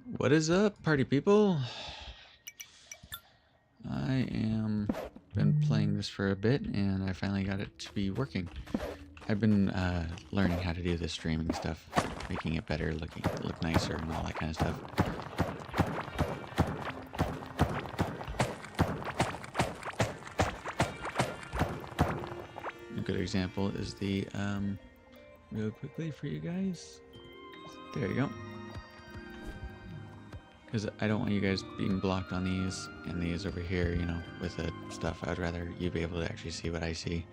What is up, party people? I am been playing this for a bit, and I finally got it to be working. I've been learning how to do the streaming stuff, making it better, look nicer, and all that kind of stuff. A good example is the real quickly for you guys. There you go. Because I don't want you guys being blocked on these and these over here, you know, with the stuff. I'd rather you be able to actually see what I see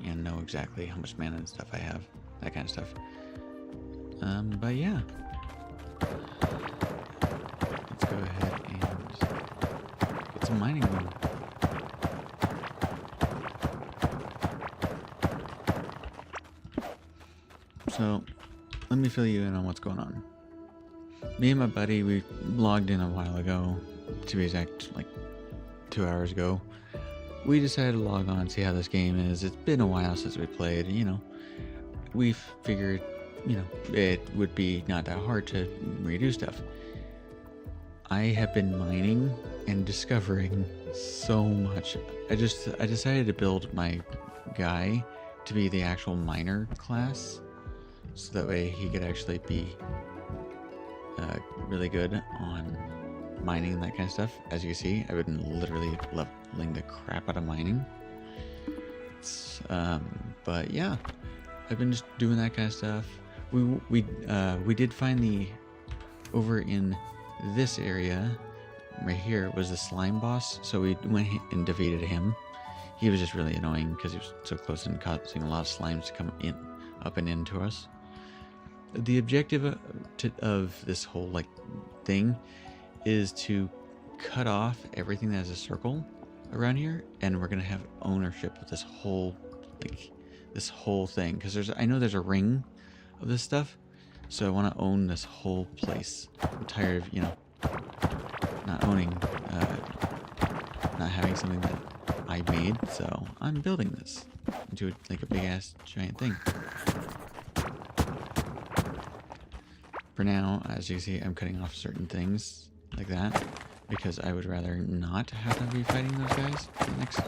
and know exactly how much mana and stuff I have, that kind of stuff. But yeah, let's go ahead and get some mining going. So let me fill you in on what's going on. Me and my buddy, we logged in a while ago, to be exact, like 2 hours ago. We decided to log on and see how this game is. It's been a while since we played, you know. We figured, you know, it would be not that hard to redo stuff. I have been mining and discovering so much. I decided to build my guy to be the actual miner class, so that way he could actually be really good on mining and that kind of stuff. As you can see, I've been literally leveling the crap out of mining. But yeah, I've been just doing that kind of stuff. We did find the over in this area right here was the slime boss, so we went and defeated him. He was just really annoying because he was so close and causing a lot of slimes to come in up and into us. The objective of this whole like thing is to cut off everything that has a circle around here, and we're gonna have ownership of this whole thing, because I know there's a ring of this stuff, so I want to own this whole place. I'm tired of, you know, not owning, not having something that I made, so I'm building this into like a big ass giant thing. For now, as you see, I'm cutting off certain things like that because I would rather not have to be fighting those guys for the next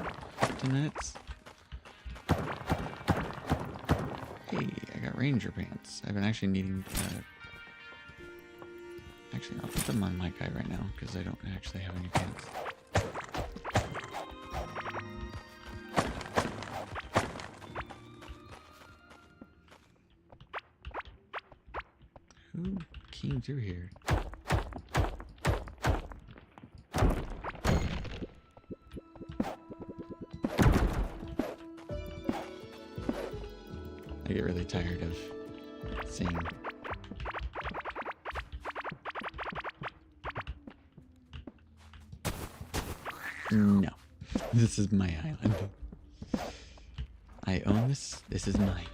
10 minutes. Hey, I got ranger pants. I've been actually needing... Actually, I'll put them on my guy right now because I don't actually have any pants. Who came through here? I get really tired of seeing. No. This is my island. I own this. This is mine.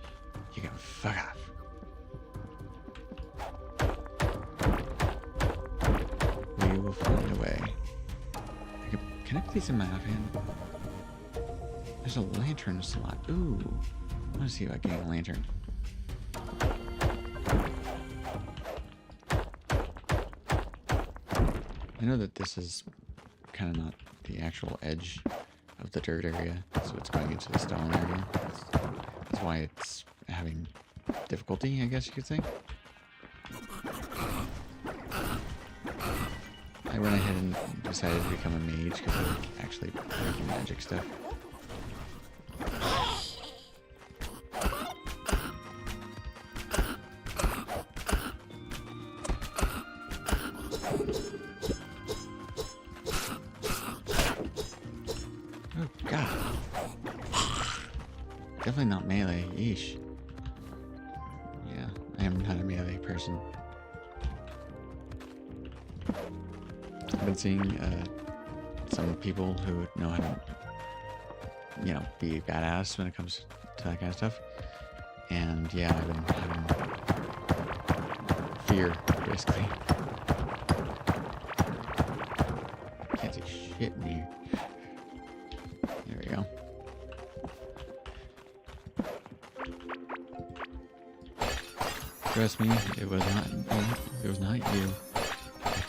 You can fuck off. We will find a way. Can I put these in my offhand? There's a lantern slot. Ooh. I want to see about getting a lantern. I know that this is kind of not the actual edge of the dirt area, so it's going into the stone area. That's why it's having difficulty, I guess you could say. I went ahead and decided to become a mage because I like actually making magic stuff. Oh god. Definitely not melee. Yeesh. Yeah, I am not a melee person. I've been seeing some people who know how to, you know, be badass when it comes to that kind of stuff. And yeah, I've been having fear, basically. Can't see shit in here. There we go. Trust me, it was not you.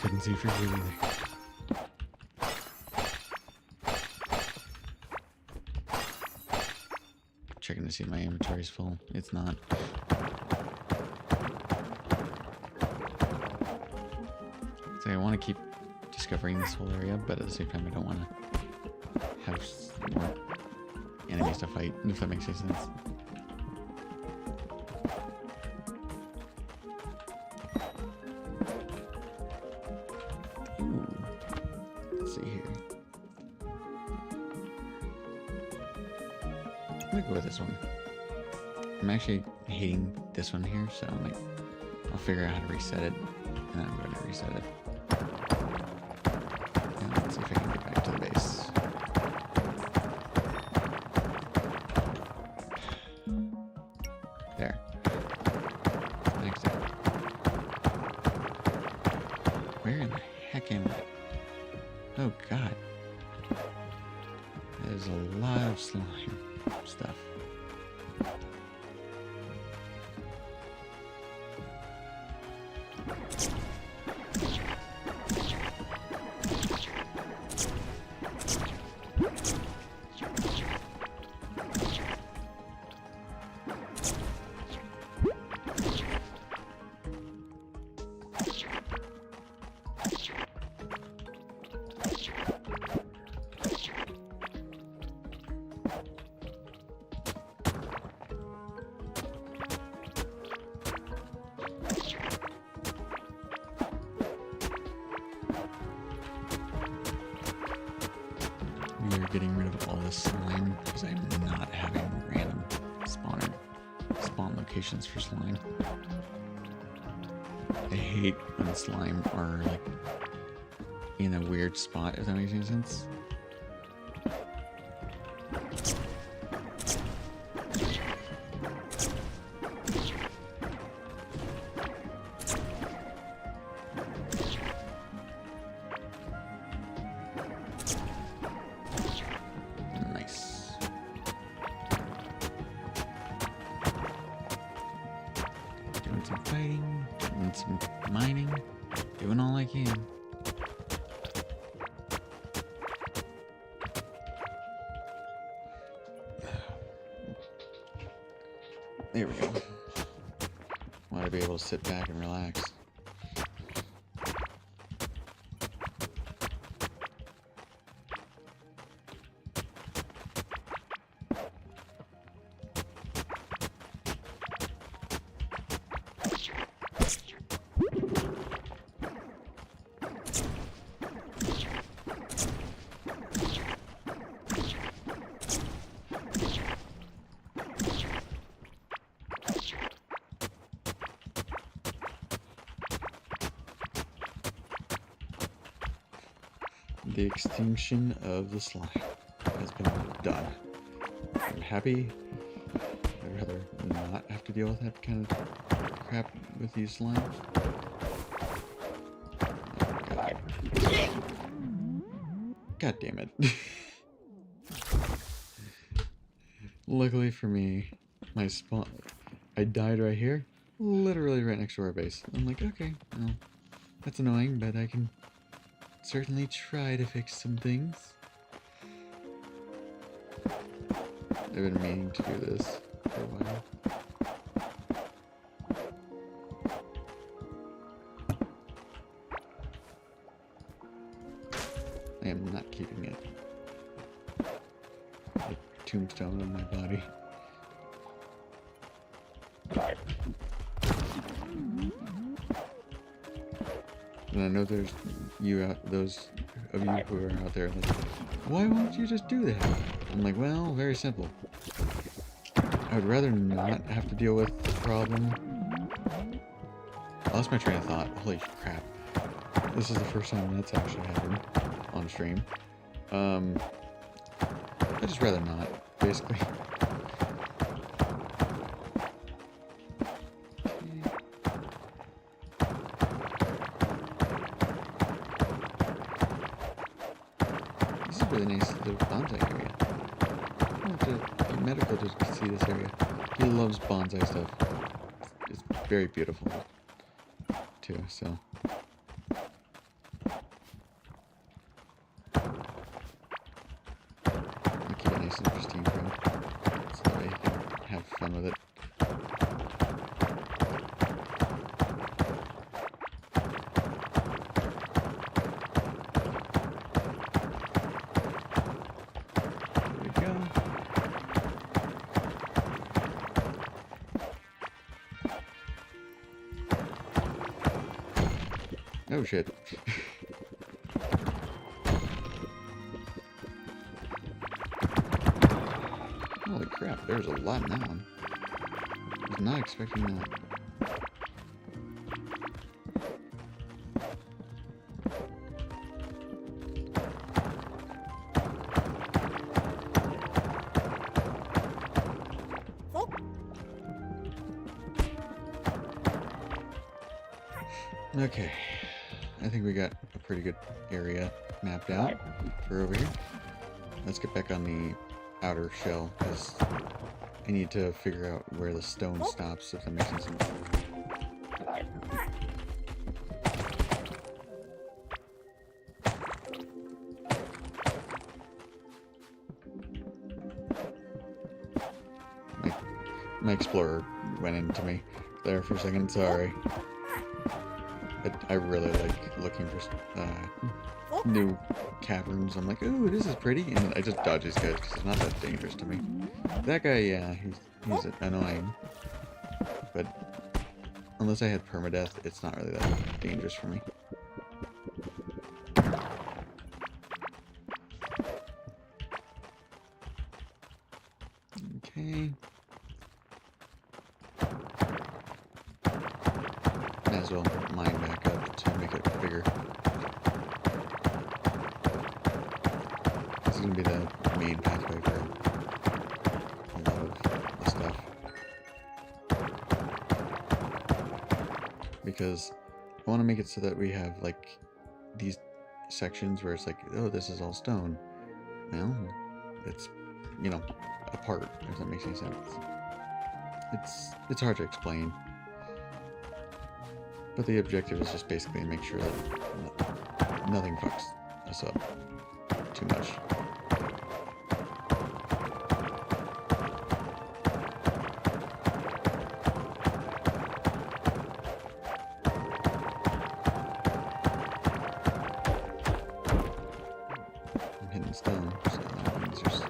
couldn't see for sure either. Checking to see if my inventory is full. It's not. So I want to keep discovering this whole area, but at the same time I don't want to have more enemies to fight, if that makes any sense. Ooh. Let's see here. I'm gonna go with this one. I'm actually hating this one here, so I'm like, I'll figure out how to reset it, and I'm going to reset it. And let's see if I can get back to the base. There. Next up. Where in the heck am I? Oh god. There's a lot of slime stuff. We are getting rid of all this slime because I'm not having random spawn locations for slime. I hate when slime are like in a weird spot, if that makes any sense. Some fighting, doing some mining, doing all I can. There we go. Want to be able to sit back and relax. The extinction of the slime has been done. I'm happy. I'd rather not have to deal with that kind of crap with these slimes. God damn it. Luckily for me, my spawn... I died right here. Literally right next to our base. I'm like, okay, well, that's annoying, but I can certainly try to fix some things. I've been meaning to do this for a while. I am not keeping it. A tombstone on my body. And I know there's those of you who are out there like, why won't you just do that? I'm like, well, very simple. I would rather not have to deal with the problem. I lost my train of thought. Holy crap. This is the first time that's actually happened on stream. I'd just rather not, basically. This is really nice, the bonsai area. I went to medical to see this area. He loves bonsai stuff. It's very beautiful, too, so... Oh shit. Holy crap, there's a lot now. I was not expecting that. Okay, I think we got a pretty good area mapped out for over here. Let's get back on the outer shell, because I need to figure out where the stone stops, if that makes any sense. My explorer went into me there for a second, sorry. I really like looking for new caverns. I'm like, ooh, this is pretty, and I just dodge these guys because it's not that dangerous to me. That guy, yeah, he's annoying, but unless I had permadeath, it's not really that dangerous for me. Okay. Might as well mine back up to make it bigger. This is going to be the main pathway for a lot of the stuff. Because I want to make it so that we have, like, these sections where it's like, oh, this is all stone. Well, it's, you know, apart, if that makes any sense. It's hard to explain. But the objective is just basically to make sure that nothing fucks us up too much. I'm hitting stone, so that means there's...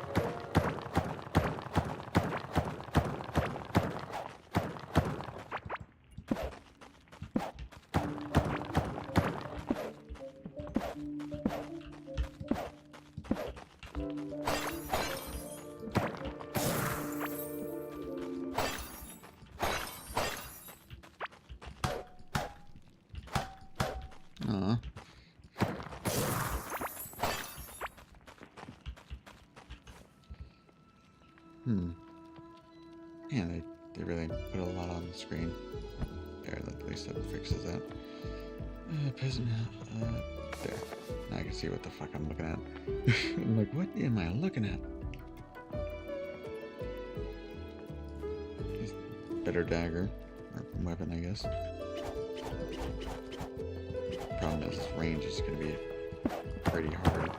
Aw. Man, they really put a lot on the screen. There, at least that fixes that. Peasant, there. Now I can see what the fuck I'm looking at. I'm like, what am I looking at? Better dagger, or weapon, I guess. Problem is, this range is going to be pretty hard.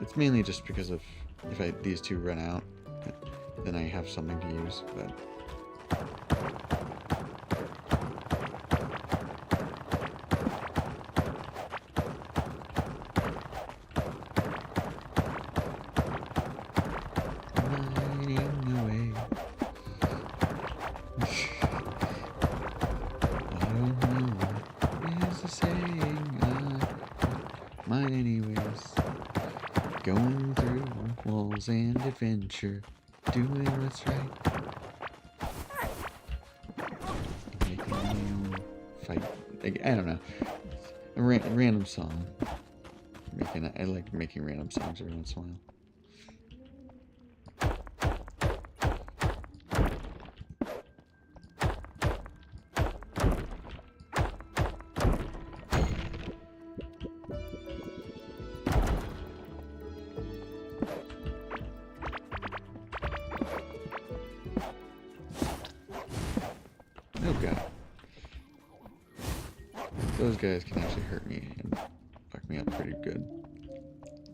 It's mainly just because of if these two run out, then I have something to use, but... Mining away. I don't know what is the saying. Mine anyways. Going through walls and adventure. Doing what's right. Making my own fight. I don't know. A random song. I like making random songs every once in a while. Oh god. Those guys can actually hurt me and fuck me up pretty good.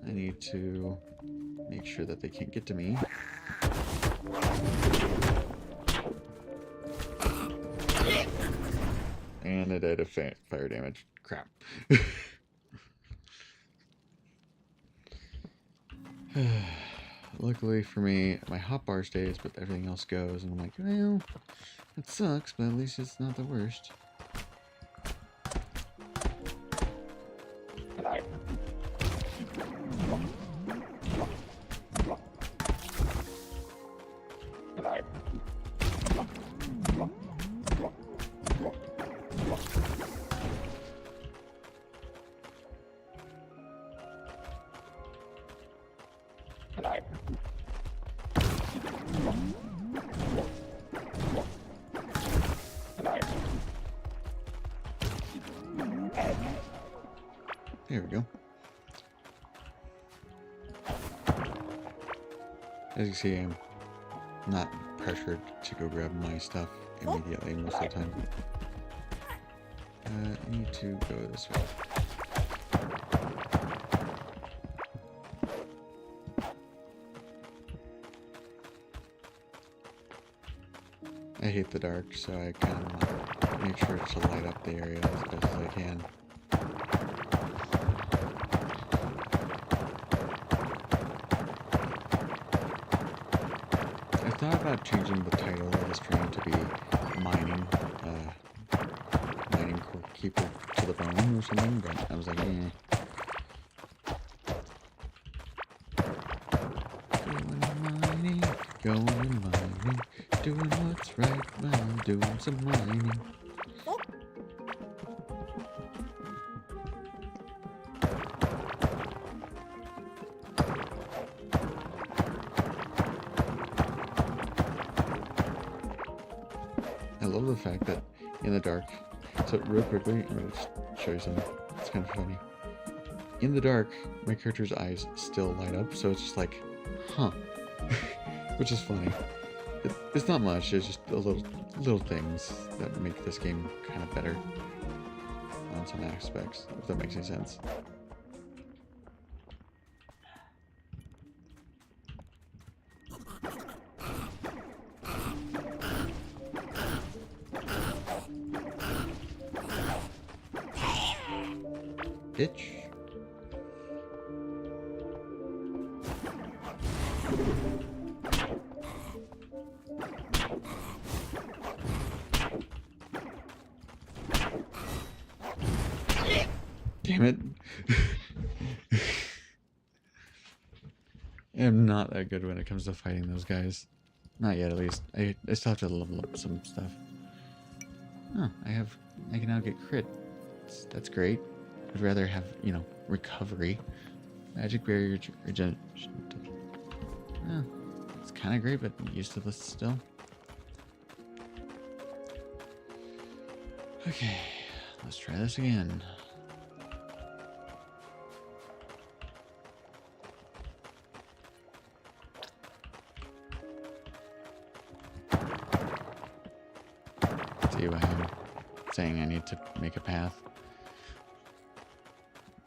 I need to make sure that they can't get to me. And I died of fire damage. Crap. Luckily for me, my hotbar stays, but everything else goes, and I'm like, well, it sucks, but at least it's not the worst. There we go. As you see, I'm not pressured to go grab my stuff immediately most of the time. I need to go this way. I hate the dark, so I kind of make sure to light up the area as best as I can. I thought about changing the title of the stream to be mining keeper to the bone or something, but I was like, eh. Going mining, doing what's right while doing some mining. I love the fact that in the dark, so real quickly, I'm going to just show you something. It's kind of funny. In the dark, my character's eyes still light up, so it's just like, huh. Which is funny. It's not much, it's just a little things that make this game kind of better on some aspects, if that makes any sense. Bitch. Damn it. I'm not that good when it comes to fighting those guys. Not yet, at least. I still have to level up some stuff. Oh, I can now get crit. That's great. I'd rather have, you know, recovery. Magic barrier regeneration. Oh, it's kind of great, but used to this still. Okay, let's try this again. See why I'm saying I need to make a path.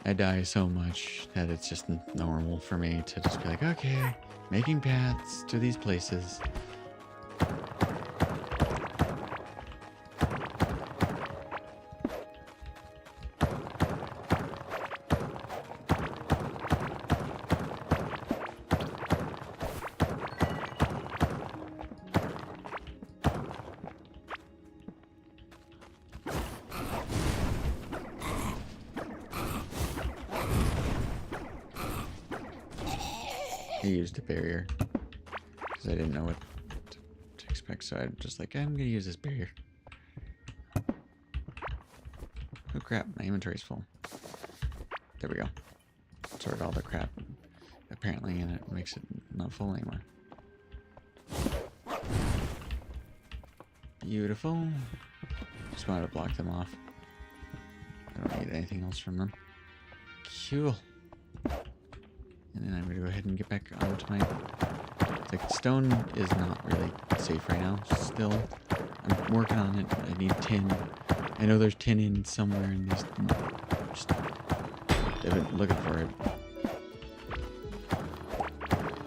I die so much that it's just normal for me to just be like, okay, making paths to these places. I used a barrier because I didn't know what to expect, so I'm just like, I'm gonna use this barrier. Oh crap, my inventory's full. There we go. Sorted all the crap apparently, and it makes it not full anymore. Beautiful. Just wanted to block them off. I don't need anything else from them. Cool. And then I'm going to go ahead and get back onto my... Like, stone is not really safe right now. Still, I'm working on it. I need tin. I know there's tin in somewhere in these... Just, I've been looking for it.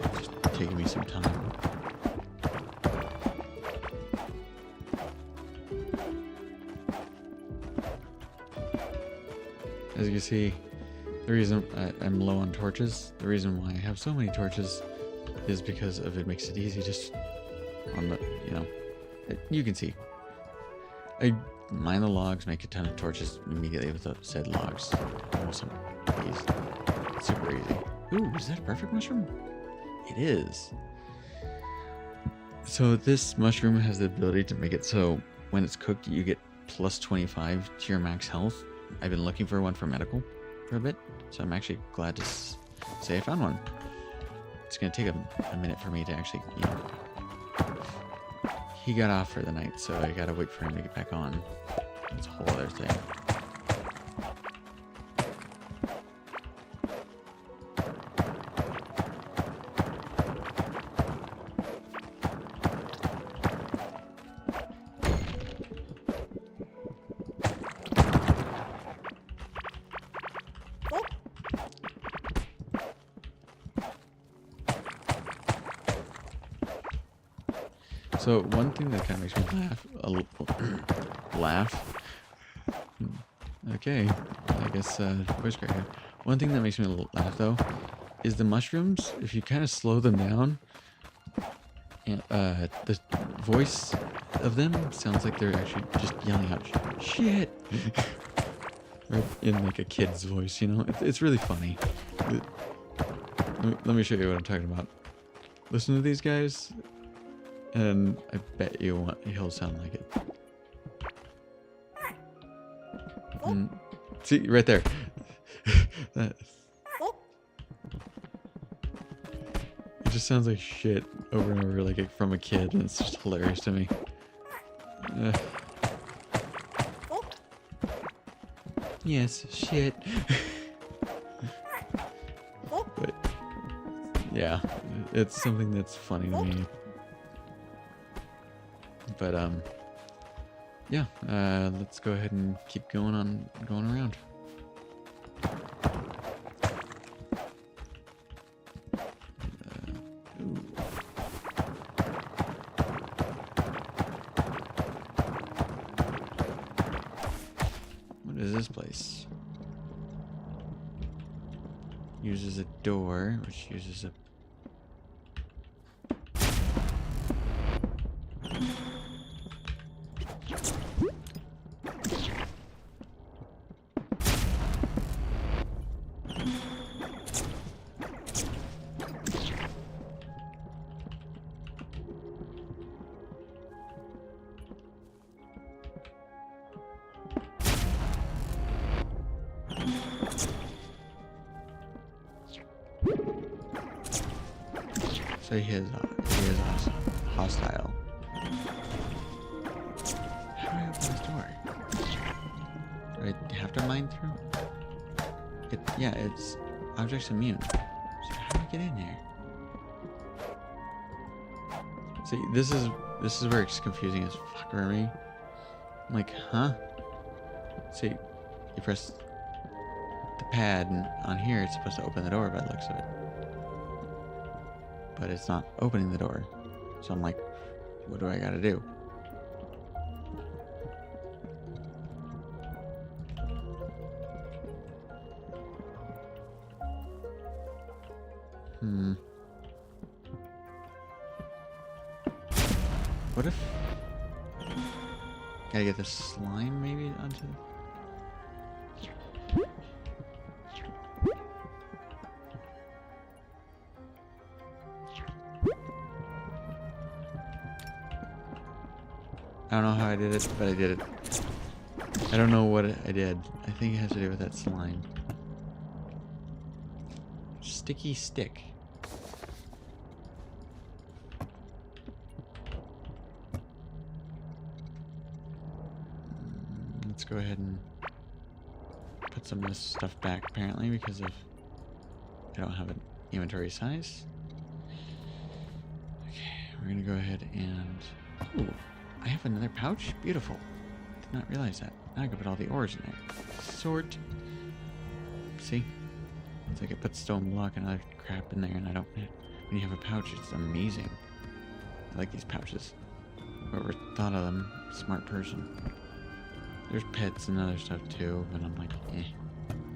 It's just taking me some time. As you can see, the reason I'm low on torches, the reason why I have so many torches is because of it makes it easy just on the, you know, you can see. I mine the logs, make a ton of torches immediately with the said logs. Awesome. Easy. Super easy. Ooh, is that a perfect mushroom? It is. So this mushroom has the ability to make it so when it's cooked, you get plus 25 to your max health. I've been looking for one for medical for a bit, so I'm actually glad to say I found one. It's gonna take a minute for me to actually, you know, he got off for the night, so I gotta wait for him to get back on. That's a whole other thing. So one thing that kind of makes me laugh. Okay, I guess voice cracker. One thing that makes me laugh though is the mushrooms. If you kind of slow them down, and the voice of them sounds like they're actually just yelling out shit, or in like a kid's voice. You know, it's really funny. Let me show you what I'm talking about. Listen to these guys, and I bet you he'll sound like it. See, right there. It just sounds like shit over and over, like from a kid, and it's just hilarious to me. Yes, shit. But yeah, it's something that's funny to me. But yeah, let's go ahead and keep going around. What is this place? Uses a door, which uses a... So he is hostile. How do I open this door? Do I have to mine through? Yeah, it's objects immune. So how do I get in there? See, this is where it's confusing as fuck for me. I'm like, huh? See, you press the pad, and on here it's supposed to open the door by the looks of it. But it's not opening the door. So I'm like, what do I gotta do? What if... Gotta get the slime maybe onto... I don't know how I did it, but I did it. I don't know what I did. I think it has to do with that slime. Sticky stick. Let's go ahead and put some of this stuff back, apparently, because of I don't have an inventory size. Okay, we're gonna go ahead and... Ooh, I have another pouch? Beautiful. Did not realize that. Now I can put all the ores in there. Sort. See? It's like I put stone block and other crap in there, and I don't... When you have a pouch, it's amazing. I like these pouches. Whoever thought of them, smart person. There's pets and other stuff too, but I'm like, eh.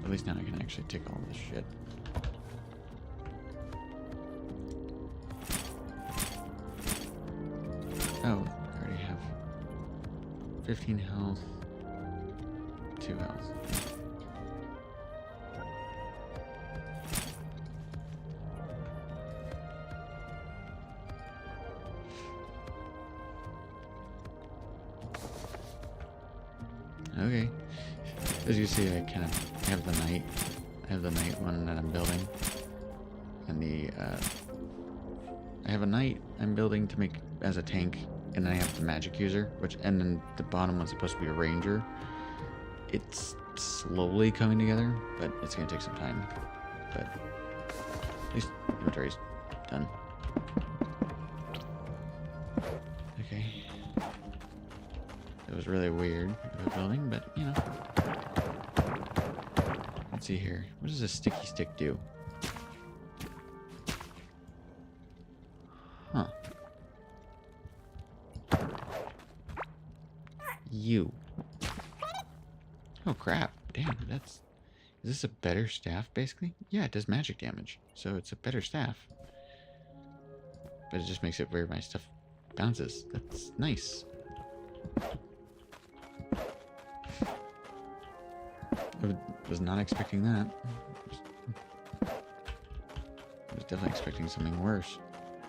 At least now I can actually take all this shit. Oh, I already have 15 health, 2 health. Okay. As you see, I kind of have the night. I have the night one that I'm building, and I have a knight I'm building to make as a tank, and then I have the magic user, and then the bottom one's supposed to be a ranger. It's slowly coming together, but it's gonna take some time. But at least inventory's done. Okay. It was really weird of a building, but you know. Let's see here. What does a sticky stick do? Huh. you. Oh crap. Damn, is this a better staff basically? Yeah, it does magic damage. So it's a better staff. But it just makes it where my stuff bounces. That's nice. I was not expecting that. I was definitely expecting something worse.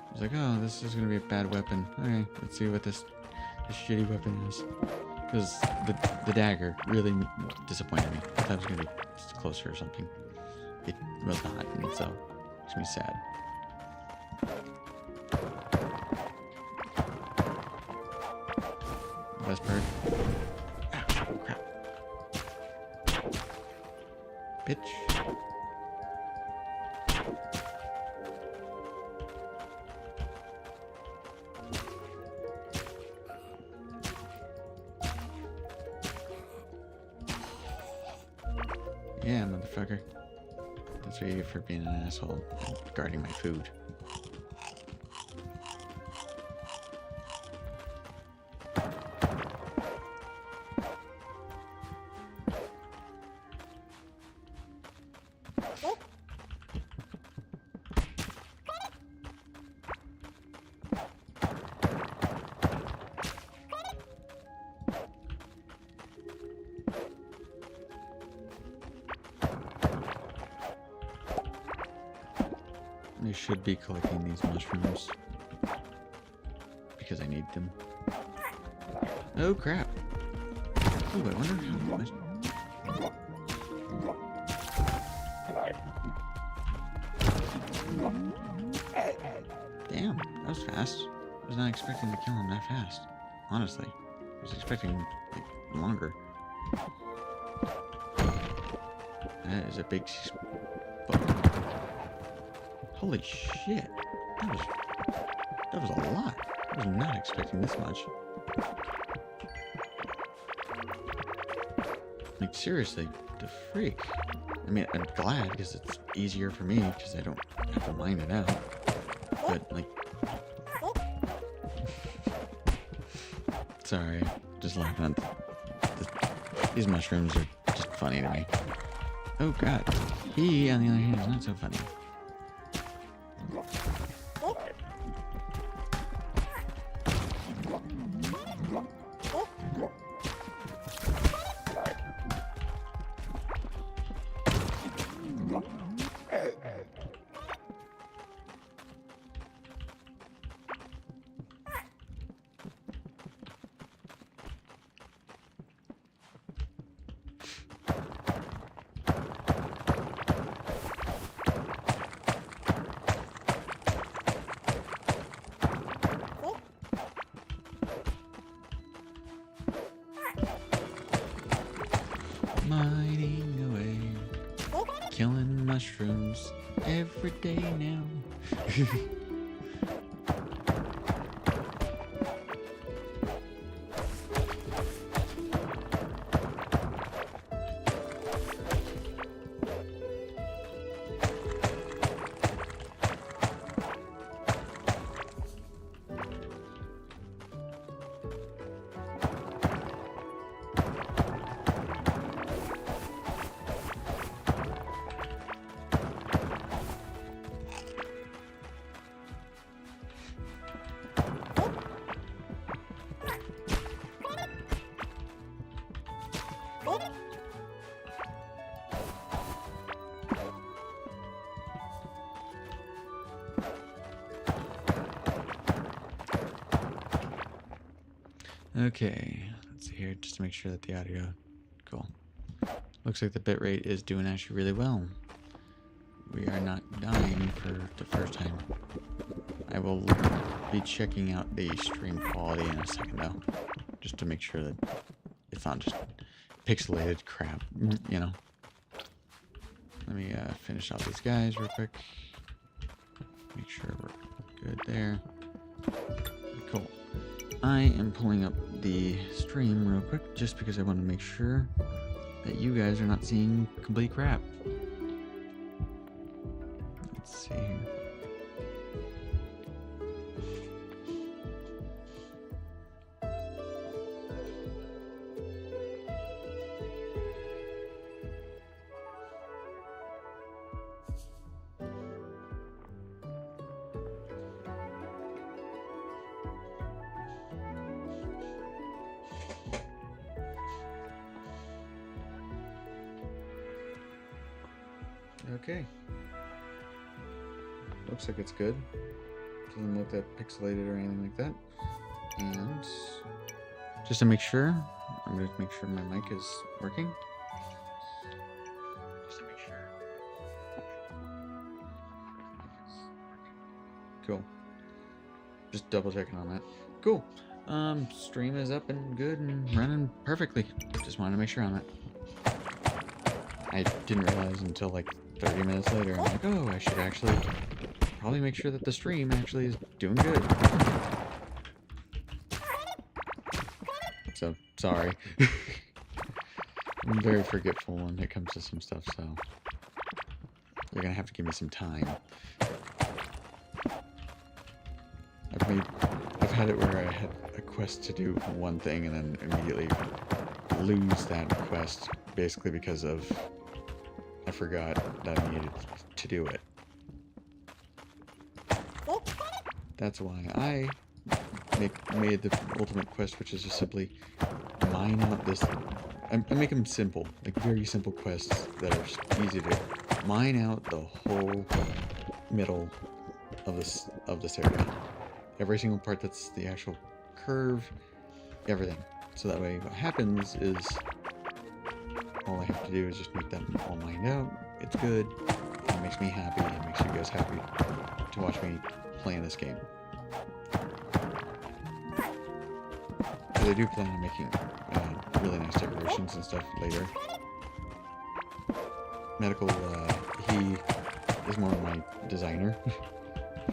I was like, oh, this is going to be a bad weapon. Okay, let's see what this shitty weapon is. Because the dagger really disappointed me. I thought it was going to be closer or something. It was not, and so it makes me sad. Best part. Ah, crap. Bitch. Yeah, motherfucker. That's what you get for being an asshole and guarding my food. I should be collecting these mushrooms because I need them. Oh crap! Ooh, I wonder how much. Damn, that was fast. I was not expecting to kill him that fast. Honestly, I was expecting like longer. That is a big. Holy shit! That was a lot. I was not expecting this much. Like seriously, the freak. I mean, I'm glad because it's easier for me because I don't have to mine it out. But like, sorry, just laughing at these mushrooms are just funny to me. Oh god, he on the other hand is not so funny. Mining away, killing mushrooms every day now. Okay, let's see here just to make sure that the audio, cool. Looks like the bitrate is doing actually really well. We are not dying for the first time. I will be checking out the stream quality in a second though, just to make sure that it's not just pixelated crap, you know. Let me finish off these guys real quick. Make sure we're good there. Cool. I am pulling up the stream real quick just because I want to make sure that you guys are not seeing complete crap. Let's see here. Okay. Looks like it's good. Doesn't look that pixelated or anything like that. And just to make sure, I'm going to make sure my mic is working. Just to make sure. Cool. Just double checking on that. Cool. Stream is up and good and running perfectly. Just wanted to make sure on that. I didn't realize until like 30 minutes later. I'm like, oh, I should actually probably make sure that the stream actually is doing good. So, sorry. I'm very forgetful when it comes to some stuff, so you're gonna have to give me some time. I've had it where I had a quest to do one thing and then immediately lose that quest, basically because of I forgot that I needed to do it. That's why I made the ultimate quest, which is just simply mine out this. I make them simple, like very simple quests that are easy to do. Mine out the whole middle of this area. Every single part that's the actual curve, everything. So that way what happens is all I have to do is just make them all mined out. It's good. It makes me happy. It makes you guys happy to watch me playing this game. But I do plan on making really nice decorations and stuff later. Medical, he is more of my designer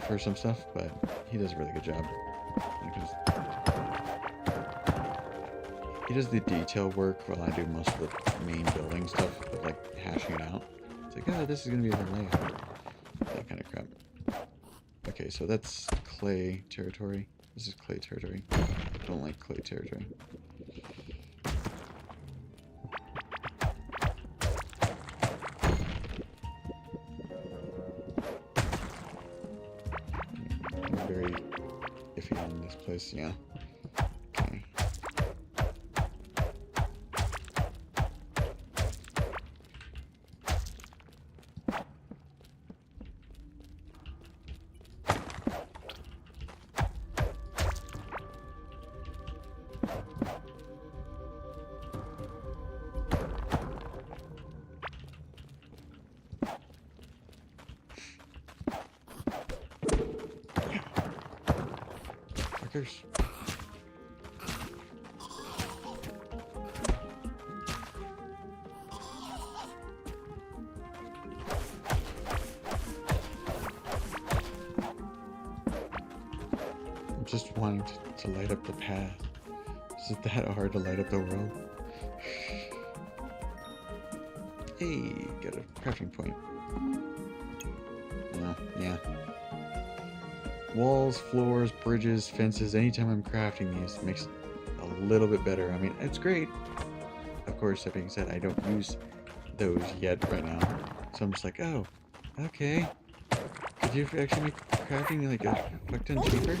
for some stuff, but he does a really good job. He does the detail work while I do most of the main building stuff, but like hashing it out. It's like, oh, this is going to be the layout. That kind of crap. Okay, so that's clay territory. This is clay territory. I don't like clay territory. I'm very iffy on this place, yeah. Okay. Fuckers. I'm just wanting to light up the path. Is it that hard to light up the world? Hey, got a crafting point. Oh, yeah. Walls, floors, bridges, fences, anytime I'm crafting these, it makes it a little bit better. I mean, it's great. Of course, that being said, I don't use those yet right now. So I'm just like, oh, okay. Could you actually make crafting like a fuck ton cheaper?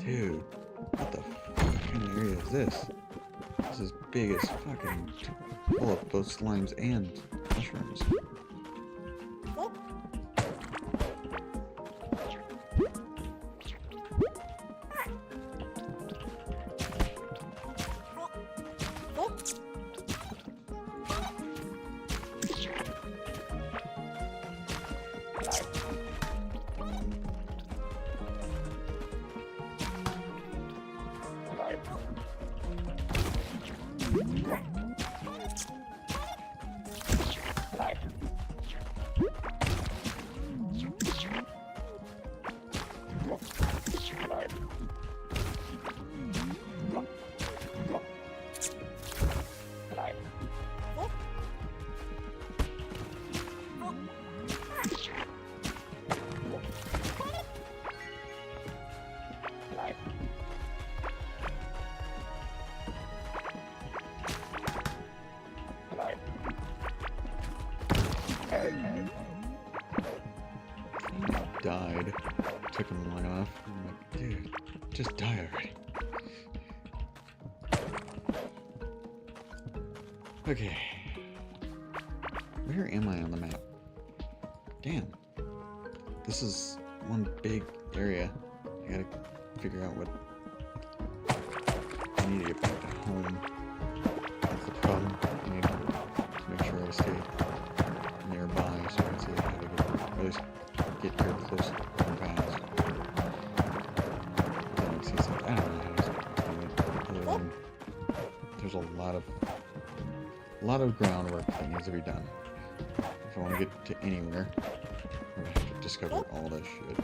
Dude, what the fucking area is this? This is big as fucking full of both slimes and mushrooms. Died. Took him long enough. I'm like, dude, just die already. Okay. Where am I on the map? Damn. This is one big area. I gotta figure out what I need to get back to home. That's the problem. I need to make sure I stay nearby so I can see how to get, at least get here close and fast. That makes sense. I don't know how to explain it other than there's a lot of groundwork that needs to be done. If I want to get to anywhere, I'm gonna have to discover all this shit.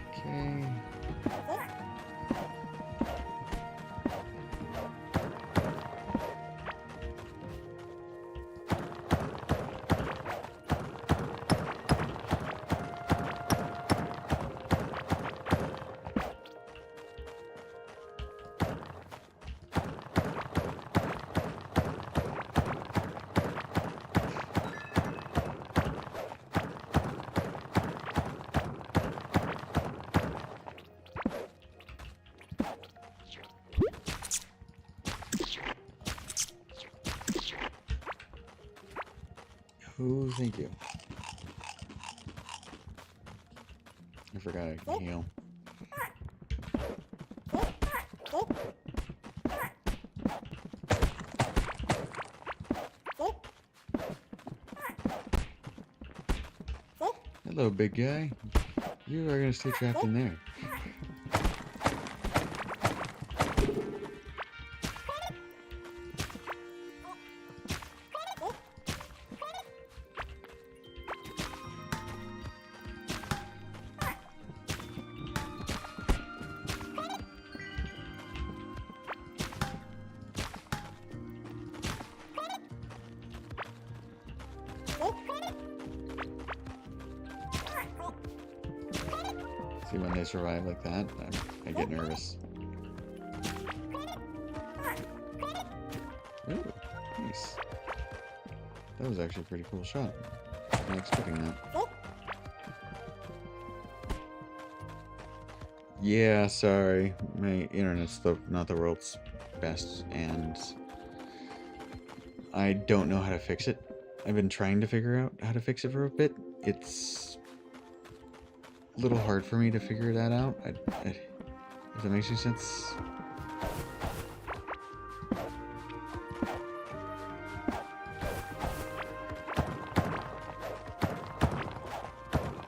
Okay. Oh, thank you. I forgot I can heal. Hello, big guy. You are gonna stay trapped in there. See, when they survive like that, I get nervous. Ooh, nice. That was actually a pretty cool shot. I wasn't expecting that. Yeah, sorry. My internet's not the world's best, and I don't know how to fix it. I've been trying to figure out how to fix it for a bit. It's a little hard for me to figure that out. If that makes any sense.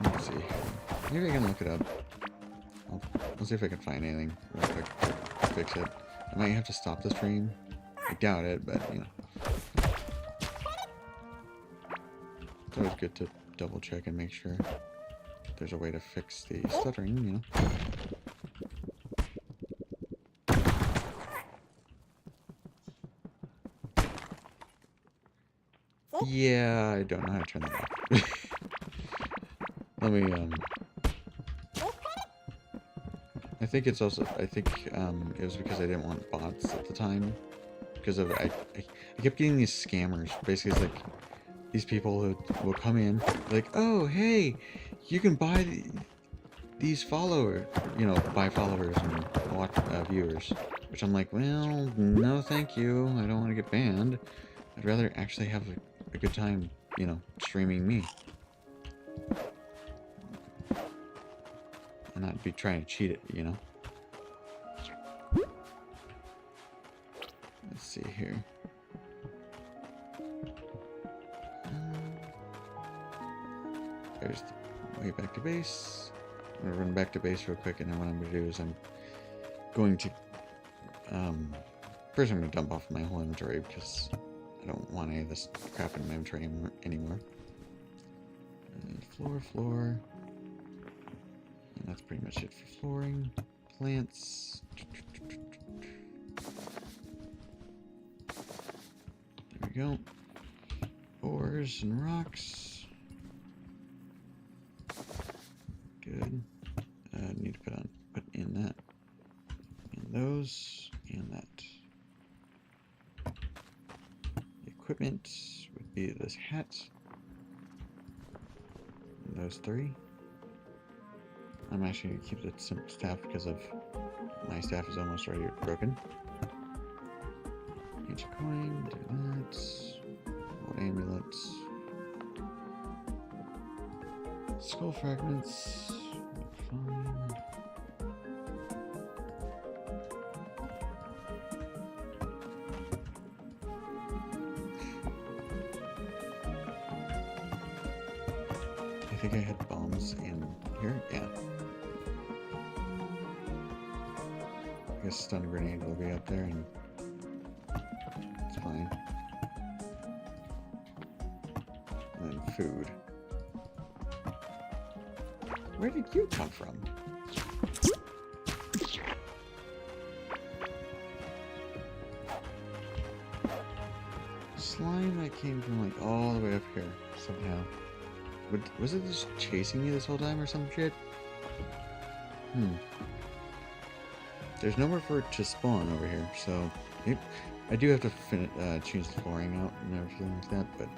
Let's see. Maybe I can look it up. I'll see if I can find anything real quick to fix it. I might have to stop the stream. I doubt it, but you know. It's always good to double check and make sure there's a way to fix the stuttering, you know. Yeah, I don't know how to turn that off. Let me, I think it's also, it was because I didn't want bots at the time. Because of, I kept getting these scammers. Basically, it's like, these people who will come in, like, oh, hey, you can buy these followers, you know, buy followers and watch viewers. Which I'm like, well, no thank you. I don't want to get banned. I'd rather actually have a good time, you know, streaming me. And not be trying to cheat it, you know. Let's see here. There's the way back to base. I'm gonna run back to base real quick, and then what I'm gonna do is I'm going to first I'm gonna dump off my whole inventory because I don't want any of this crap in my inventory anymore. Floor. And that's pretty much it for flooring. Plants. There we go. Ores and rocks. Good. Need to put in that. And those. And that. Equipment would be this hat. Those 3. I'm actually going to keep the staff because of my staff is almost already broken. Ancient coin, do that. Old amulets. Skull fragments. Fine. I think I had bombs in here. Yeah. I guess stun grenade will be up there, and it's fine. And then food. Where did you come from? Slime that came from like all the way up here somehow. Was it just chasing me this whole time or some shit? There's nowhere for it to spawn over here, so I do have to change the flooring out and everything like that, but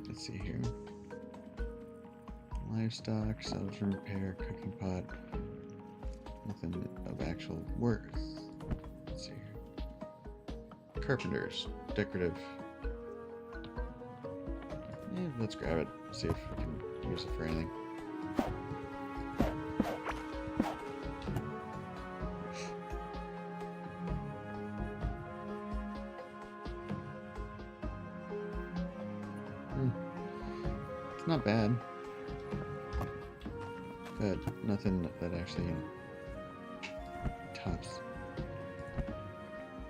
let's see here. Livestock, salvage and repair, cooking pot. Nothing of actual worth. Let's see here. Carpenters, decorative. Yeah, let's grab it. See if we can use it for anything. It's not bad, but nothing that actually, tops.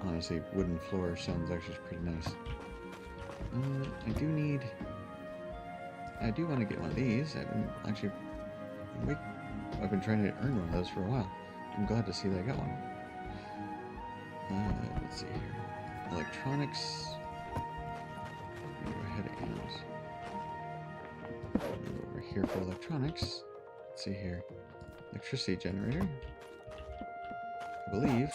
Honestly, wooden floor sounds actually pretty nice. I do want to get one of these. I've been trying to earn one of those for a while. I'm glad to see that I got one. Let's see here. Electronics. Go ahead and move over here for electronics. Let's see here. Electricity generator. I believe.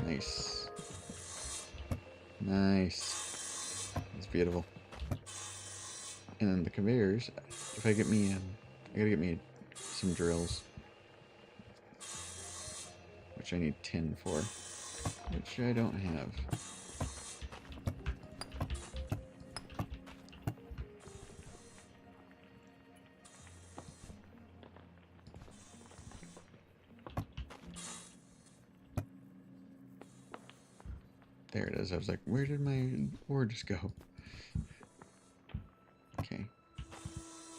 Nice. Nice. That's beautiful. And then the conveyors. If I get me, I gotta get me some drills, which I need 10 for, which I don't have. There it is. I was like, where did my ore just go? Okay.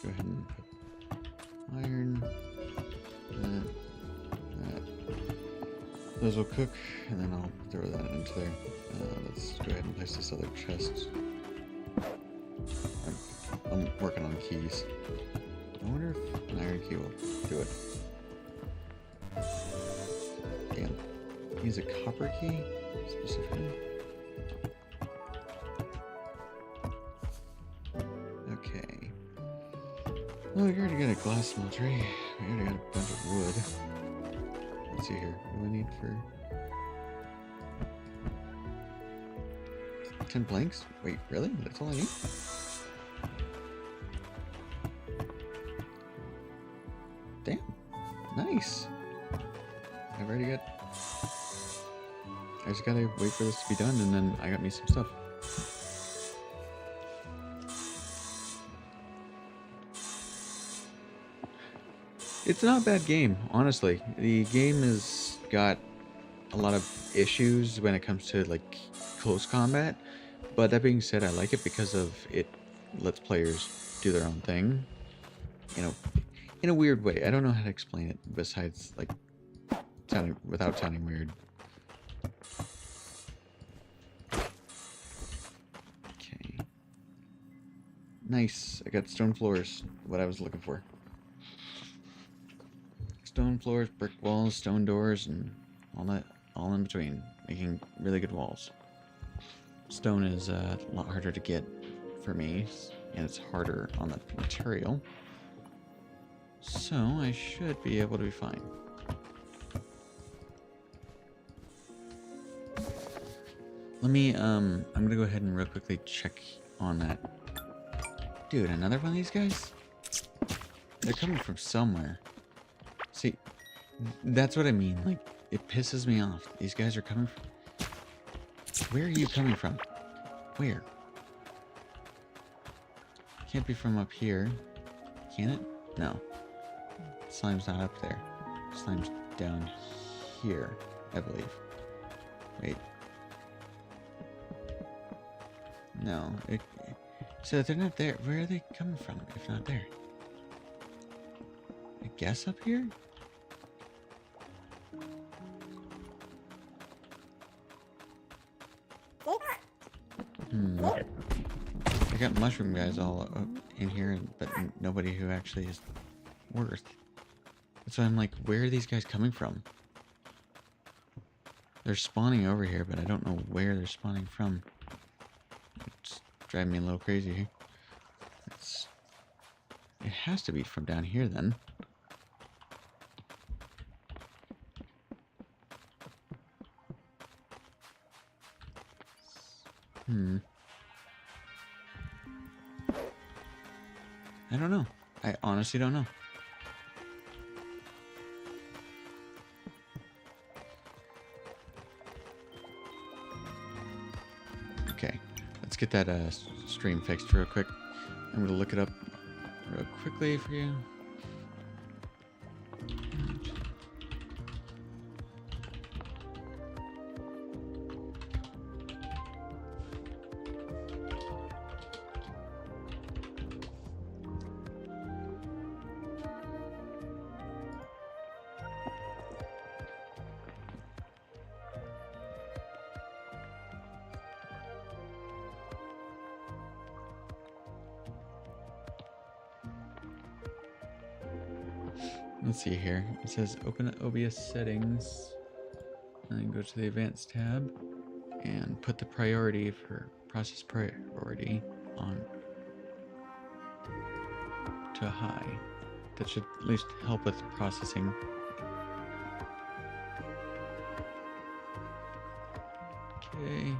Go ahead and put iron. That. Those will cook, and then I'll throw that into there. Let's go ahead and place this other chest. I'm working on keys. I wonder if an iron key will do it. Damn. Use a copper key specifically. Okay. Well, we already got a glass smeltery. We already got a bunch of wood. Let's see here. What do I need for 10 planks? Wait, really? That's all I need? Damn. Nice. I've already got... I just gotta wait for this to be done, and then I got me some stuff. It's not a bad game, honestly. The game has got a lot of issues when it comes to like close combat, but that being said, I like it because of it lets players do their own thing, in a weird way. I don't know how to explain it besides like without sounding weird. Okay. Nice. I got stone floors, what I was looking for. Stone floors, brick walls, stone doors, and all in between, making really good walls. Stone is a lot harder to get for me, and it's harder on the material. So I should be able to be fine. Let me, I'm gonna go ahead and real quickly check on that. Dude, another one of these guys? They're coming from somewhere. See, that's what I mean. Like, it pisses me off. These guys are coming from... Where are you coming from? Where? Can't be from up here. Can it? No. Slime's not up there. Slime's down here, I believe. Wait. No. So they're not there. Where are they coming from if not there? I guess up here? I got mushroom guys all in here, but nobody who actually is worth. So I'm like, where are these guys coming from? They're spawning over here, but I don't know where they're spawning from. It's driving me a little crazy here. It has to be from down here then. I don't know. I honestly don't know. Okay, let's get that stream fixed real quick. I'm gonna look it up real quickly for you. Let's see here. It says open OBS settings and then go to the advanced tab and put the priority for process priority on to high. That should at least help with processing. Okay.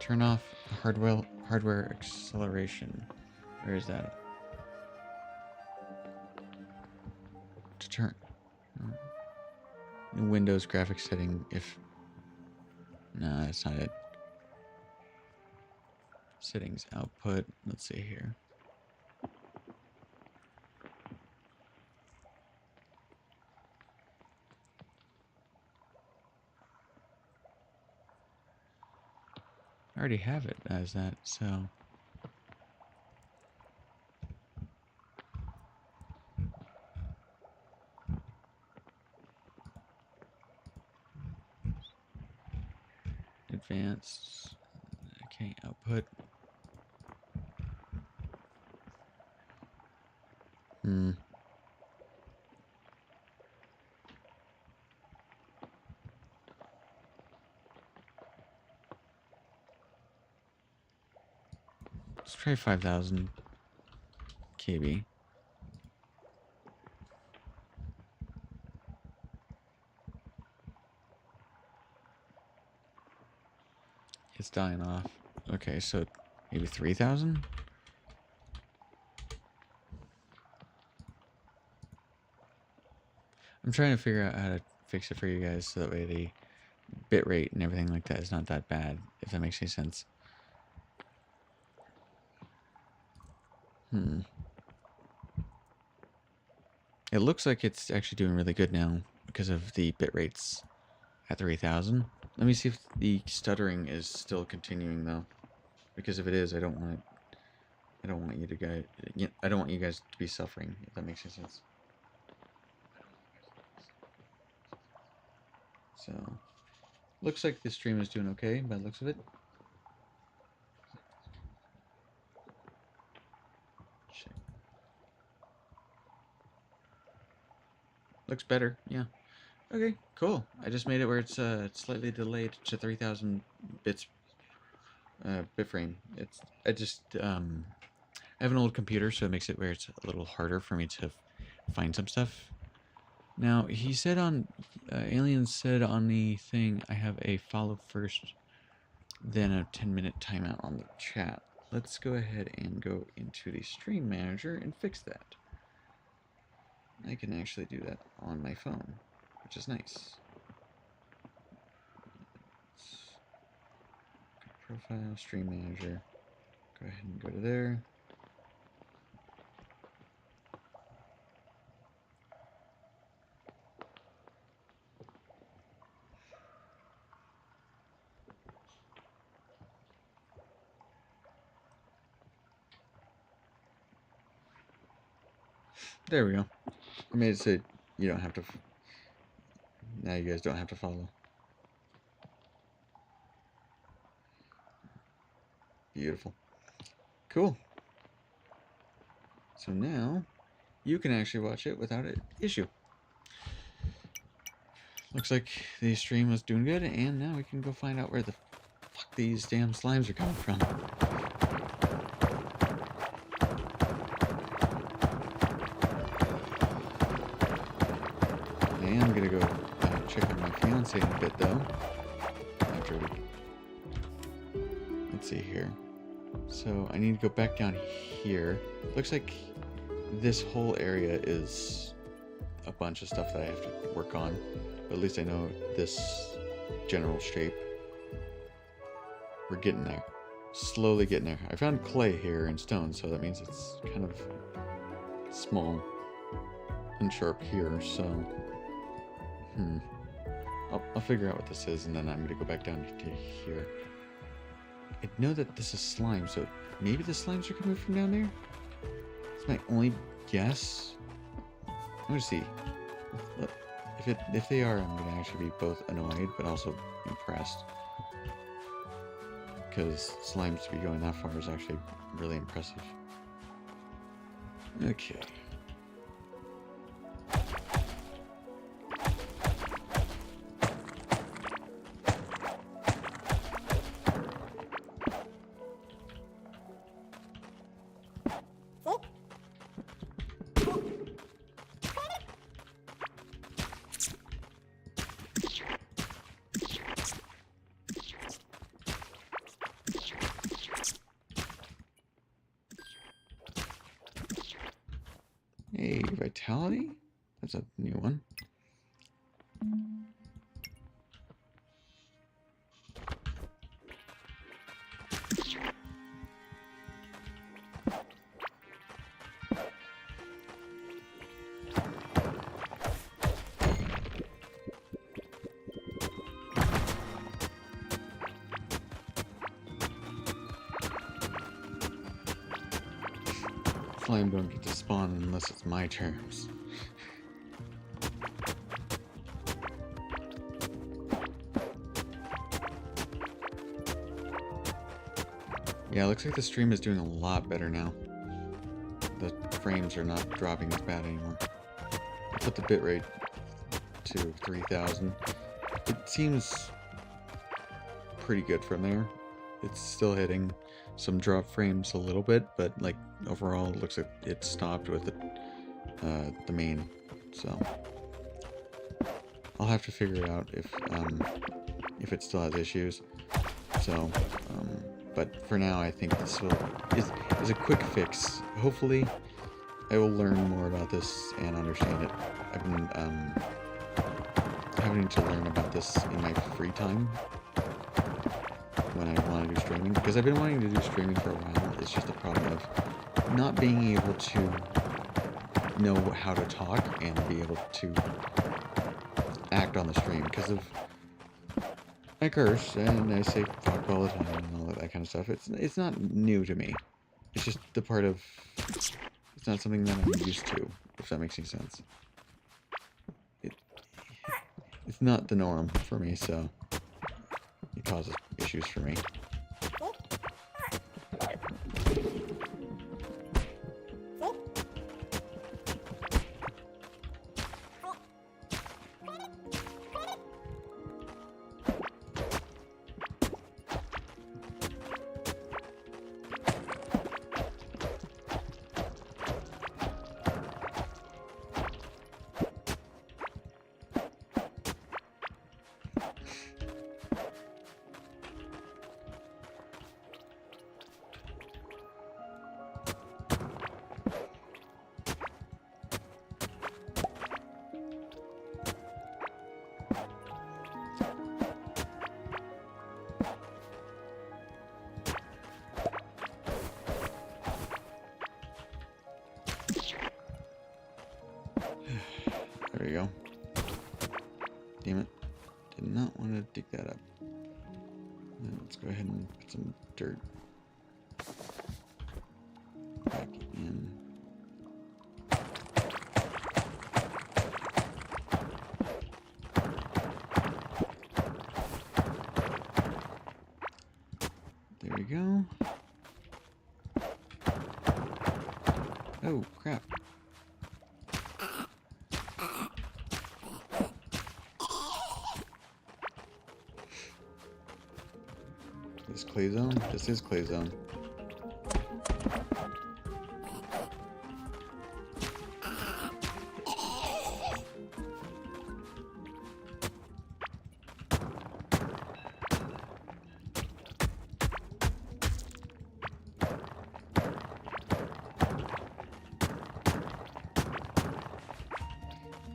Turn off hardware acceleration. Where is that? To turn Windows graphics setting if no, that's not it. Settings output. Let's see here. I already have it as that, so advanced. Okay, output. Let's try 5,000 KB. It's dying off. Okay, so maybe 3,000? I'm trying to figure out how to fix it for you guys so that way the bitrate and everything like that is not that bad, if that makes any sense. It looks like it's actually doing really good now because of the bit rates at 3,000. Let me see if the stuttering is still continuing though, because if it is, I don't want you guys to be suffering, if that makes any sense. So, looks like the stream is doing okay by the looks of it. Looks better, yeah. Okay, cool. I just made it where it's slightly delayed to 3,000 bits bit frame. I have an old computer, so it makes it where it's a little harder for me to find some stuff. Now he said on Alien said on the thing I have a follow first then a 10-minute timeout on the chat. Let's go ahead and go into the stream manager and fix that. I can actually do that on my phone, which is nice. Profile, stream manager. Go ahead and go to there. There we go. I made it so you don't have to. Now you guys don't have to follow. Beautiful. Cool. So now you can actually watch it without an issue. Looks like the stream was doing good, and now we can go find out where the fuck these damn slimes are coming from. I am gonna go check on my fiance in a bit, though. After we... Let's see here. So I need to go back down here. Looks like this whole area is a bunch of stuff that I have to work on. But at least I know this general shape. We're getting there. Slowly getting there. I found clay here and stone, so that means it's kind of small and sharp here, so... I'll figure out what this is, and then I'm going to go back down to here. I know that this is slime, so maybe the slimes are coming from down there? That's my only guess. I'm going to see. If they are, I'm going to actually be both annoyed, but also impressed. Because slimes to be going that far is actually really impressive. Okay. Hey, vitality? That's a new one. Slime don't get to spawn unless it's my terms. Yeah, it looks like the stream is doing a lot better now. The frames are not dropping as bad anymore. I put the bitrate to 3000. It seems pretty good from there. It's still hitting some drop frames a little bit, but like overall it looks like it stopped with the main, so I'll have to figure out if it still has issues. So but for now I think this is a quick fix. Hopefully I will learn more about this and understand it. I've been having to learn about this in my free time when I want to do streaming, because I've been wanting to do streaming for a while. It's just a problem of not being able to know how to talk and be able to act on the stream because of I curse and I say fuck all the time and all that kind of stuff. It's not new to me. It's just the part of it's not something that I'm used to, if that makes any sense. It's not the norm for me, so it causes issues for me. There you go. Damn it. Did not want to dig that up. Then let's go ahead and put some dirt back in. There we go. Oh, crap. This clay zone? This is clay zone.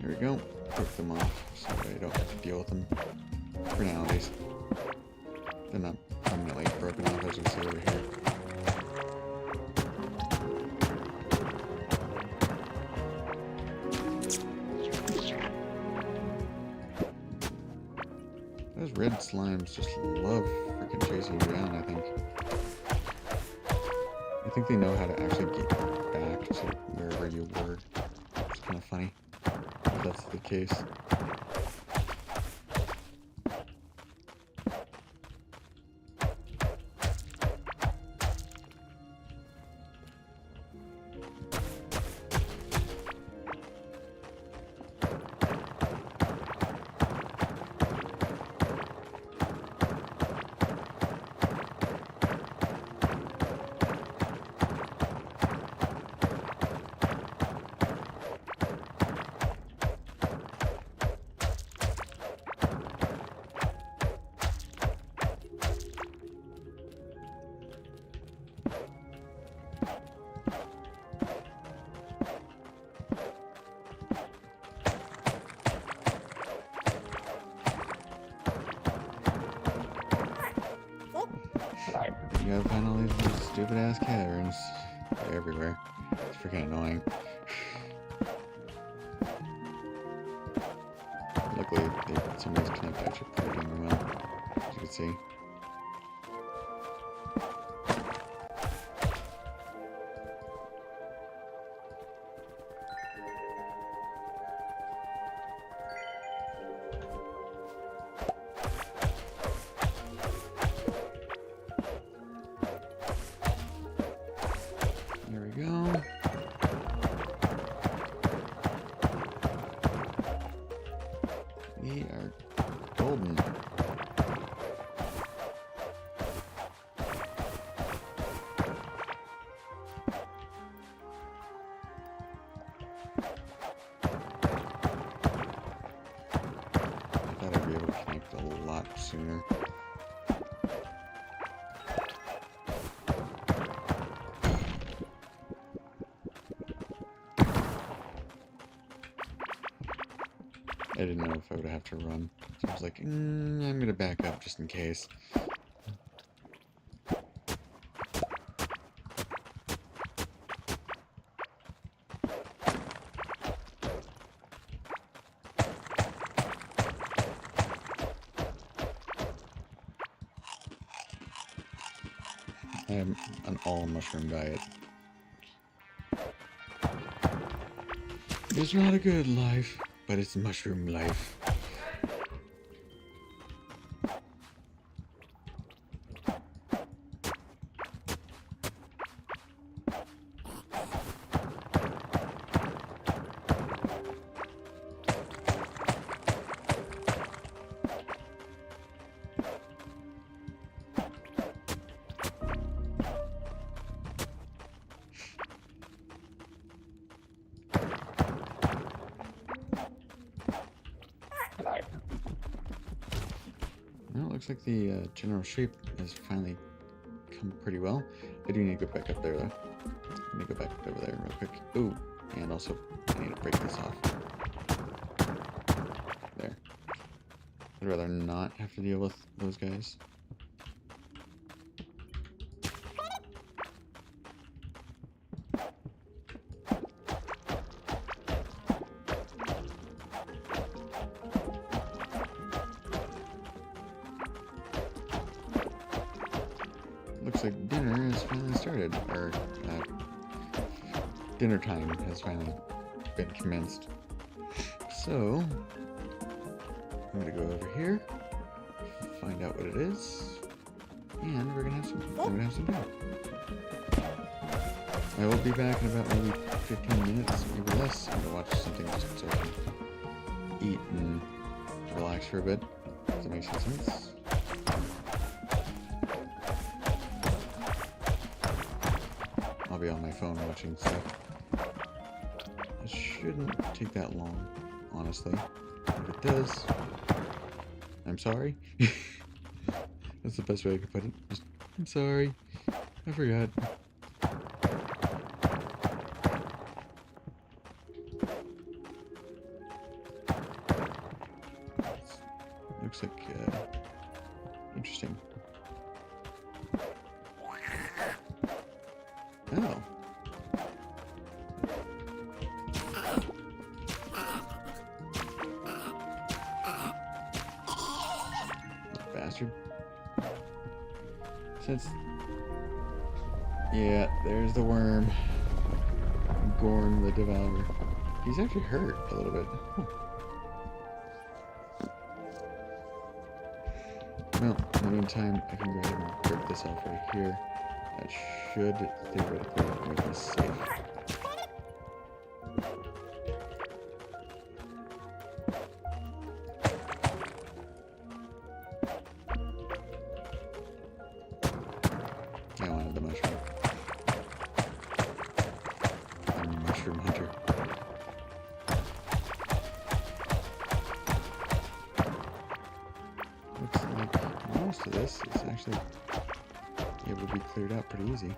There we go. Took them off so I don't have to deal with them. For now, at least. They're not permanently broken off, as you can see over here. Those red slimes just love freaking chasing you down, I think. I think they know how to actually get back to wherever you were. It's kind of funny if that's the case. You gotta find all these little stupid ass caverns. They're everywhere. It's freaking annoying. Luckily, some of these connect actually pretty dang well, as you can see. There we go. We are golden. I thought I'd be able to connect a lot sooner. I didn't know if I would have to run. So I was like, I'm gonna back up just in case. I am an all mushroom diet. It's not a good life, but it's mushroom life. Well, it looks like the general shape has finally come pretty well. I do need to go back up there, though. Let me go back over there real quick. Ooh, and also I need to break this off. There. I'd rather not have to deal with those guys. looks like dinner has finally started, or dinner time has finally been commenced. So I'm gonna go over here, find out what it is, and we're gonna have some dinner. I will be back in about maybe 15 minutes, maybe less. I'm gonna watch something just so I can eat and relax for a bit. Does that make sense? I'll be on my phone watching stuff. It shouldn't take that long, honestly. If it does, I'm sorry. That's the best way I could put it. Just, I'm sorry. I forgot. Looks like, interesting. Oh. Bastard. Yeah, there's the worm. Gorn the Devourer. He's actually hurt a little bit. Huh. Well, in the meantime, I can go ahead and break this off right here. That should theoretically make us safe. I wanted the mushroom. I'm a mushroom hunter. Looks like most of this is actually able to be cleared out pretty easy.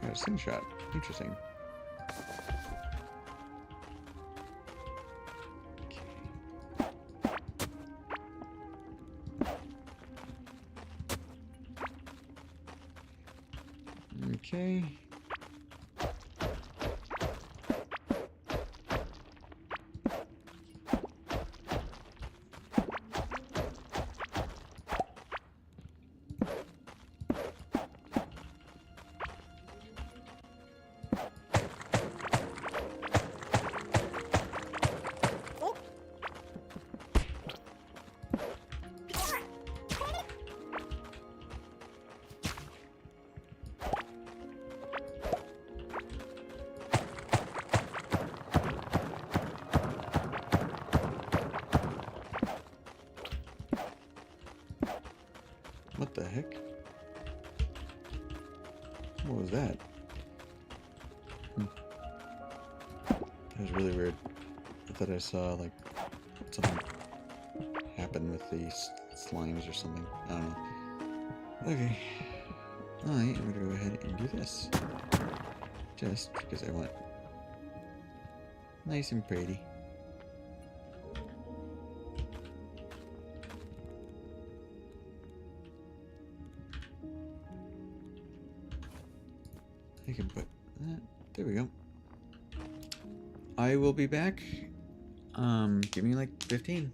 Got a slingshot. Interesting. Okay. What the heck? What was that? That was really weird. I thought I saw, like, something happen with these slimes or something. I don't know. Okay. I am going to go ahead and do this. Just because I want nice and pretty. I can put that. There we go. I will be back. Give me like 15.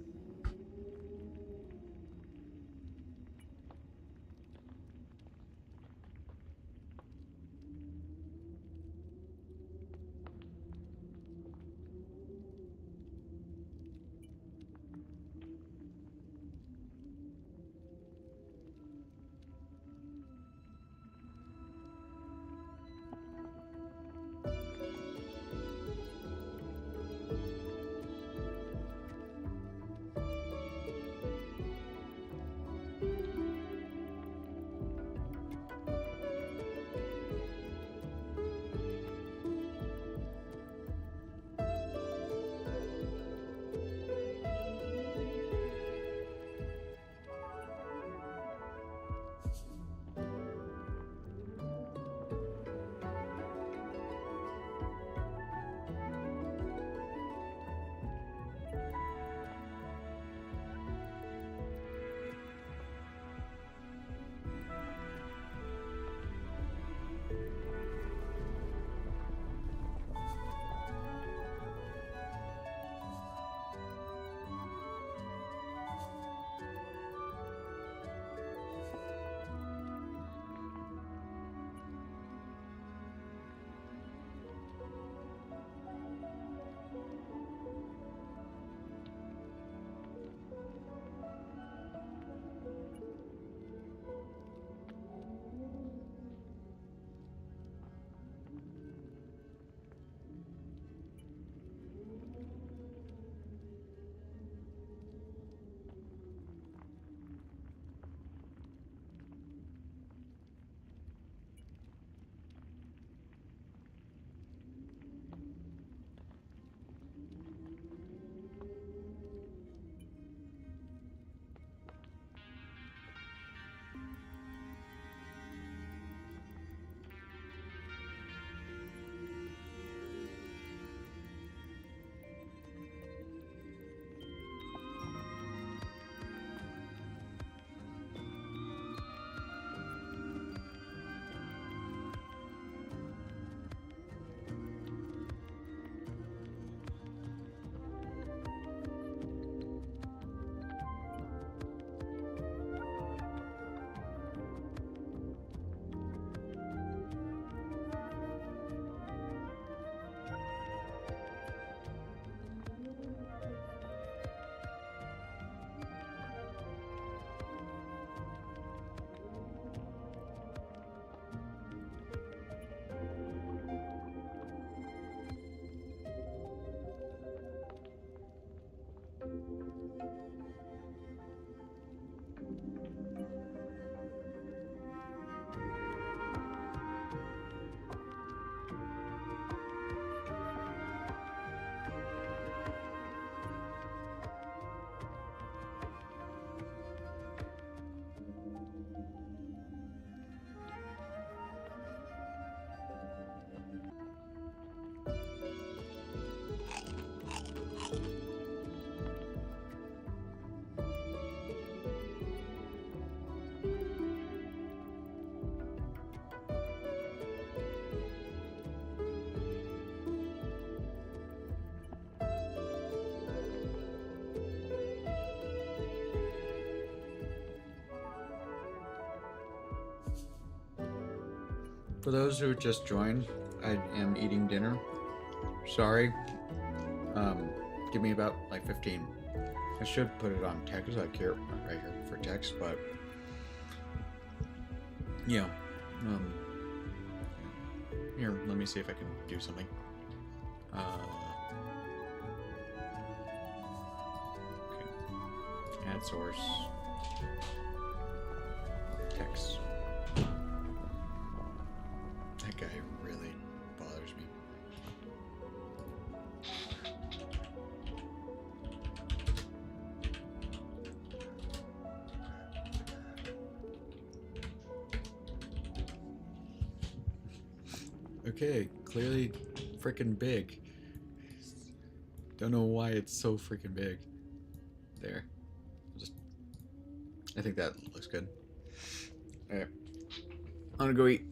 For those who just joined, I am eating dinner. Sorry. Give me about like 15. I should put it on text like here, right here for text, but yeah. Here, let me see if I can do something. Okay. Add source. Text. That guy really bothers me. Okay, clearly freaking big. Don't know why it's so freaking big. There. I think that looks good. Alright. I'm gonna go eat.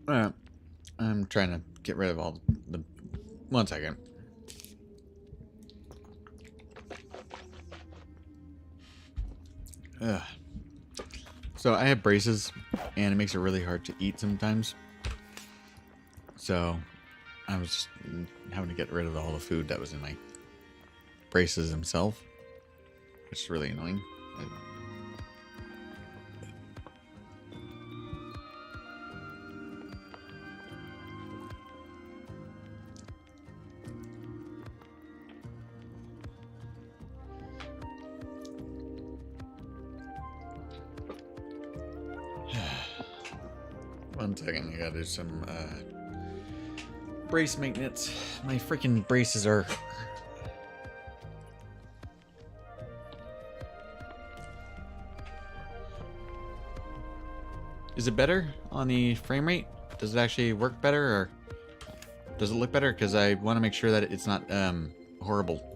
I'm trying to get rid of all the... One second. Ugh. So I have braces, and it makes it really hard to eat sometimes. So I was just having to get rid of all the food that was in my braces themselves, which is really annoying. One second, I gotta do some brace maintenance. My freaking braces are... Is it better on the frame rate? Does it actually work better, or does it look better? Because I want to make sure that it's not horrible.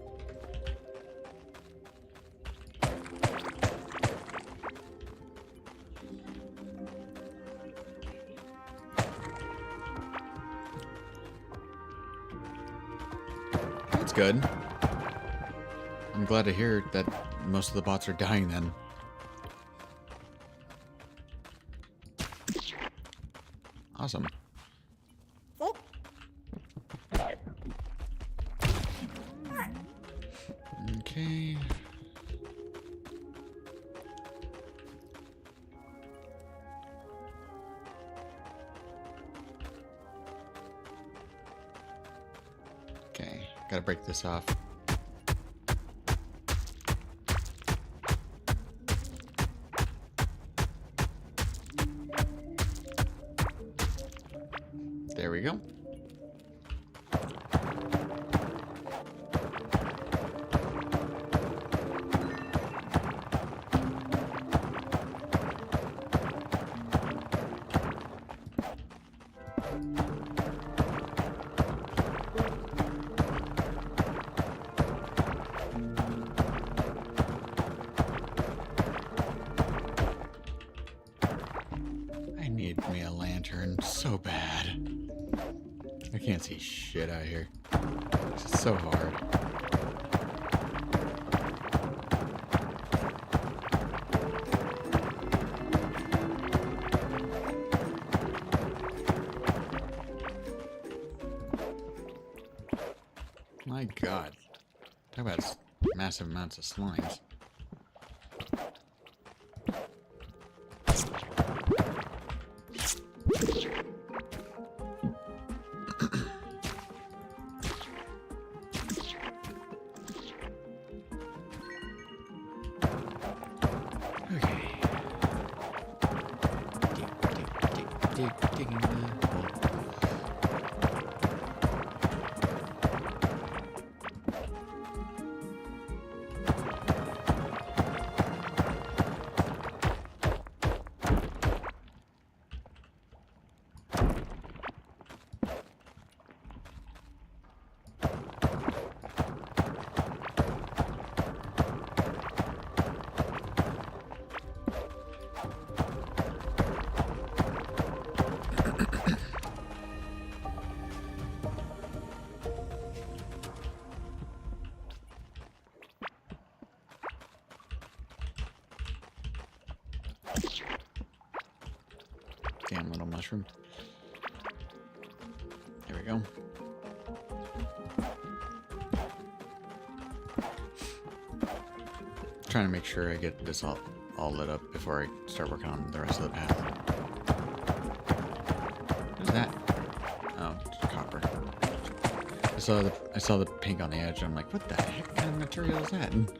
That's good. I'm glad to hear that most of the bots are dying then. Awesome. Okay. Okay, gotta break this off. There we go. I need me a lantern so bad. I can't see shit out here. It's so hard. My God. Talk about massive amounts of slimes. Okay. Digging the hole. Damn little mushroom. There we go. Trying to make sure I get this all lit up before I start working on the rest of the path. What is that? Oh, it's copper. I saw the pink on the edge, and I'm like, what the heck kind of material is that? And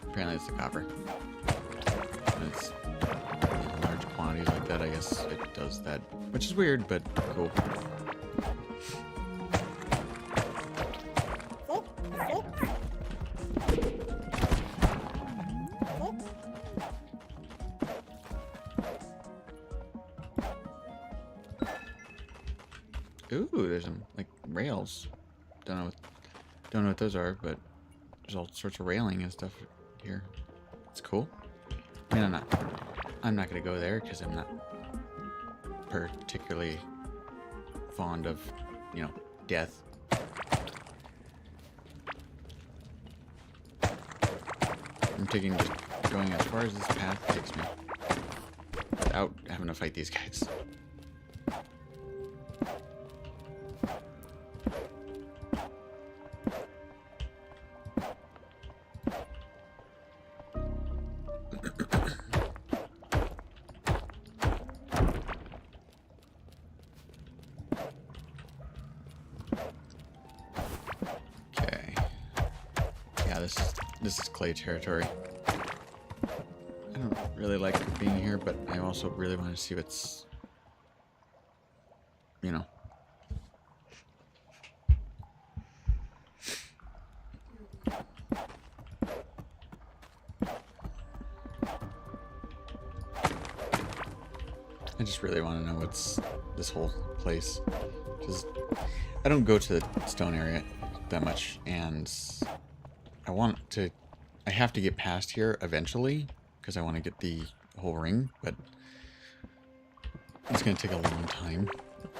apparently it's the copper. And it's in large quantities like that, I guess it does that, which is weird, but cool. Ooh, there's some like rails. Don't know what those are, but there's all sorts of railing and stuff here. It's cool. I mean, I'm not gonna go there because I'm not particularly fond of, you know, death. I'm taking just going as far as this path takes me without having to fight these guys. Okay. Yeah, this is clay territory. I don't really like being here, but I also really want to see what's, you know. I just really want to know what's this whole place, because I don't go to the stone area that much, and I have to get past here eventually, because I want to get the whole ring, but it's going to take a long time.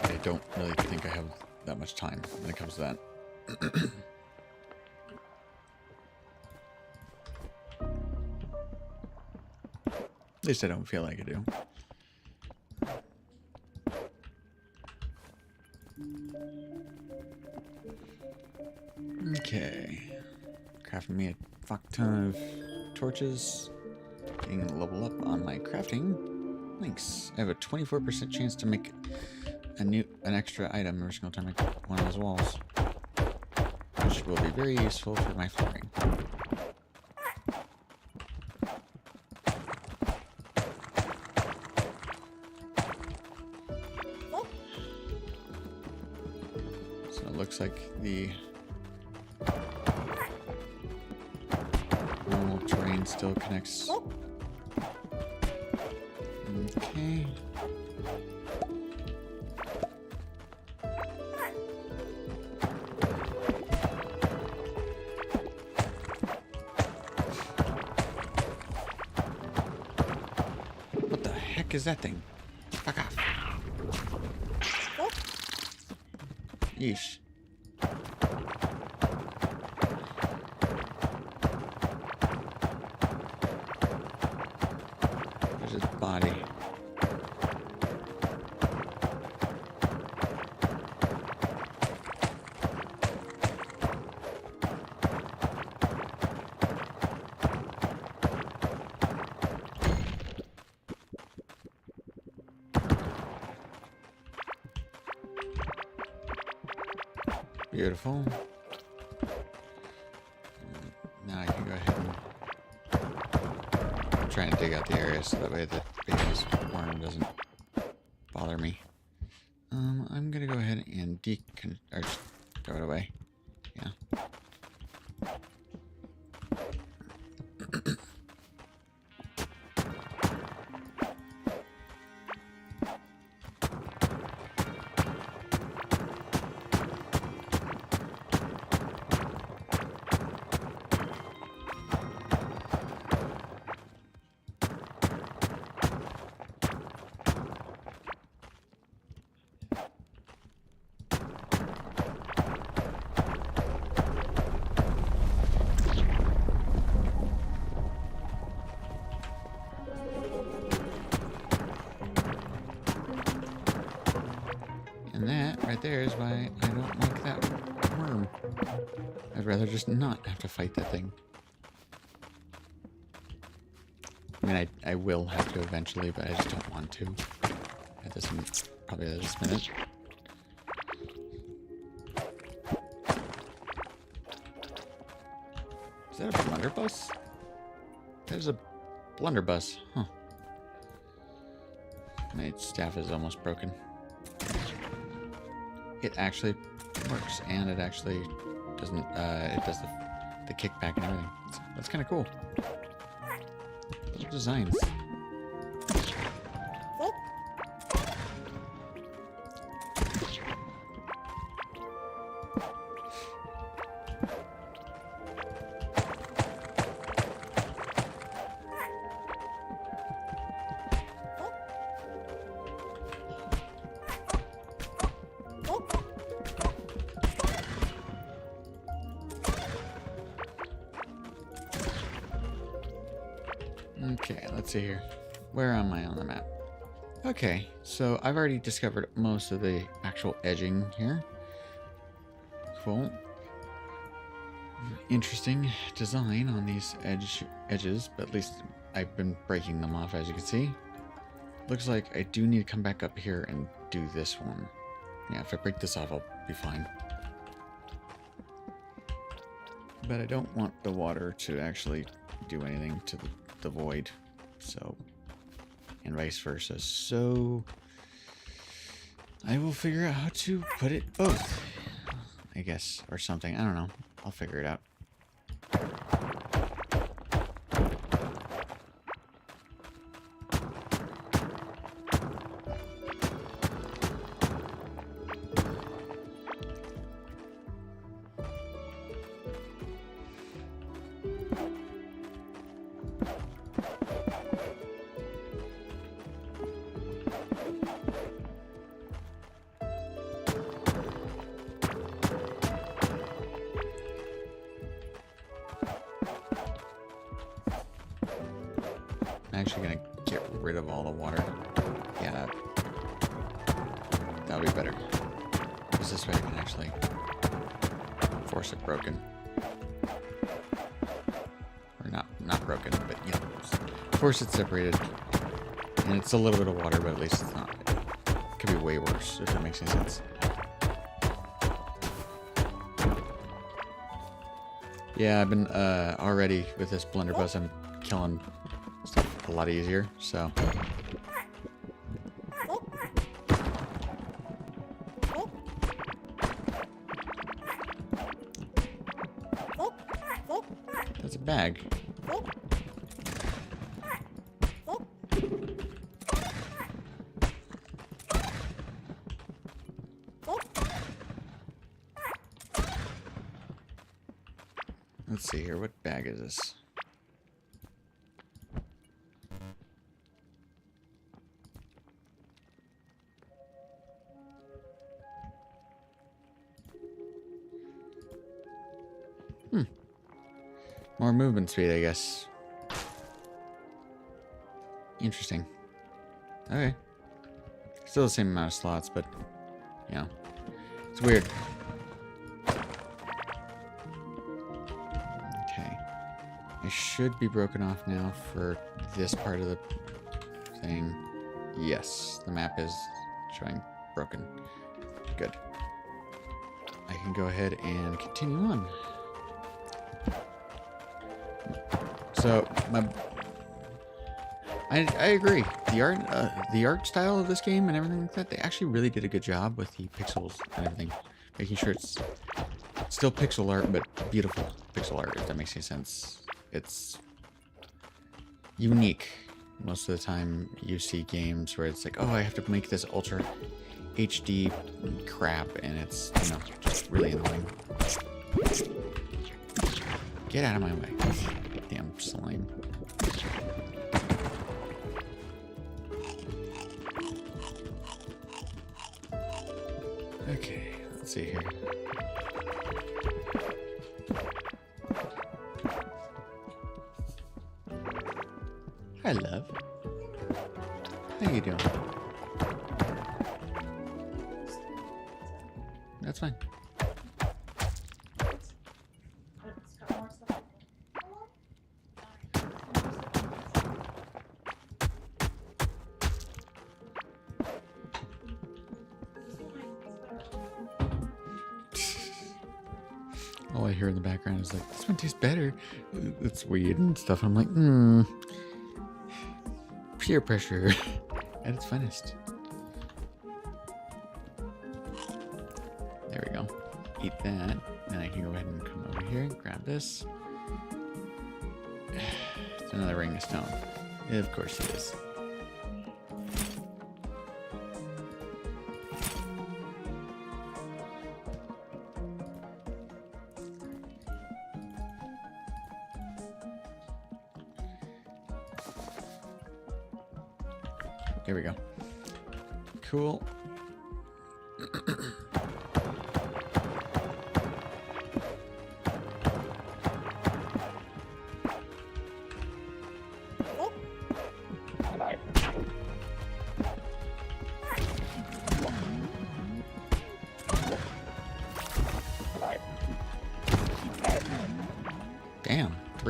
I don't really think I have that much time when it comes to that. At least I don't feel like I do. Okay. Crafting me a fuck ton of torches. Getting a level up on my crafting. Thanks. I have a 24% chance to make an extra item every single time I get one of those walls, which will be very useful for my flooring. So it looks like the normal terrain still connects. Okay. What the heck is that thing? Fuck off. Yeesh. There's his body. Beautiful. Now I can go ahead and try and dig out the area so that way the baby's worm doesn't bother me. I'm gonna go ahead and or just throw it away. Yeah. And that right there is why I don't like that worm. I'd rather just not have to fight that thing. I mean, I will have to eventually, but I just don't want to. At this probably at this minute. Is that a blunderbuss? There's a blunderbuss, huh? My staff is almost broken. It actually works, and it actually doesn't, it does the kickback and everything. That's kind of cool. Those designs. Okay, let's see here. Where am I on the map? Okay, so I've already discovered most of the actual edging here. Cool. Interesting design on these edges, but at least I've been breaking them off, as you can see. Looks like I do need to come back up here and do this one. Yeah, if I break this off, I'll be fine. But I don't want the water to actually do anything to the void, so, and vice versa. So I will figure out how to put it both, I guess, or something. I don't know. I'll figure it out. I'm actually gonna get rid of all the water. Yeah, that'll be better. Because this way I can actually force it broken. Or not broken, but you know, force it separated. And it's a little bit of water, but at least it's not. It could be way worse, if that makes any sense. Yeah, I've been already with this blunderbuss, I'm killing stuff a lot easier, so. That's a bag. Let's see here, what bag is this? More movement speed, I guess. Interesting. Okay. Still the same amount of slots, but, you know, it's weird. Okay. I should be broken off now for this part of the thing. Yes, the map is showing broken. Good. I can go ahead and continue on. So I agree. The art style of this game and everything like that, they actually really did a good job with the pixels and everything, making sure it's still pixel art, but beautiful pixel art. If that makes any sense, it's unique. Most of the time, you see games where it's like, oh, I have to make this ultra HD crap, and it's, you know, just really annoying. Get out of my way. Damn slime. Okay, let's see here. Hi, love. How you doing? That's fine. All I hear in the background is like, this one tastes better. It's weed and stuff. I'm like, peer pressure at its finest. There we go. Eat that. Then I can go ahead and come over here and grab this. It's another ring of stone. Of course it is. Here we go. Cool.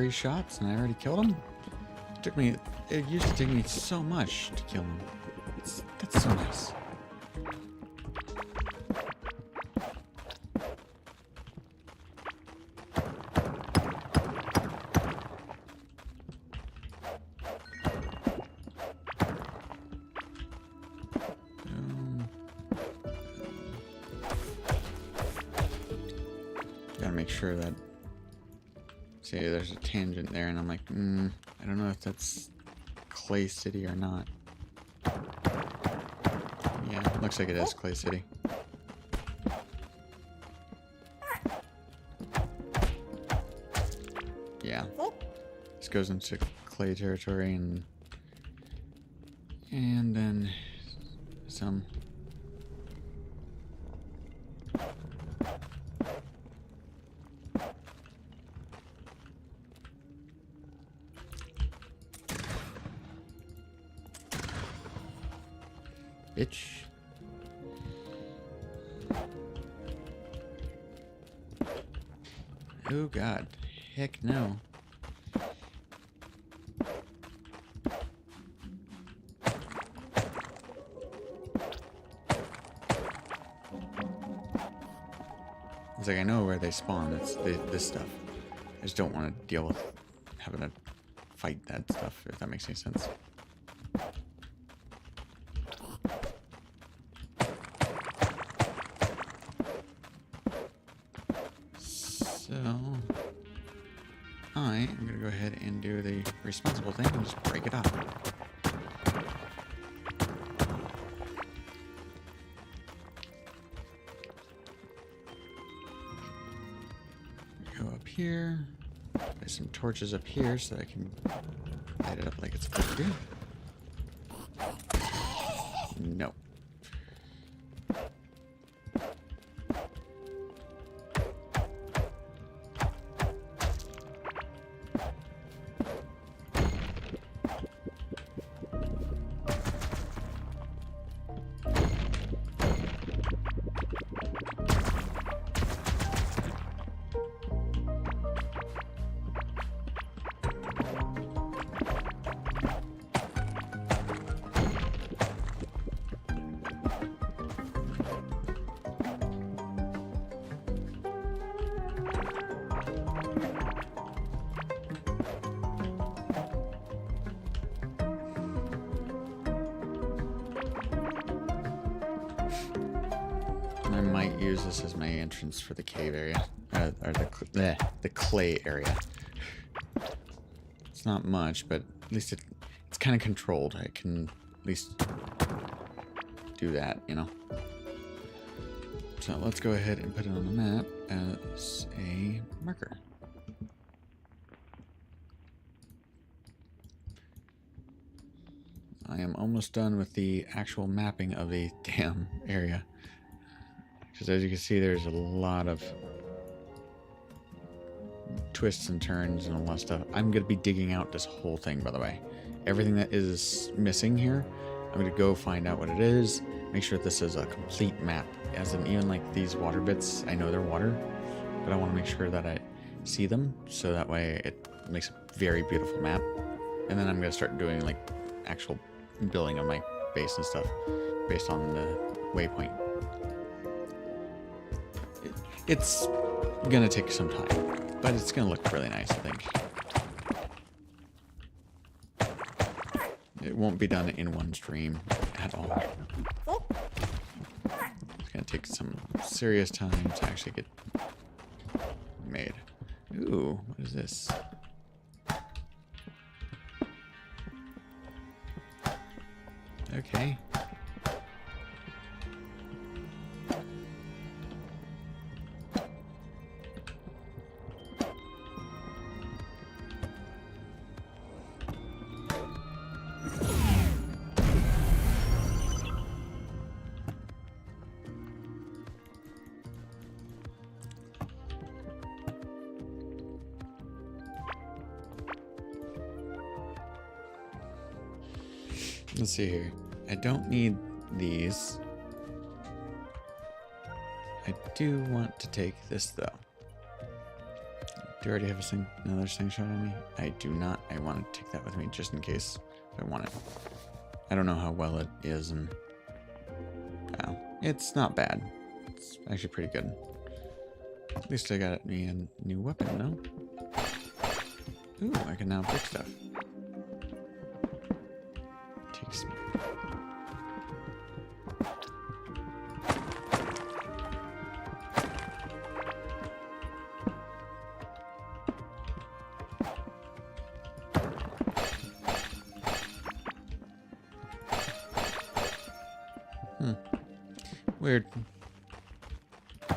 spree shots and I already killed him? It used to take me so much to kill him. That's so nice. Gotta make sure that... See, there's a tangent there, and I'm like, I don't know if that's Clay City or not. Yeah, looks like it is Clay City. Yeah. This goes into Clay territory, and then some... Bitch. Oh god. Heck no. It's like I know where they spawn. It's this stuff. I just don't want to deal with having to fight that stuff, if that makes any sense. So I am going to go ahead and do the responsible thing and just break it off. Go up here. There's some torches up here so that I can light it up like it's supposed to do. No. I might use this as my entrance for the cave area, or the clay area. It's not much, but at least it's kind of controlled. I can at least do that, you know. So let's go ahead and put it on the map as a marker. I am almost done with the actual mapping of the damn area. Because as you can see, there's a lot of twists and turns and a lot of stuff. I'm going to be digging out this whole thing, by the way. Everything that is missing here, I'm going to go find out what it is. Make sure this is a complete map. As in, even like these water bits, I know they're water, but I want to make sure that I see them, so that way it makes a very beautiful map. And then I'm going to start doing like actual building of my base and stuff based on the waypoint. It's gonna take some time, but it's gonna look really nice, I think. It won't be done in one stream at all. It's gonna take some serious time to actually get made. Ooh, what is this? Okay. Let's see here. I don't need these. I do want to take this though. Do you already have another slingshot on me? I do not. I want to take that with me just in case if I want it. I don't know how well it is, and it's not bad. It's actually pretty good. At least I got me a new weapon, no? Ooh, I can now pick stuff. Takes me. Weird. I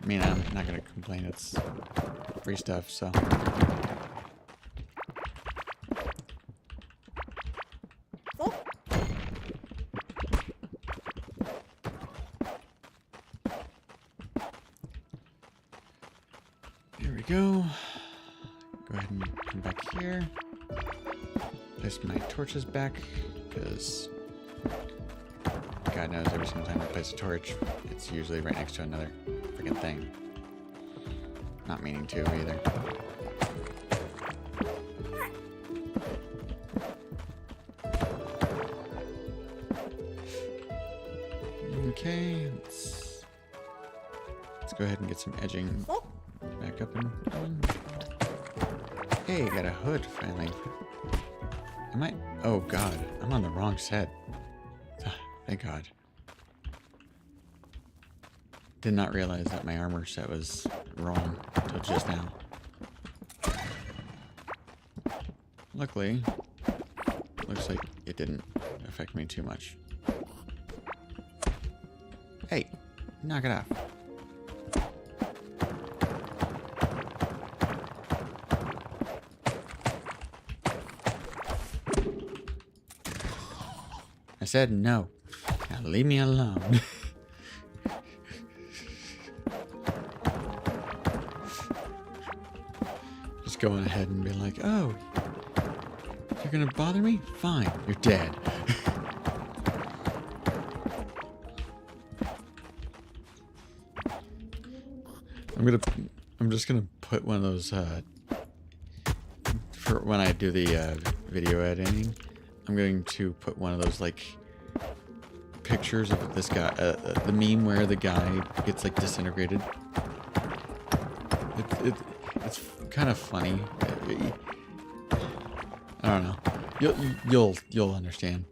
mean, I'm not gonna complain. It's free stuff, so. Here we go. Go ahead and come back here. Place my torches back, because God knows every single time I place a torch, it's usually right next to another freaking thing. Not meaning to either. Okay, let's go ahead and get some edging back up and going. Hey, got a hood finally. Am I? Oh God, I'm on the wrong set. Thank God. Did not realize that my armor set was wrong until just now. Luckily, looks like it didn't affect me too much. Hey, knock it off. I said no. Now leave me alone. Just going ahead and be like, oh, you're gonna bother me? Fine, you're dead. I'm just gonna put one of those for when I do the video editing. I'm going to put one of those like pictures of this guy, the meme where the guy gets like disintegrated. It's kind of funny. I don't know. You'll understand.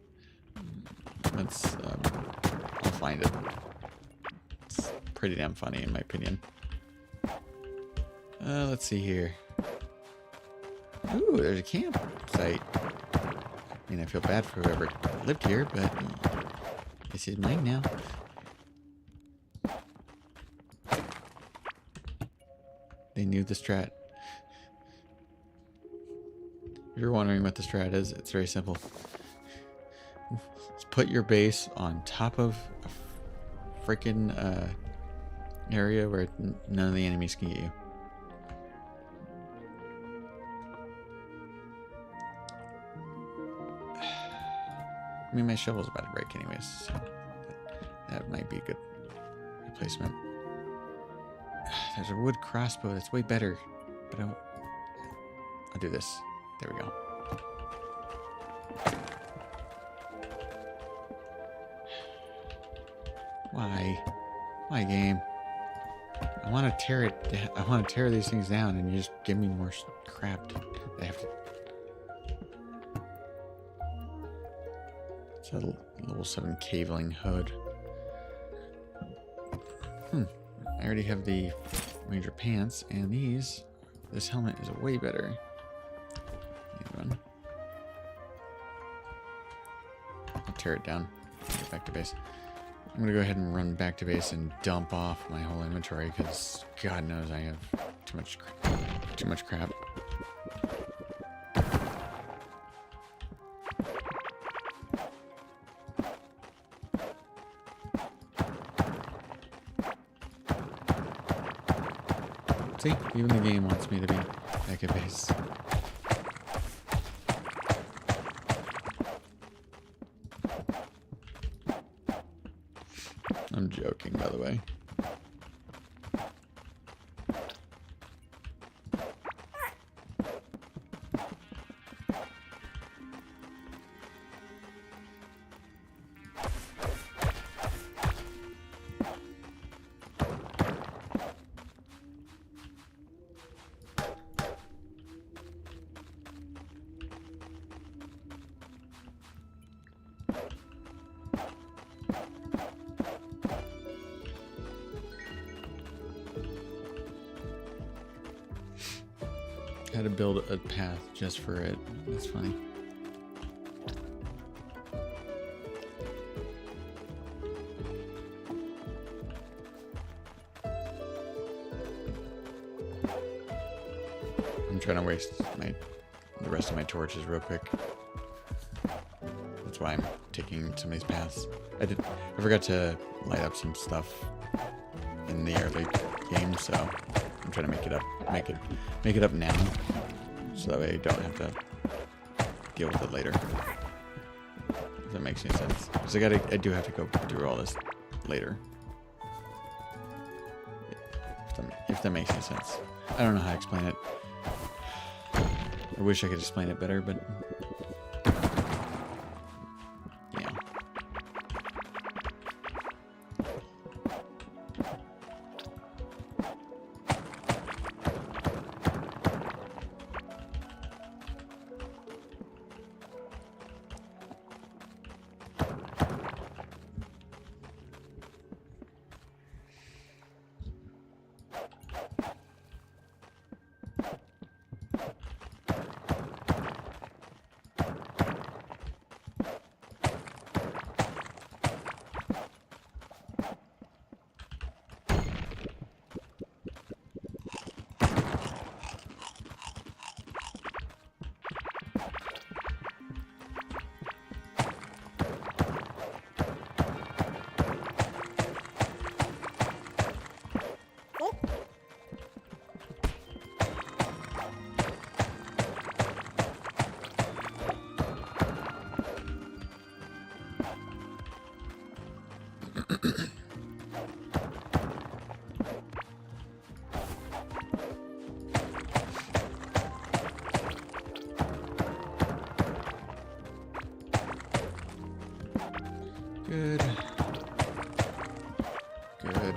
That's I'll find it. It's pretty damn funny in my opinion. Let's see here. Ooh, there's a campsite. I mean, I feel bad for whoever lived here, but this is mine now. They knew the strat. If you're wondering what the strat is, it's very simple. Just put your base on top of a freaking area where none of the enemies can get you. I mean, my shovel's about to break anyways, so that might be a good replacement. There's a wood crossbow that's way better, but I'll do this. There we go. Why? Why, game? I want to tear it. I want to tear these things down, and you just give me more crap that I have to. It's a level 7 caveling hood. I already have the Ranger pants, and this helmet is way better. Run. I'll tear it down. Get back to base. I'm gonna go ahead and run back to base and dump off my whole inventory because God knows I have too much crap. See, even the game wants me to be back at base. I'm joking, by the way. had to build a path just for it. That's funny. I'm trying to waste the rest of my torches real quick. That's why I'm taking some of these paths. I forgot to light up some stuff in the early game, so I'm trying to make it up now, so that way I don't have to deal with it later. If that makes any sense, because I do have to go through all this later. If that makes any sense, I don't know how to explain it. I wish I could explain it better, but yeah. Good. Good.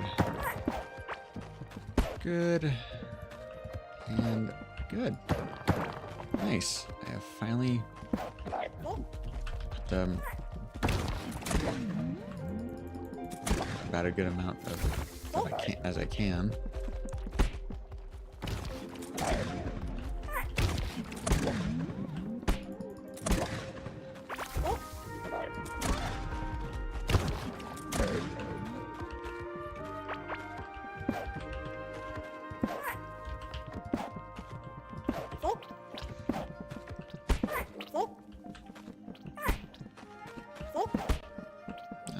Good. And good. Nice. I have finally put them about a good amount of as I can.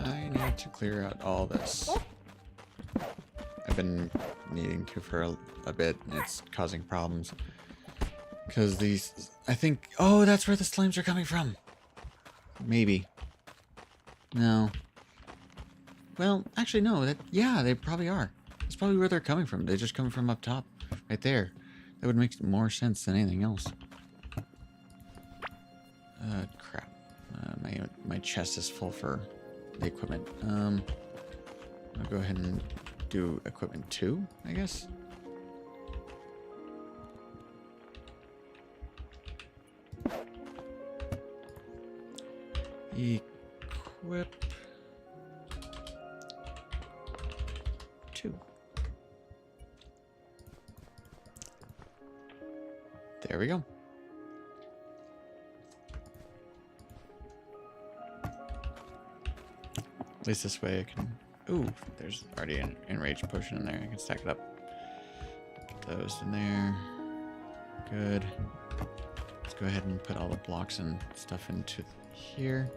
I need to clear out all this. I've been needing to for a bit, and it's causing problems. Because these, I think, oh, that's where the slimes are coming from. Maybe. No. Well, actually, no. Yeah, they probably are. That's probably where they're coming from. They just come from up top, right there. That would make more sense than anything else. Crap. My chest is full for the equipment. I'll go ahead and do equipment 2, I guess. Equip 2. There we go. At least this way I can... Ooh, there's already an enraged potion in there. I can stack it up. Get those in there. Good. Let's go ahead and put all the blocks and stuff into here.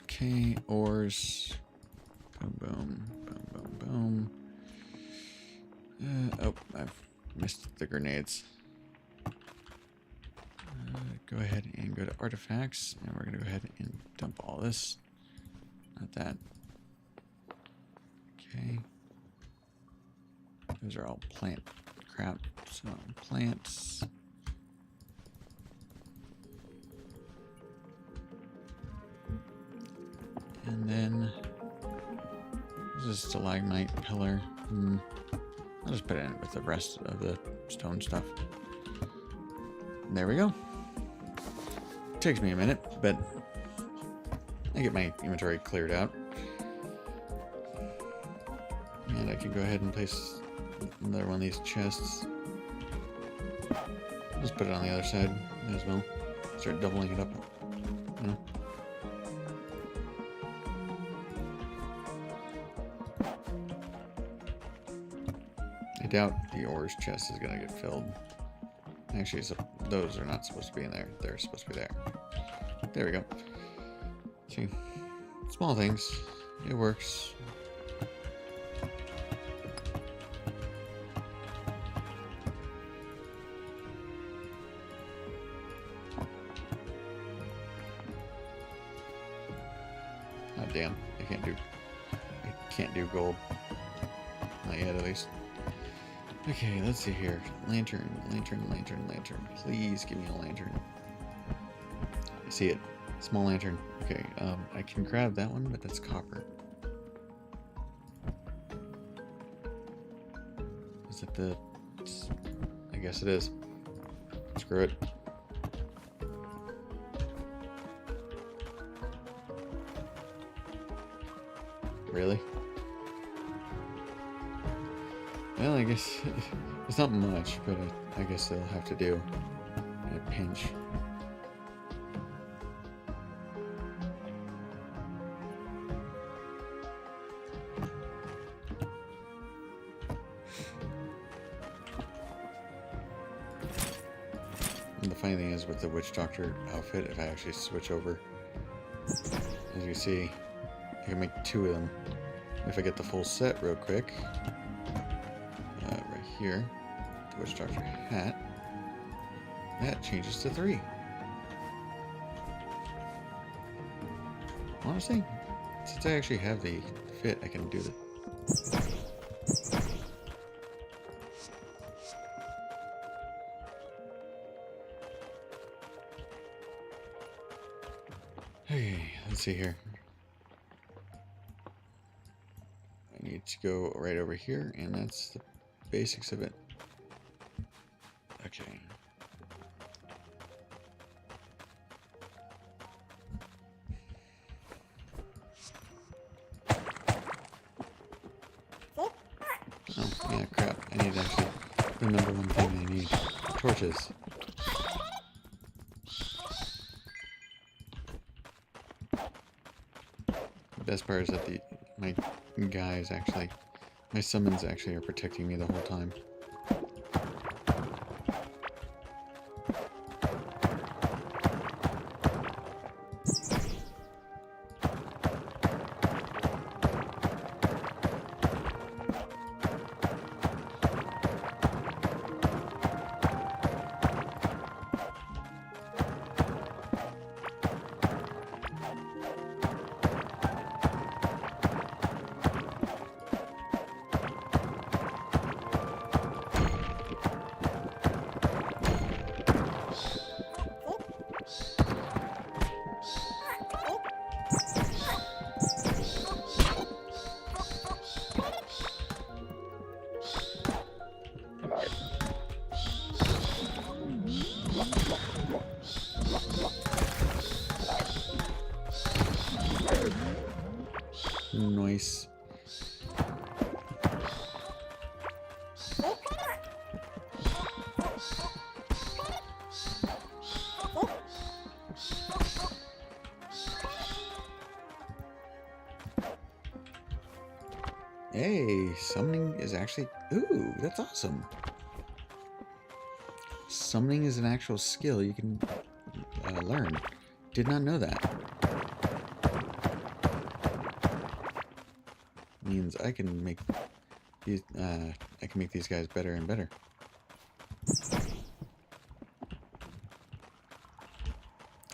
Okay, ores. Boom, boom, boom, boom, boom. Oh, I've missed the grenades. Go ahead and go to artifacts, and we're gonna go ahead and dump all this. Not that. Okay. Those are all plant crap. So plants. And then this is a stalagmite pillar. I'll just put it in with the rest of the stone stuff. There we go. Takes me a minute, but I get my inventory cleared out. And I can go ahead and place another one of these chests. Just put it on the other side as well. Start doubling it up. You know? I doubt the ores chest is gonna get filled. Actually, so those are not supposed to be in there. They're supposed to be there. There we go. See, small things. It works. Oh damn! I can't do gold. Not yet, at least. Okay, let's see here. Lantern, lantern, lantern, lantern. Please give me a lantern. I see it. Small lantern. Okay, I can grab that one, but that's copper. Is it the... I guess it is. Screw it. Really? Well, I guess it's not much, but I guess they'll have to do in a pinch. And the funny thing is, with the witch doctor outfit, if I actually switch over, as you can see, I can make 2 of them. If I get the full set real quick, right here, the witch doctor hat, that changes to 3. Honestly, since I actually have the fit, I can do the... Okay, let's see here. I need to go right over here, and that's the basics of it. Okay. Oh, yeah, crap. I need actually the number one thing I need. Torches. The best part is that my guys actually, my summons actually are protecting me the whole time. Nice. Hey, summoning is actually... Ooh, that's awesome. Summoning is an actual skill you can learn. Did not know that. Means I can make these guys better and better.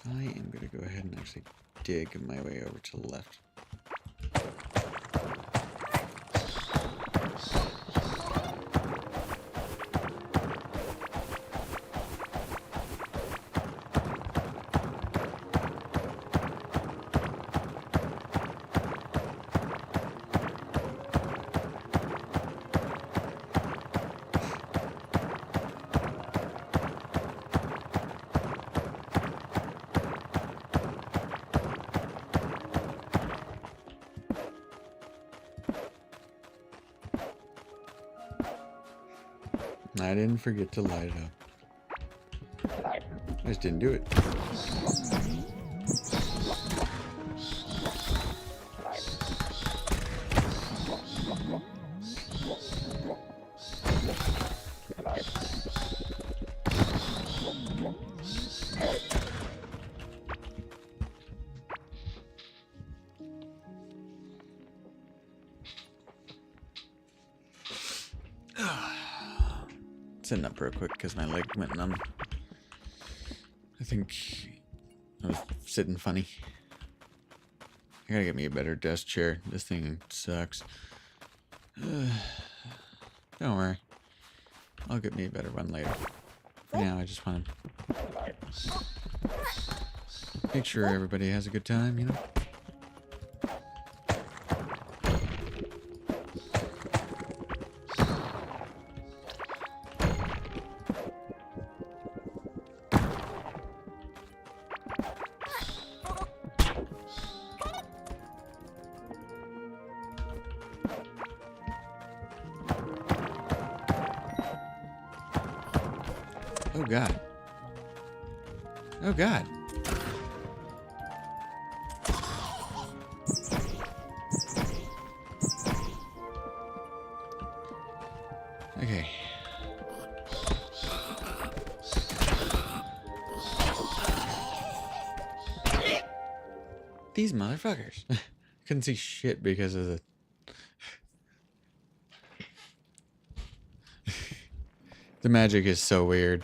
I am gonna go ahead and actually dig my way over to the left. I didn't forget to light it up. I just didn't do it. Sitting up real quick because my leg went numb. I think I was sitting funny. I gotta get me a better desk chair. This thing sucks. Don't worry. I'll get me a better one later. For now, I just want to make sure everybody has a good time, you know? Oh God. Oh God. Okay. These motherfuckers. Couldn't see shit because of the... The magic is so weird.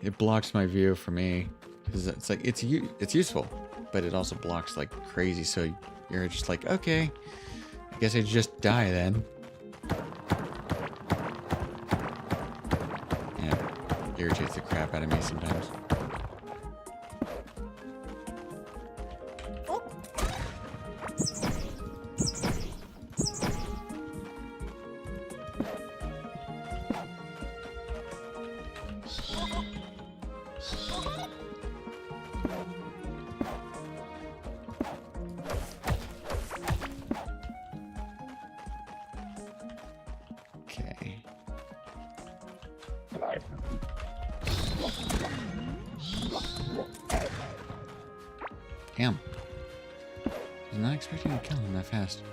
It blocks my view for me. Because it's like, it's useful. But it also blocks like crazy, so you're just like, okay. I guess I just die then. Yeah. Irritates the crap out of me sometimes. Okay. Damn. I was not expecting to kill him that fast.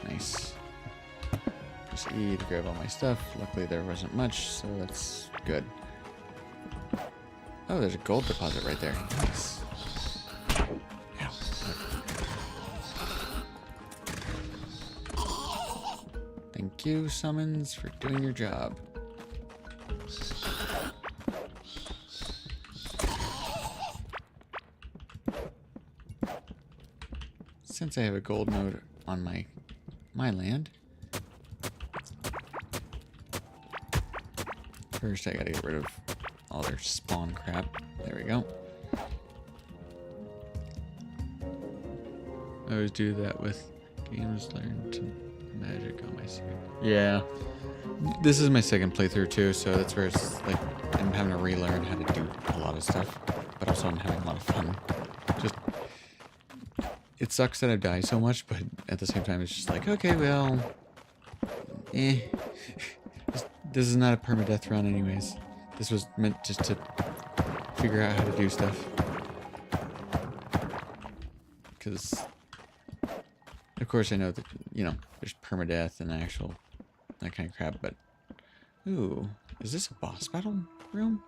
Nice. Press E to grab all my stuff. Luckily there wasn't much, so that's good. Oh, there's a gold deposit right there. Nice. Ow. Thank you, summons, for doing your job. Since I have a gold node on my land, first I gotta get rid of all their spawn crap. There we go. I always do that with games learned to magic on my second. Yeah. This is my second playthrough too, so that's where it's like I'm having to relearn how to do a lot of stuff. But also I'm having a lot of fun. Just it sucks that I die so much, but at the same time it's just like, okay, well, this is not a permadeath run anyways. This was meant just to figure out how to do stuff. Because, of course I know that, you know, there's permadeath and actual, that kind of crap, but... Ooh, is this a boss battle room?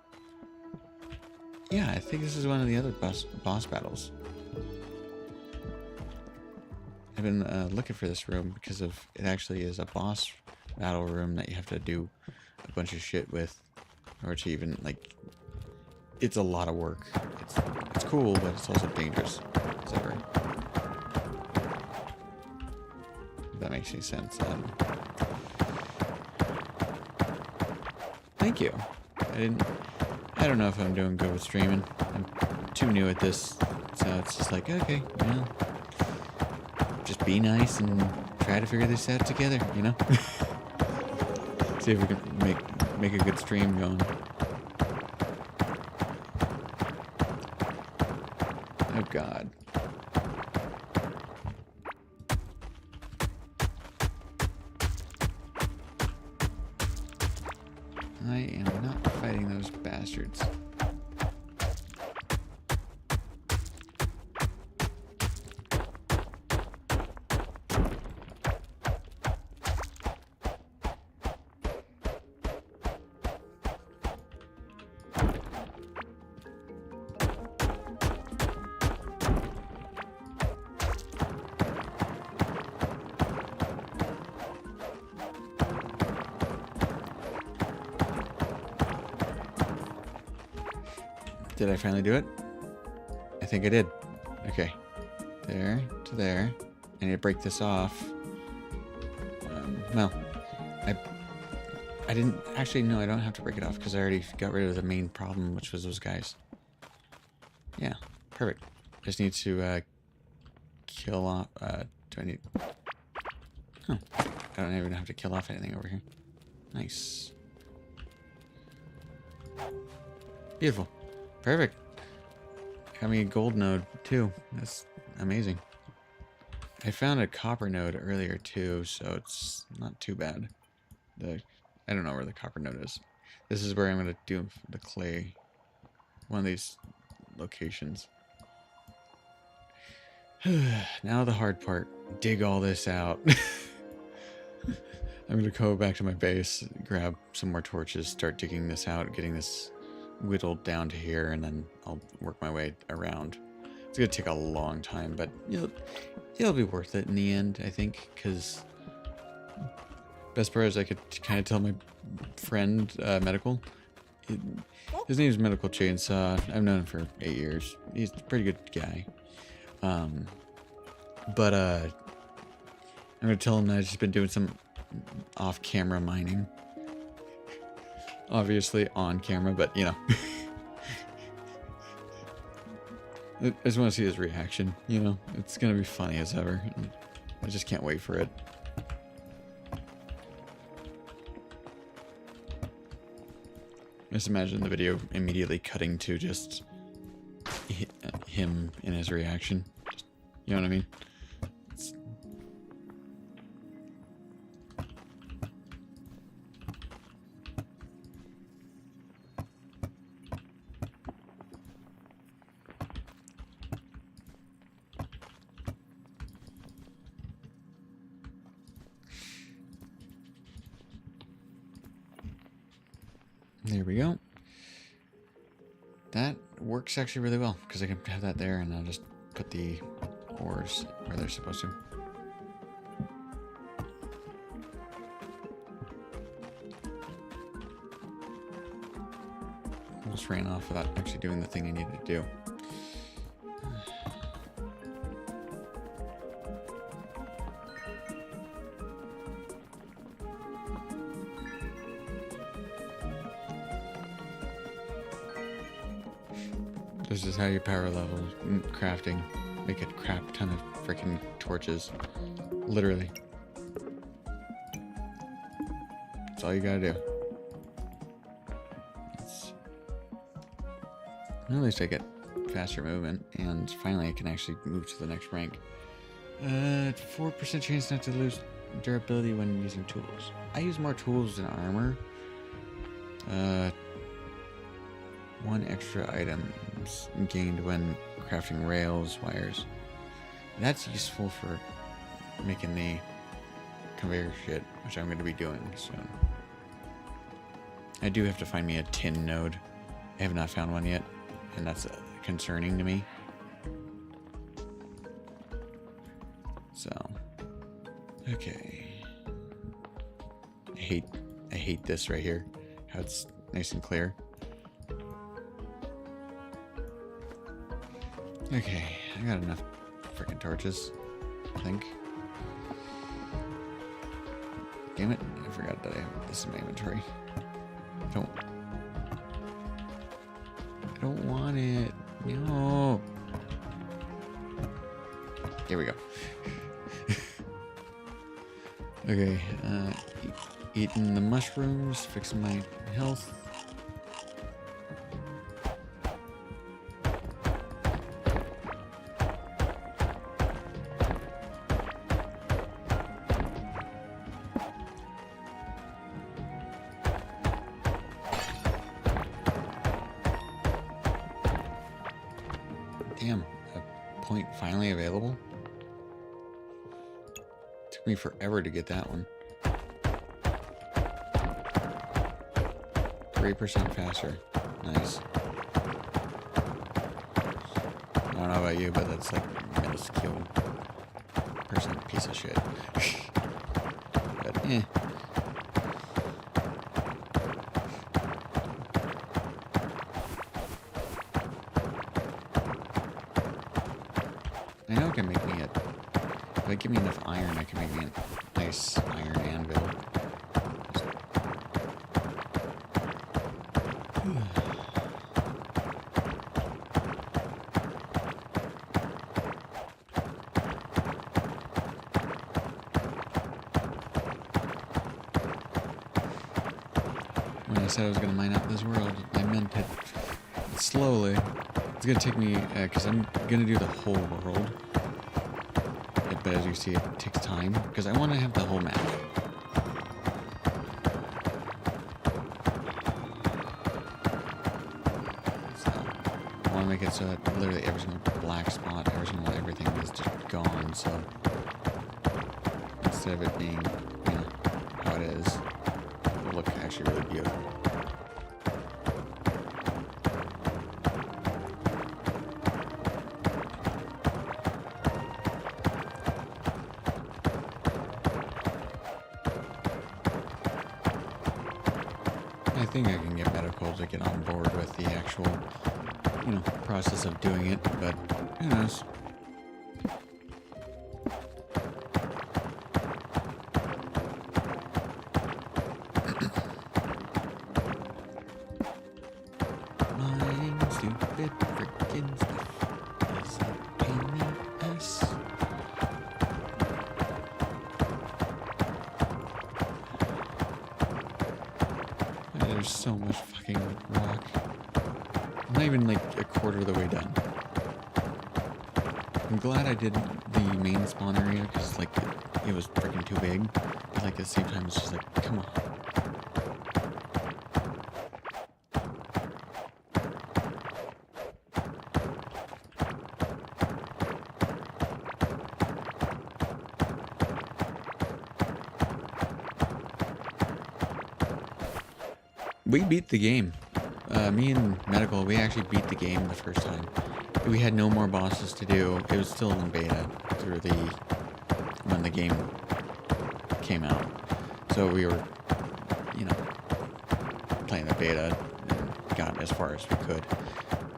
Yeah, I think this is one of the other boss battles. I've been looking for this room because of, it actually is a boss battle room that you have to do a bunch of shit with. Or to even, like, it's a lot of work. It's cool, but it's also dangerous. As ever. If that makes any sense. Thank you. I don't know if I'm doing good with streaming. I'm too new at this. So it's just like, okay, you know. Just be nice and try to figure this out together, you know? See if we can make a good stream going. God. I am not fighting those bastards. Did I finally do it? I think I did. Okay. There to there. I need to break this off. Well, I didn't... Actually, no, I don't have to break it off because I already got rid of the main problem, which was those guys. Yeah, perfect. Just need to kill off... do I need... Oh, I don't even have to kill off anything over here. Nice. Beautiful. Perfect. Got me a gold node too. That's amazing. I found a copper node earlier too, so it's not too bad. I don't know where the copper node is. This is where I'm gonna do the clay. One of these locations. Now the hard part. Dig all this out. I'm gonna go back to my base, grab some more torches, start digging this out, getting this whittled down to here, and then I'll work my way around. It's gonna take a long time, but it'll be worth it in the end, I think, because best part is I could kind of tell my friend, Medical. His name's Medical Chainsaw. I've known him for 8 years. He's a pretty good guy. But I'm gonna tell him that I've just been doing some off-camera mining. Obviously on camera, but you know. I just want to see his reaction, you know. It's gonna be funny as ever. I just can't wait for it. Just imagine the video immediately cutting to just him and his reaction. Just, you know what I mean? There we go. That works actually really well because I can have that there and I'll just put the ores where they're supposed to. Almost ran off without actually doing the thing I needed to do. This is how you power level crafting. Make a crap ton of freaking torches. Literally. That's all you gotta do. Well, at least I get faster movement, and finally I can actually move to the next rank. 4% chance not to lose durability when using tools. I use more tools than armor. 1 extra item gained when crafting rails, wires. That's useful for making the conveyor shit, which I'm going to be doing soon. I do have to find me a tin node. I have not found one yet, and that's concerning to me. So, okay. I hate this right here. How it's nice and clear. Okay, I got enough freaking torches, I think. Damn it, I forgot that I have this in my inventory. I don't want it. No. Here we go. Okay, eating the mushrooms, fixing my health. Damn, a point finally available? Took me forever to get that one. 3% faster. Nice. I don't know about you, but that's like minuscule percent piece of shit. But eh. I know it can make me if I give me enough iron, I can make me a nice iron anvil. When I said I was going to mine out this world, I meant it slowly. It's going to take me, because I'm going to do the whole world. But as you see, it takes time, because I want to have the whole map. So, I want to make it so that literally every single black spot, every single everything is just gone, so instead of it being, you know, how it is, it'll look actually really beautiful. I think I can get medical to get on board with the actual, you know, process of doing it, but who knows? Mining stupid frickin' stuff is a pain in the ass. There's so much fucking rock. I'm not even like a quarter of the way done. I'm glad I did the main spawn area because like it was freaking too big. But like at the same time it's just like, come on. We beat the game. Me and Medical, we actually beat the game the first time. We had no more bosses to do. It was still in beta through when the game came out. So we were, you know, playing the beta and got as far as we could.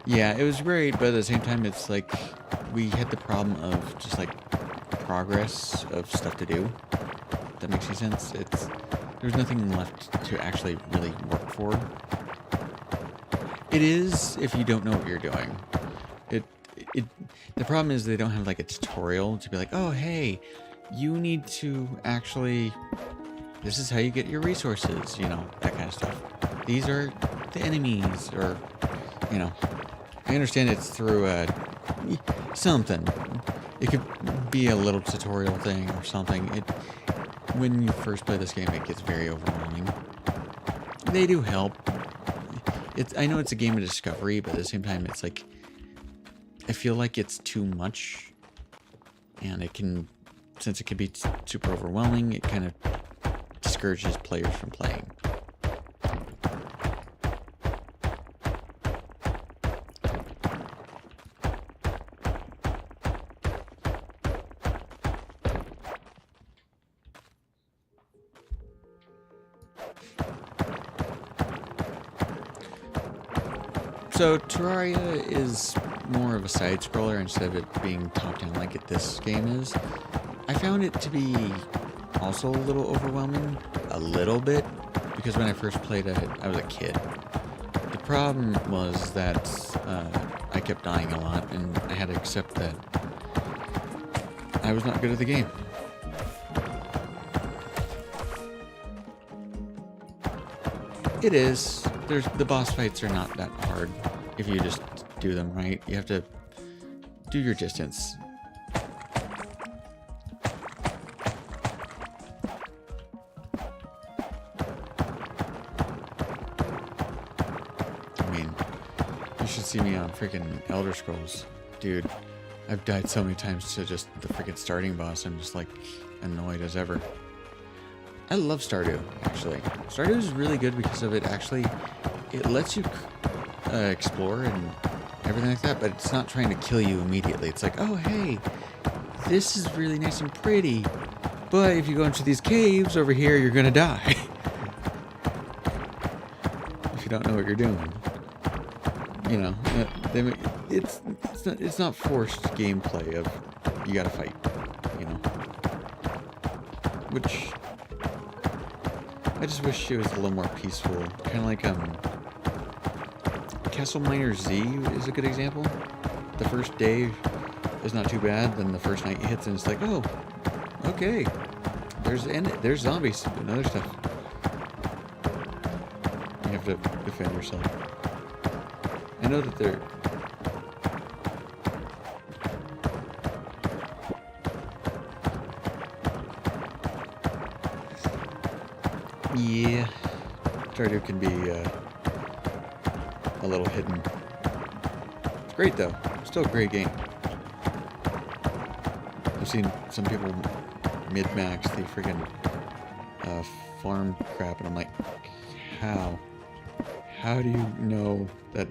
Yeah, it was great, but at the same time, it's like we had the problem of just like progress of stuff to do. If that makes any sense. There's nothing left to actually really work for. It is if you don't know what you're doing. The problem is they don't have like a tutorial to be like, oh hey, you need to actually, this is how you get your resources, you know, that kind of stuff. These are the enemies, or, you know, I understand it's through something. It could be a little tutorial thing or something. When you first play this game, it gets very overwhelming. They do help. I know it's a game of discovery, but at the same time, it's like, I feel like it's too much, and since it can be super overwhelming, it kind of discourages players from playing. So Terraria is more of a side-scroller instead of it being top-down like this game is. I found it to be also a little overwhelming, a little bit, because when I first played it, I was a kid. The problem was that I kept dying a lot, and I had to accept that I was not good at the game. It is. The boss fights are not that hard if you just do them right. You have to do your distance. I mean, you should see me on freaking Elder Scrolls Dude, I've died so many times to just the freaking starting boss. I'm just like annoyed as ever. I love Stardew, actually. Stardew is really good because of it lets you explore and everything like that, but it's not trying to kill you immediately. It's like, oh hey, this is really nice and pretty, but if you go into these caves over here, you're gonna die. If you don't know what you're doing. You know, it's not forced gameplay of you gotta fight, you know. Which I just wish it was a little more peaceful. Kind of like Castle Miner Z is a good example. The first day is not too bad, then the first night hits and it's like, oh, okay, there's zombies and other stuff. You have to defend yourself. I know that they're... Yeah, Stardew can be a little hidden. It's great though. Still a great game. I've seen some people mid-max the freaking farm crap, and I'm like, how? How do you know that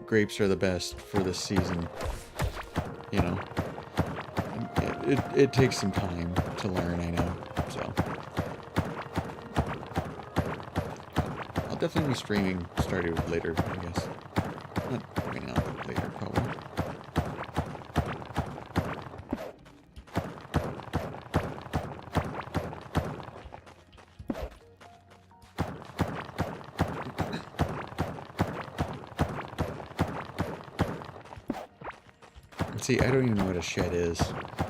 grapes are the best for this season? You know, it takes some time to learn, I know, so. I'll definitely be streaming Stardew later, I guess. Not right now, but later, probably. See, I don't even know what a shed is,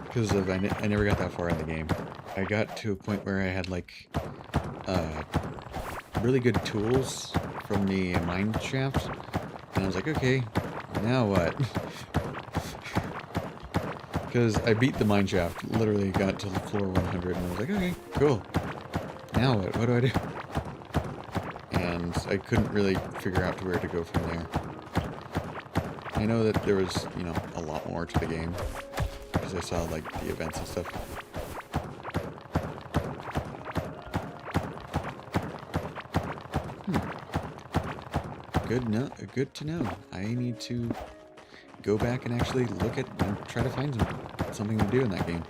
because I never got that far in the game. I got to a point where I had, like, really good tools from the mine shaft, and I was like, okay, now what? Because I beat the mine shaft, literally got to the floor 100, and I was like, okay, cool. Now what? What do I do? And I couldn't really figure out to where to go from there. I know that there was, you know, a lot more to the game, because I saw, like, the events and stuff. Good to know. I need to go back and actually look at and try to find something to do in that game.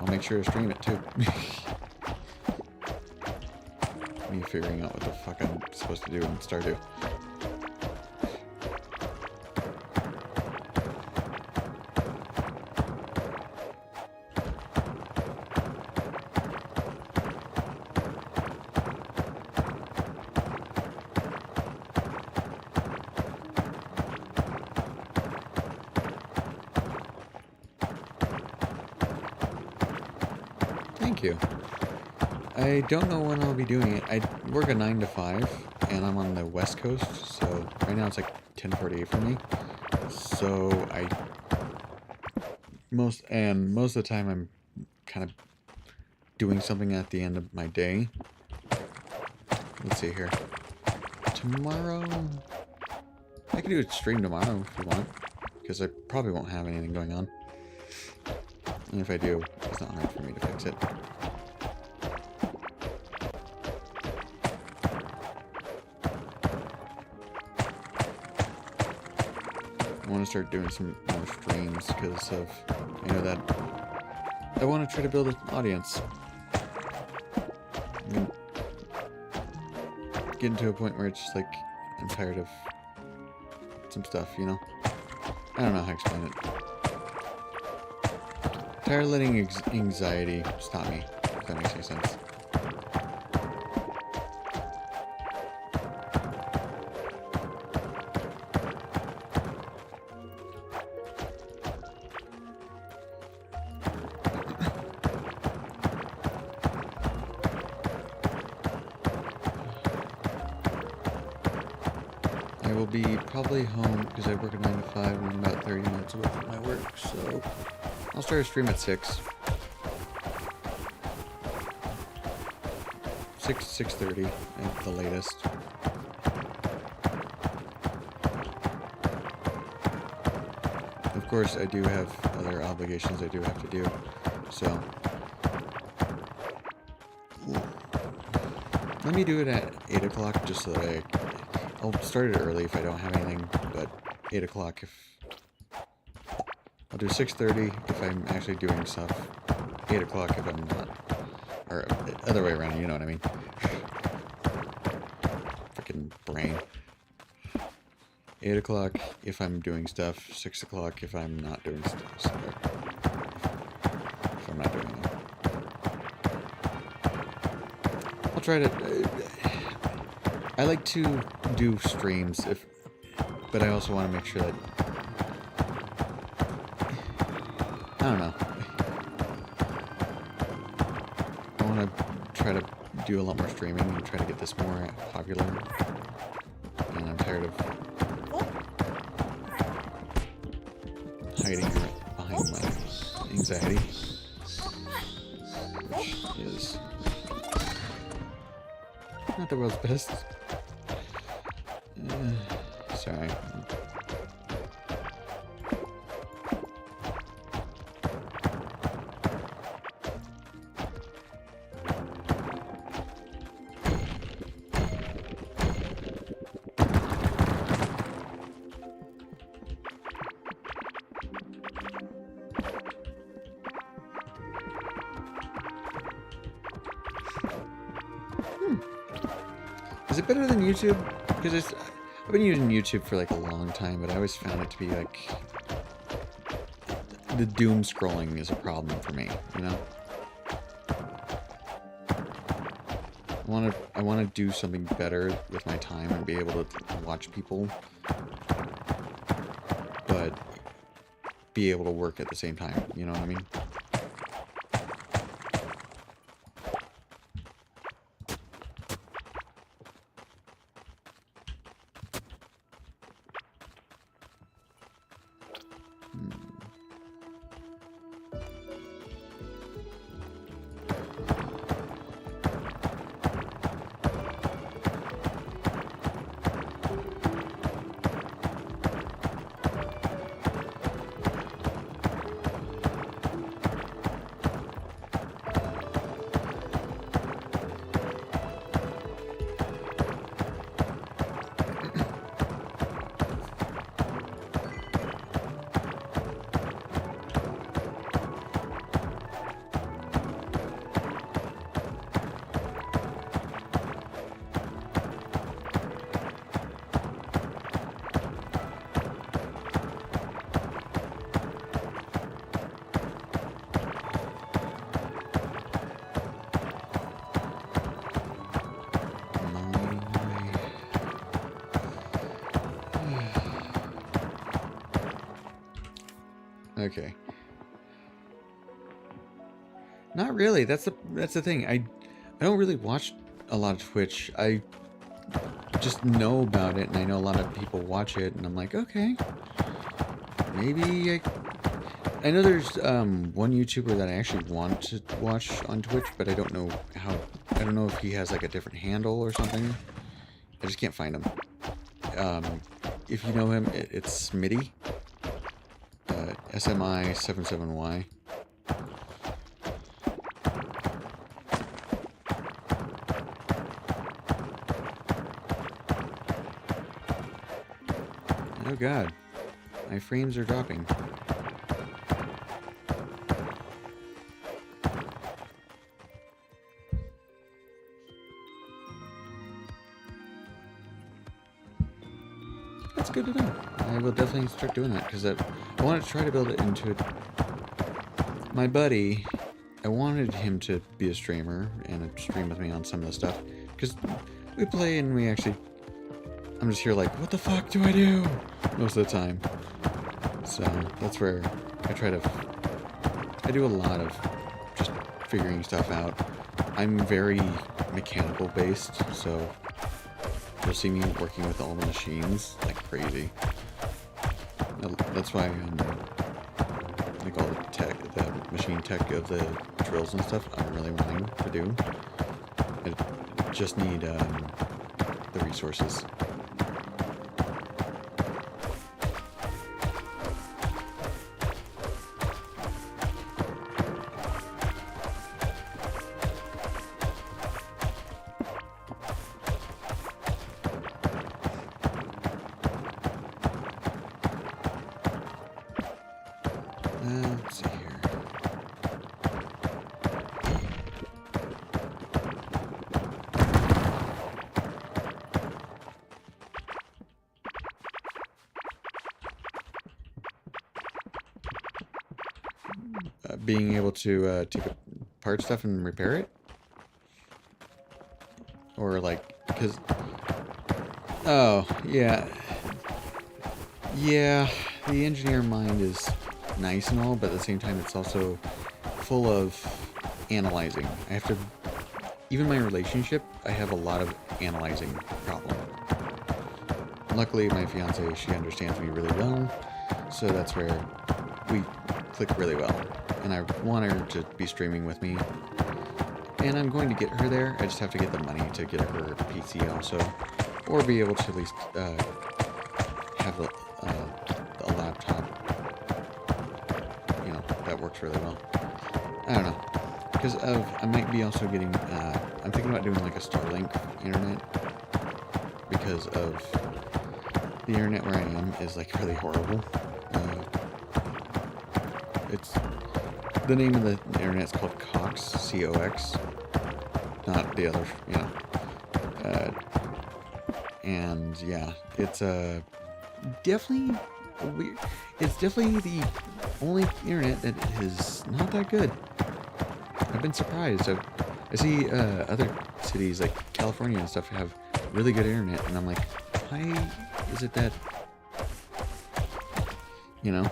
I'll make sure to stream it, too. Me figuring out what the fuck I'm supposed to do in Stardew. Thank you. I don't know when I'll be doing it. I work a 9 to 5, and I'm on the West Coast, so right now it's like 10:48 for me. So most of the time I'm kind of doing something at the end of my day. Let's see here. Tomorrow, I can do a stream tomorrow if you want, because I probably won't have anything going on. And if I do, it's not hard for me to fix it. I want to start doing some more streams because of, you know, that I want to try to build an audience. I'm getting to a point where it's just like, I'm tired of some stuff, you know? I don't know how to explain it. Tired of letting anxiety stop me, if that makes any sense. I will be probably home because I work at 9 to 5 and I'm about 30 minutes away from my work, so I'll start a stream at 6. 6:30 at the latest. of course, I do have other obligations I do have to do. So, let me do it at 8 o'clock just so that I'll start it early if I don't have anything, but 8 o'clock if... I'll do 6:30 if I'm actually doing stuff. 8 o'clock if I'm not. Or other way around, you know what I mean. Freaking brain. 8 o'clock if I'm doing stuff. 6 o'clock if I'm not doing stuff. If I'm not doing it. I'll try to... I like to do streams, but I also want to make sure that... I don't know. I want to try to do a lot more streaming and try to get this more popular. And I'm tired of hiding behind my anxiety, which is not the world's best. Sorry. Is it better than YouTube? Because I've been using YouTube for like a long time, but I always found it to be like the doom scrolling is a problem for me, you know? I want to do something better with my time and be able to watch people, but be able to work at the same time, you know what I mean? Okay. Not really. That's the thing. I don't really watch a lot of Twitch. I just know about it, and I know a lot of people watch it, and I'm like, okay, maybe I know there's one YouTuber that I actually want to watch on Twitch, but I don't know how. I don't know if he has like a different handle or something. I just can't find him. If you know him, it's Smitty. SMI77Y. Oh god, my frames are dropping. That's good to know. I will definitely start doing that because I want to try to build it into it. My buddy, I wanted him to be a streamer and stream with me on some of the stuff because we play and we actually. I'm just here like, what the fuck do I do? Most of the time. So that's where I do a lot of just figuring stuff out. I'm very mechanical based, so you'll see me working with all the machines like crazy. That's why like all the tech, the machine tech of the drills and stuff, I'm really wanting to do. I just need the resources. being able to take apart stuff and repair it, or like, because oh yeah, yeah, the engineer mind is nice and all, but at the same time, it's also full of analyzing. I have to, even my relationship, I have a lot of analyzing problem. Luckily, my fiance, she understands me really well, so that's where we click really well. And I want her to be streaming with me, and I'm going to get her there. I just have to get the money to get her a PC also, or be able to at least have a laptop, you know, that works really well. I don't know, because I might be also getting, I'm thinking about doing like a Starlink internet, because of the internet where I am is like really horrible. It's, the name of the internet is called Cox, C-O-X, not the other, you know, and yeah, it's definitely weird. It's definitely the only internet that is not that good. I've been surprised. I see other cities like California and stuff have really good internet, and I'm like, why is it that, you know?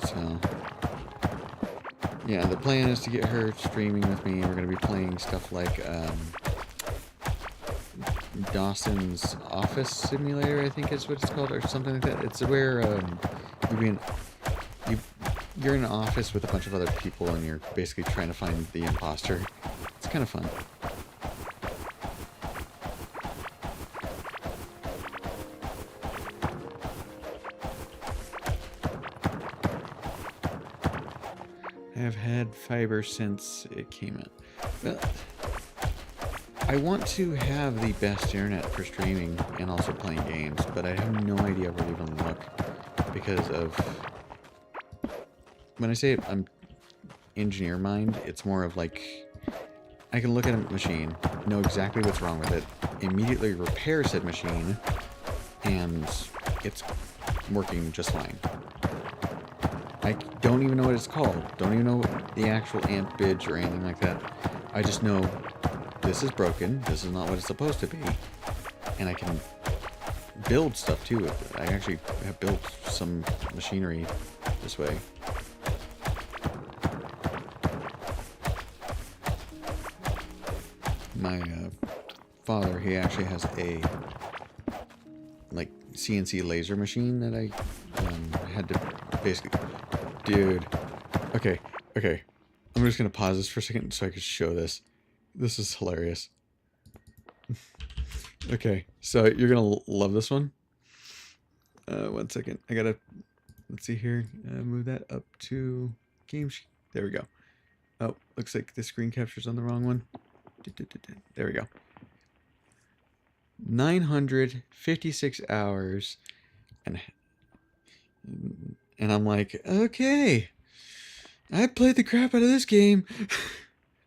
So yeah, the plan is to get her streaming with me. We're going to be playing stuff like Dawson's Office Simulator, I think is what it's called, or something like that. It's where you're in an office with a bunch of other people, and you're basically trying to find the imposter. It's kind of fun. I've had fiber since it came out. Well, I want to have the best internet for streaming and also playing games, but I have no idea where to even look, because of, when I say I'm engineer mind, it's more of like, I can look at a machine, know exactly what's wrong with it, immediately repair said machine, and it's working just fine. I don't even know what it's called. Don't even know the actual ampage or anything like that. I just know this is broken. This is not what it's supposed to be. And I can build stuff too. I actually have built some machinery this way. My father, he actually has a like CNC laser machine that I had to basically... Dude. Okay. I'm just going to pause this for a second so I can show this. This is hilarious. Okay, so you're going to love this one. 1 second. I got to... Let's see here. Move that up to game sheet. There we go. Oh, looks like the screen capture's on the wrong one. There we go. 956 hours. And I'm like, okay, I played the crap out of this game.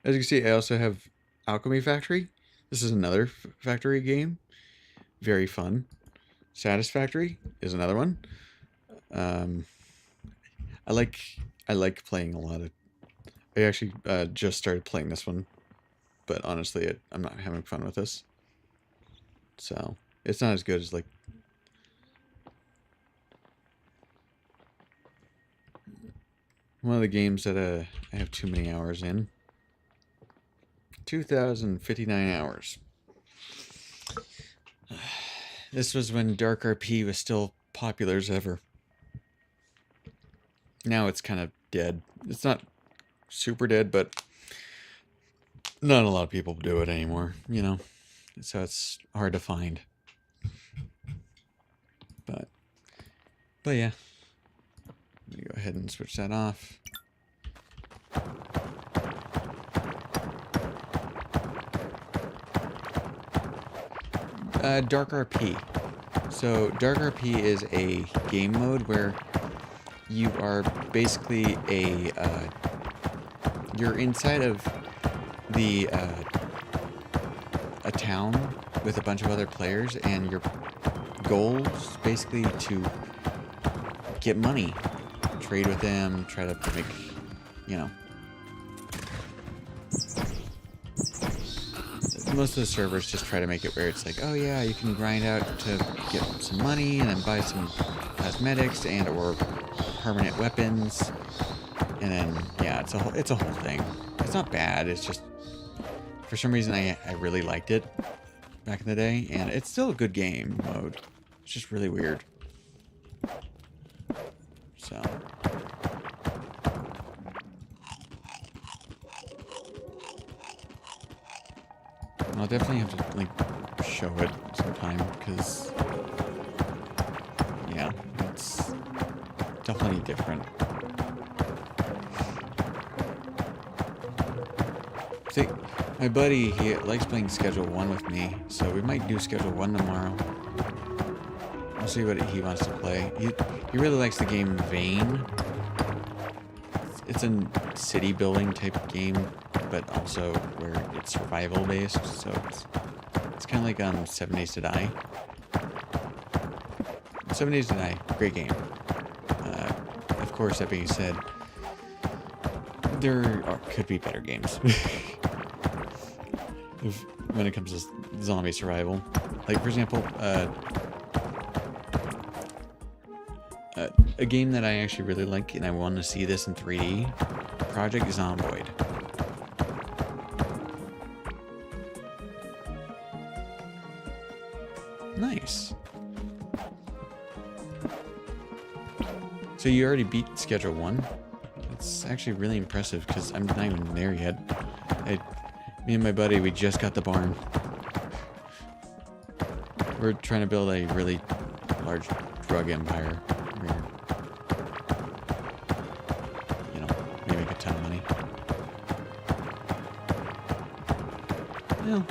As you can see, I also have Alchemy Factory. This is another factory game. Very fun. Satisfactory is another one. I like playing a lot of... I actually just started playing this one, but honestly, I'm not having fun with this. So, it's not as good as like... one of the games that I have too many hours in. 2,059 hours. This was when Dark RP was still popular as ever. Now it's kind of dead. It's not super dead, but not a lot of people do it anymore, you know? So it's hard to find. But yeah. Let me go ahead and switch that off. Dark RP. So Dark RP is a game mode where you are basically you're inside of the a town with a bunch of other players, and your goal is basically to get money, trade with them, try to make you know, most of the servers just try to make it where it's like, oh yeah, you can grind out to get some money and then buy some cosmetics and or permanent weapons, and then yeah, it's a whole thing. It's not bad. It's just for some reason I really liked it back in the day, and it's still a good game mode. It's just really weird. So. I'll definitely have to like show it sometime because yeah, it's definitely different. See, my buddy, he likes playing Schedule 1 with me, so we might do Schedule 1 tomorrow. We'll see what he wants to play. He really likes the game Vane. It's a city building type of game, but also where it's survival based, so it's kind of like 7 Days to Die. 7 Days to Die, great game. Of course, that being said, there could be better games when it comes to zombie survival. Like, for example, a game that I actually really like and I want to see this in 3D, Project Zomboid. Nice. So you already beat Schedule 1? That's actually really impressive because I'm not even there yet. Me and my buddy, we just got the barn. We're trying to build a really large drug empire. Where, you know, we make a ton of money. Well,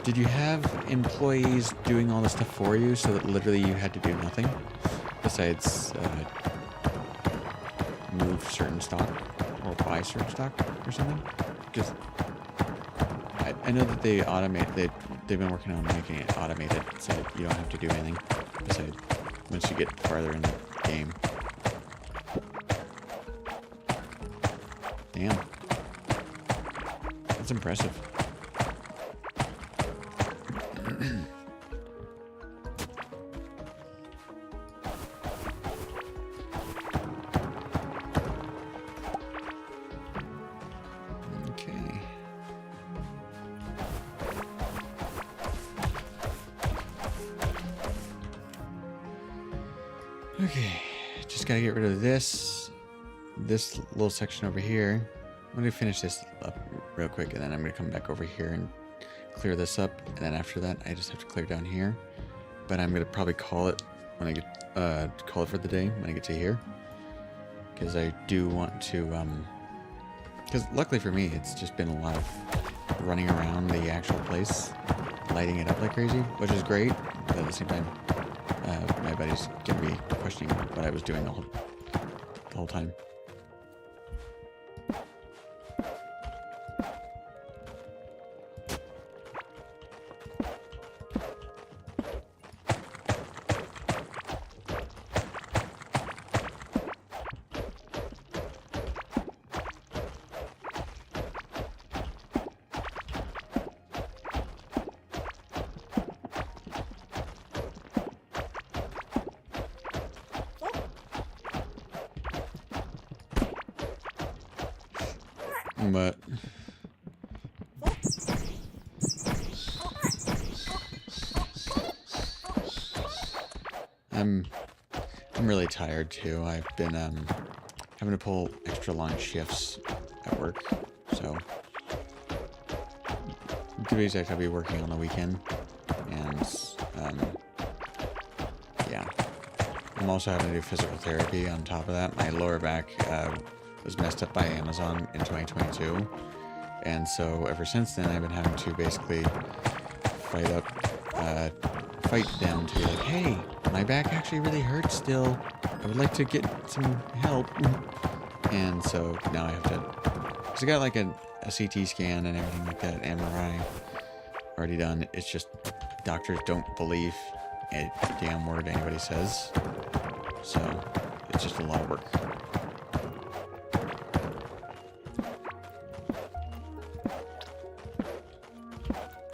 did you have employees doing all the stuff for you so that literally you had to do nothing besides move certain stock or buy certain stock or something? Because I know that they automate, they've been working on making it automated so that you don't have to do anything besides once you get farther in the game. Damn. That's impressive. Okay, just gotta get rid of this little section over here. I'm gonna finish this up real quick, and then I'm gonna come back over here and clear this up, and then after that, I just have to clear down here. But I'm gonna probably call it when I get call it for the day when I get to here, because I do want to because luckily for me, it's just been a lot of running around the actual place, lighting it up like crazy, which is great, but at the same time. My buddy's gonna be questioning what I was doing the whole time. But I'm really tired too. I've been having to pull extra long shifts at work, so to be exact, I'll be working on the weekend, and yeah, I'm also having to do physical therapy on top of that. My lower back was messed up by Amazon in 2022, and so ever since then I've been having to basically fight them to be like, hey, my back actually really hurts still, I would like to get some help. And so now I have to, because I got like a CT scan and everything like that, MRI already done. It's just doctors don't believe a damn word anybody says, so it's just a lot of work.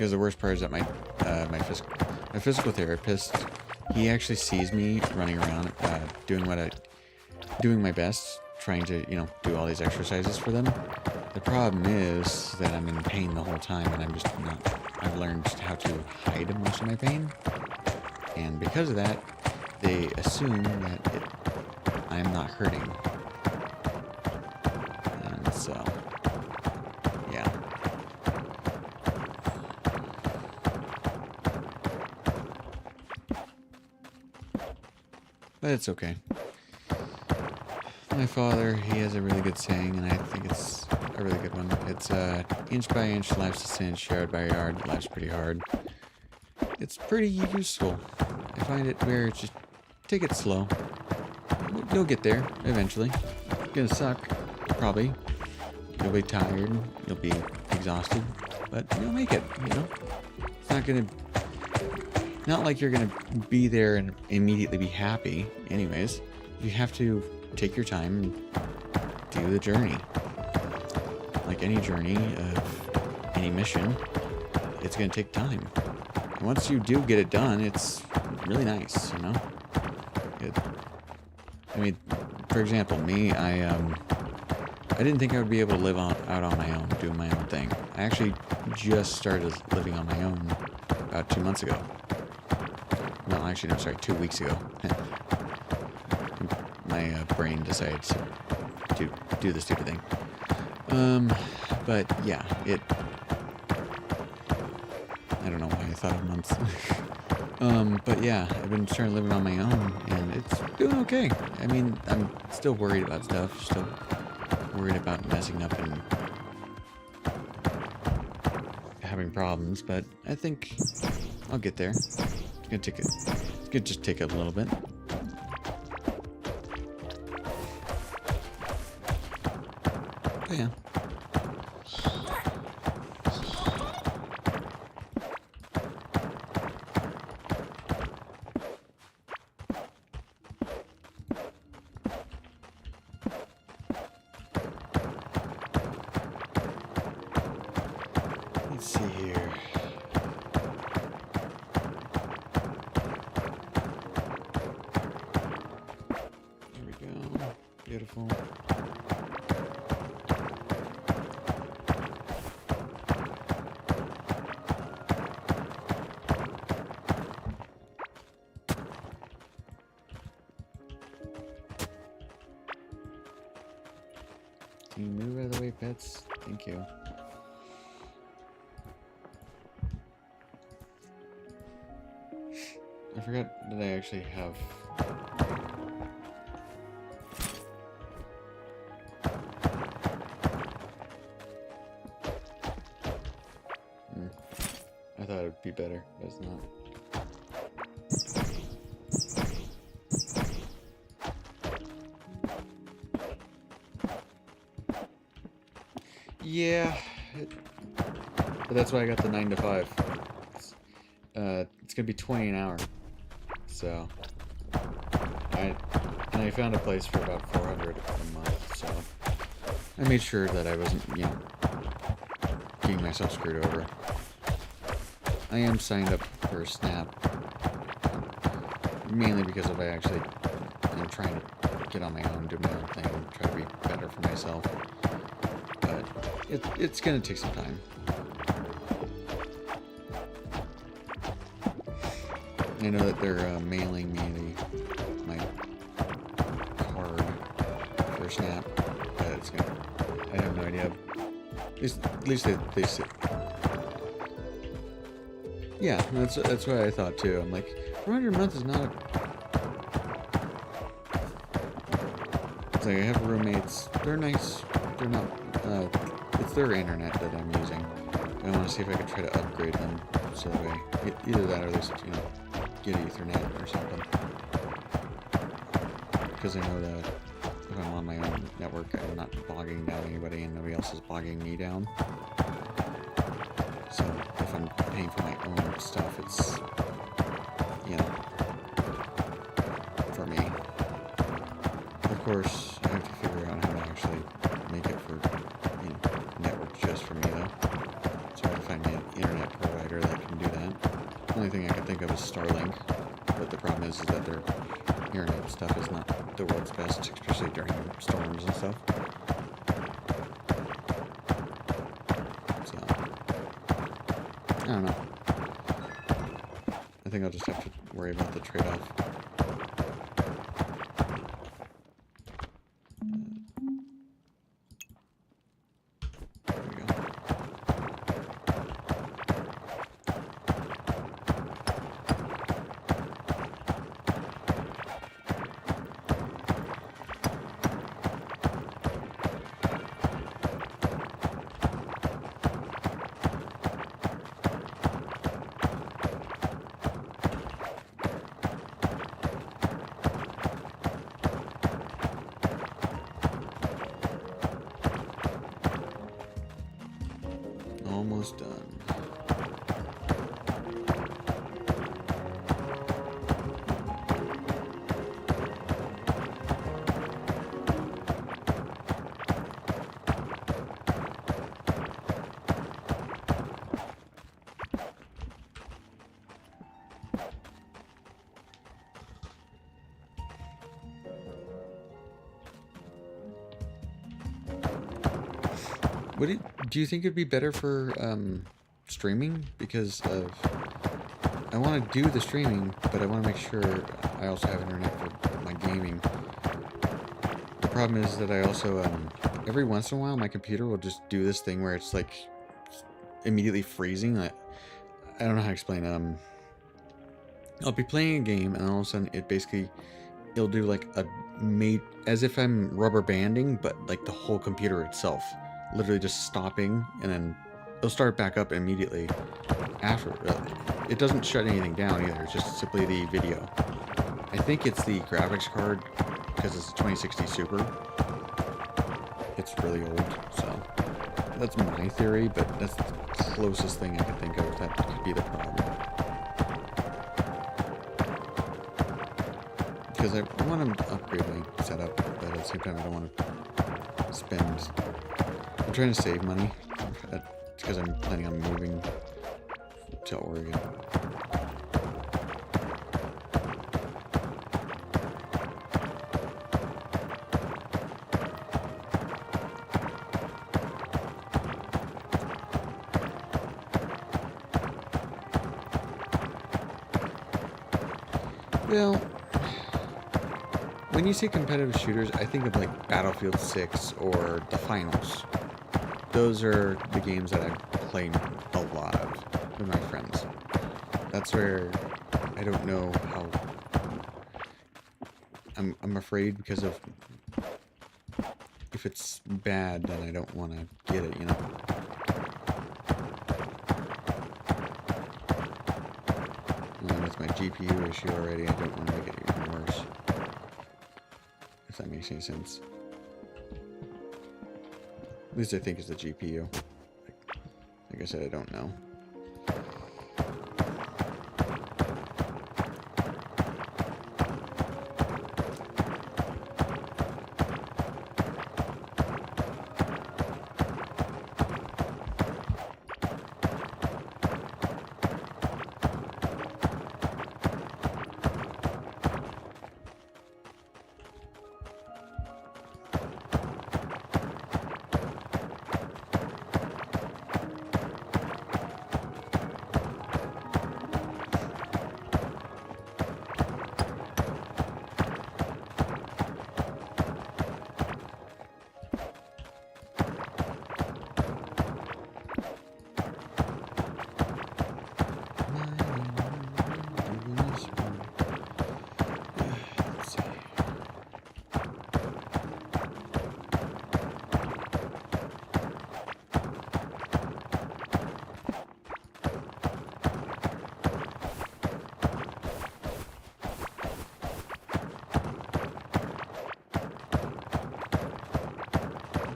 because the worst part is that my physical therapist, he actually sees me running around, doing my best, trying to, do all these exercises for them. The problem is that I'm in pain the whole time, and I've learned how to hide most of my pain. And because of that, they assume that I'm not hurting. And so, yeah. But it's okay. My father, he has a really good saying, and I think it's a really good one. It's inch by inch, life's a cinch, yard by yard, life's pretty hard. It's pretty useful. I find it where it's just take it slow. You'll get there eventually. It's gonna suck, probably. You'll be tired, you'll be exhausted, but you'll make it, It's not like you're gonna be there and immediately be happy anyways. You have to take your time and do the journey. Like any journey of any mission, it's gonna take time. And once you do get it done, it's really nice, for example, me, I didn't think I would be able to live out on my own, doing my own thing. I actually just started living on my own about 2 months ago. No, actually, no, sorry, 2 weeks ago. My brain decided to do the stupid thing. But yeah, I don't know why I thought of months. But yeah, I've been starting living on my own, and it's doing okay. I mean, I'm still worried about stuff, still worried about messing up and having problems, but I think I'll get there. It's gonna just take a little bit. But yeah. Let's see here. There we go. Beautiful. Can you move out of the way, pets? Thank you. I forgot that I actually have... I thought it would be better, but it's not. Yeah, but that's why I got the 9 to 5. It's gonna be 20 an hour. So I found a place for about 400 a month, so I made sure that I wasn't, getting myself screwed over. I am signed up for a Snap, mainly because I actually am trying to get on my own, do my own thing, and try to be better for myself. But it's gonna take some time. I know that they're mailing me my card for Snap, but it's gonna. I have no idea. At least they say. Yeah, that's what I thought too. I'm like, 400 a month is not. It's like I have roommates. They're nice. They're not. It's their internet that I'm using. I want to see if I could try to upgrade them so that way, either that or at least get Ethernet or something. Because I know that if I'm on my own network, I'm not bogging down anybody and nobody else is bogging me down. So if I'm paying for my own stuff, it's, for me. Of course, I have to figure out how to actually make it for, network just for me though. So I have to find an internet provider of is Starlink, but the problem is that their internet stuff is not the world's best, especially during storms and stuff. So, I don't know. I think I'll just have to worry about the trade-off. There we go. Almost done. Do you think it'd be better for streaming? Because I want to do the streaming, but I want to make sure I also have internet for my gaming. The problem is that I also every once in a while my computer will just do this thing where it's like immediately freezing. I don't know how to explain. I'll be playing a game and all of a sudden it'll do like as if I'm rubber banding, but like the whole computer itself. Literally just stopping, and then it'll start back up immediately after. It doesn't shut anything down either. It's just simply the video. I think it's the graphics card because it's a 2060 Super. It's really old, so that's my theory, but that's the closest thing I could think of that could be the problem. Because I want to upgrade my setup, but at the same time I don't want to spend. I'm trying to save money because I'm planning on moving to Oregon. Well, when you say competitive shooters, I think of like Battlefield 6 or the Finals. Those are the games that I play a lot of with my friends. That's where I don't know how. I'm afraid because of if it's bad, then I don't want to get it, you know. And with my GPU issue already, I don't want to make it even worse. If that makes any sense. At least I think it's the GPU. Like I said, I don't know.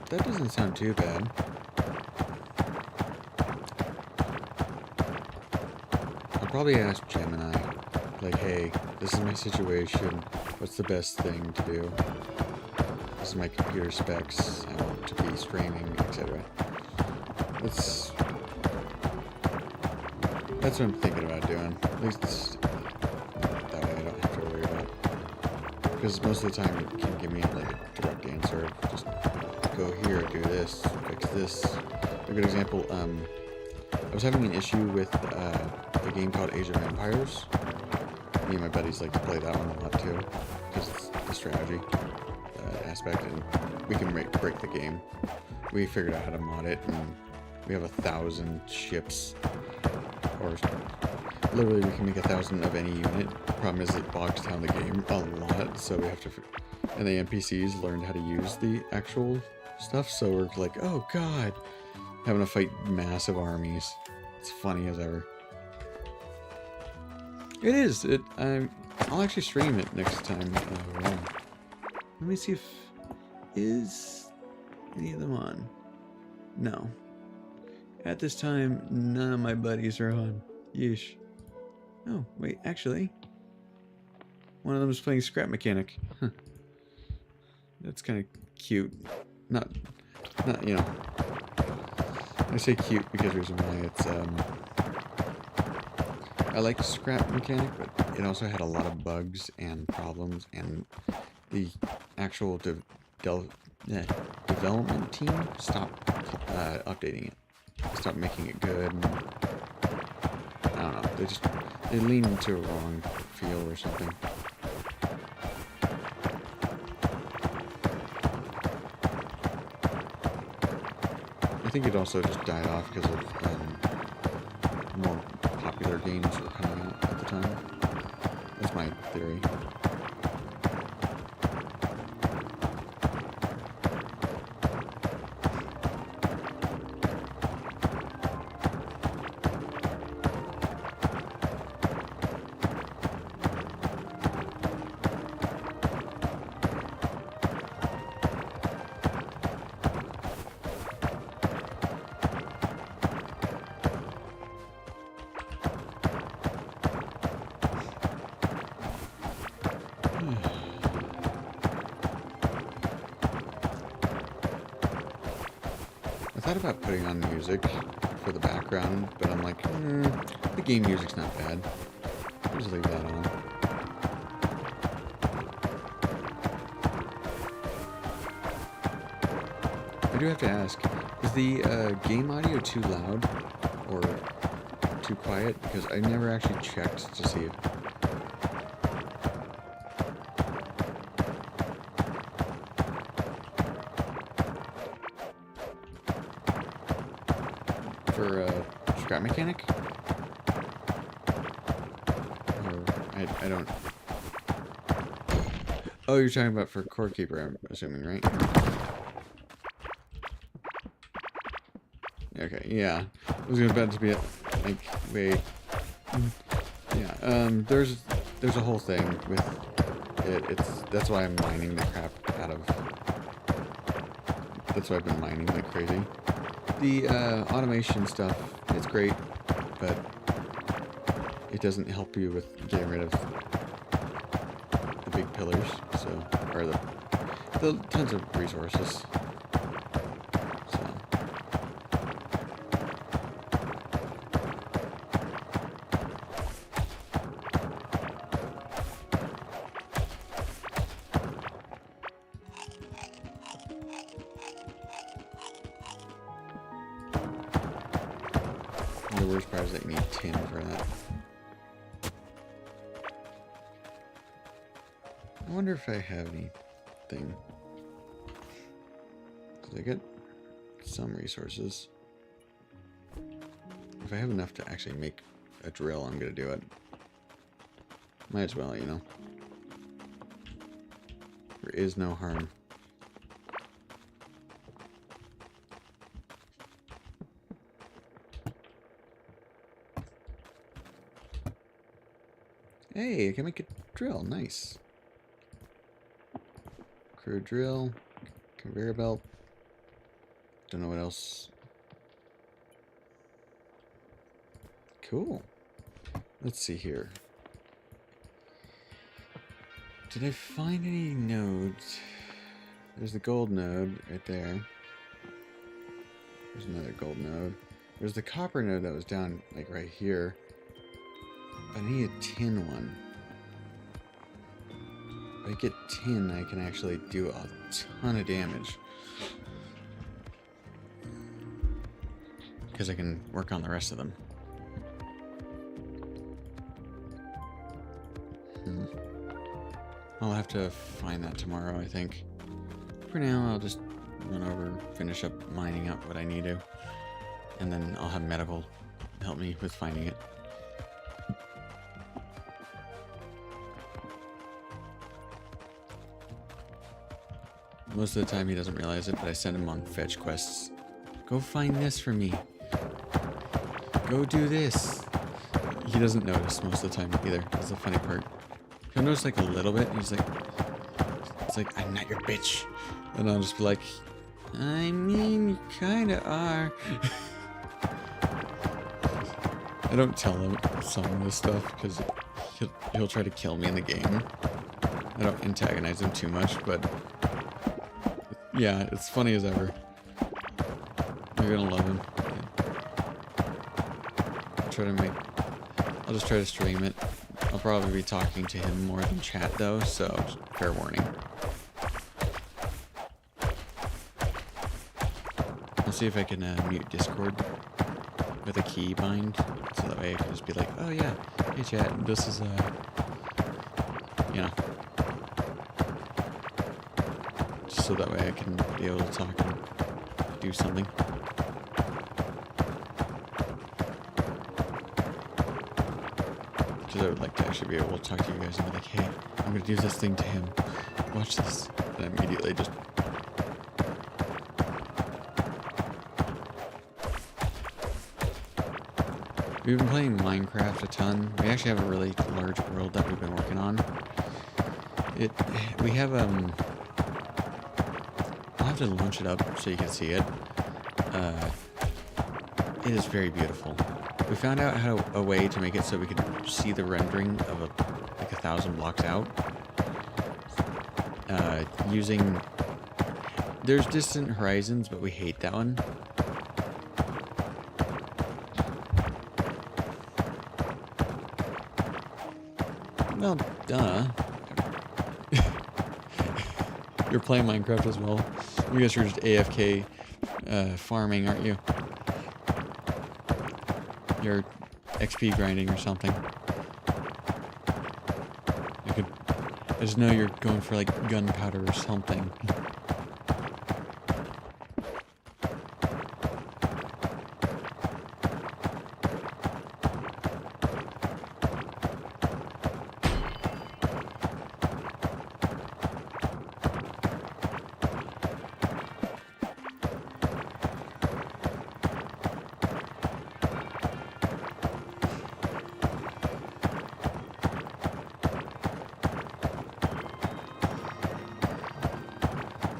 That doesn't sound too bad. I'll probably ask Gemini, like, hey, this is my situation. What's the best thing to do? This is my computer specs. I want to be streaming, etc. That's what I'm thinking about doing. At least that way I don't have to worry about it. Because most of the time it can give me like a direct answer. Just go here, do this, fix this. A good example, I was having an issue with a game called Age of Empires. Me and my buddies like to play that one a lot too, because it's the strategy aspect, and we can break the game. We figured out how to mod it, and we have 1,000 ships, or literally we can make 1,000 of any unit. The problem is it bogs down the game a lot, so we have to, and the NPCs learned how to use the actual stuff, so we're like, oh god, having to fight massive armies. It's funny as ever. It is. I'll actually stream it next time. Let me see if is any of them on. No. At this time, none of my buddies are on. Yeesh. Oh wait, actually, one of them is playing Scrap Mechanic. Huh. That's kind of cute. Not you know. I say cute because the reason why it's I like Scrap Mechanic, but it also had a lot of bugs and problems, and the actual development team stopped updating it, stopped making it good. And, I don't know. They leaned into a wrong feel or something. I think it also just died off because of more popular games were coming out at the time. That's my theory. I thought about putting on music for the background, but I'm like, the game music's not bad. I'll just leave that on. I do have to ask, is the game audio too loud or too quiet? Because I never actually checked to see if... For Scrap Mechanic? Or I don't... Oh, you're talking about for Core Keeper, I'm assuming, right? Okay, yeah. I was about to be like, wait. Yeah, there's a whole thing with it. That's why I'm mining the crap out of... That's why I've been mining like crazy. The automation stuff, it's great, but it doesn't help you with getting rid of the big pillars, so, or the tons of resources. So. The worst part is that you need tin for that. I wonder if I have anything. Did I get some resources? If I have enough to actually make a drill, I'm gonna do it. Might as well, you know. There is no harm. Hey, I can make a drill. Nice. Crew drill. Conveyor belt. Don't know what else. Cool. Let's see here. Did I find any nodes? There's the gold node right there. There's another gold node. There's the copper node that was down like right here. I need a tin one. If I get tin, I can actually do a ton of damage. Because I can work on the rest of them. I'll have to find that tomorrow, I think. For now, I'll just run over, finish up mining up what I need to. And then I'll have medical help me with finding it. Most of the time he doesn't realize it, but I send him on fetch quests. Go find this for me. Go do this. He doesn't notice most of the time either. That's the funny part. He'll notice like a little bit. He's like, it's like, I'm not your bitch. And I'll just be like, I mean, you kinda are. I don't tell him some of this stuff because he'll try to kill me in the game. I don't antagonize him too much, but yeah, it's funny as ever. You're gonna love him. I'll just try to stream it. I'll probably be talking to him more than chat though, so fair warning. I'll see if I can mute Discord with a key bind, so that way I can just be like, oh yeah, hey chat, this is you know, just so that way I can be able to talk and do something. Because I would like to actually be able to talk to you guys and be like, hey, I'm gonna do this thing to him. Watch this. And immediately just... We've been playing Minecraft a ton. We actually have a really large world that we've been working on. We have, I'll have to launch it up so you can see it. It is very beautiful. We found out a way to make it so we could see the rendering of like 1,000 blocks out. Using... There's distant horizons, but we hate that one. Well, duh. You're playing Minecraft as well. You guys are just AFK farming, aren't you? You're XP grinding or something. I just know you're going for like gunpowder or something.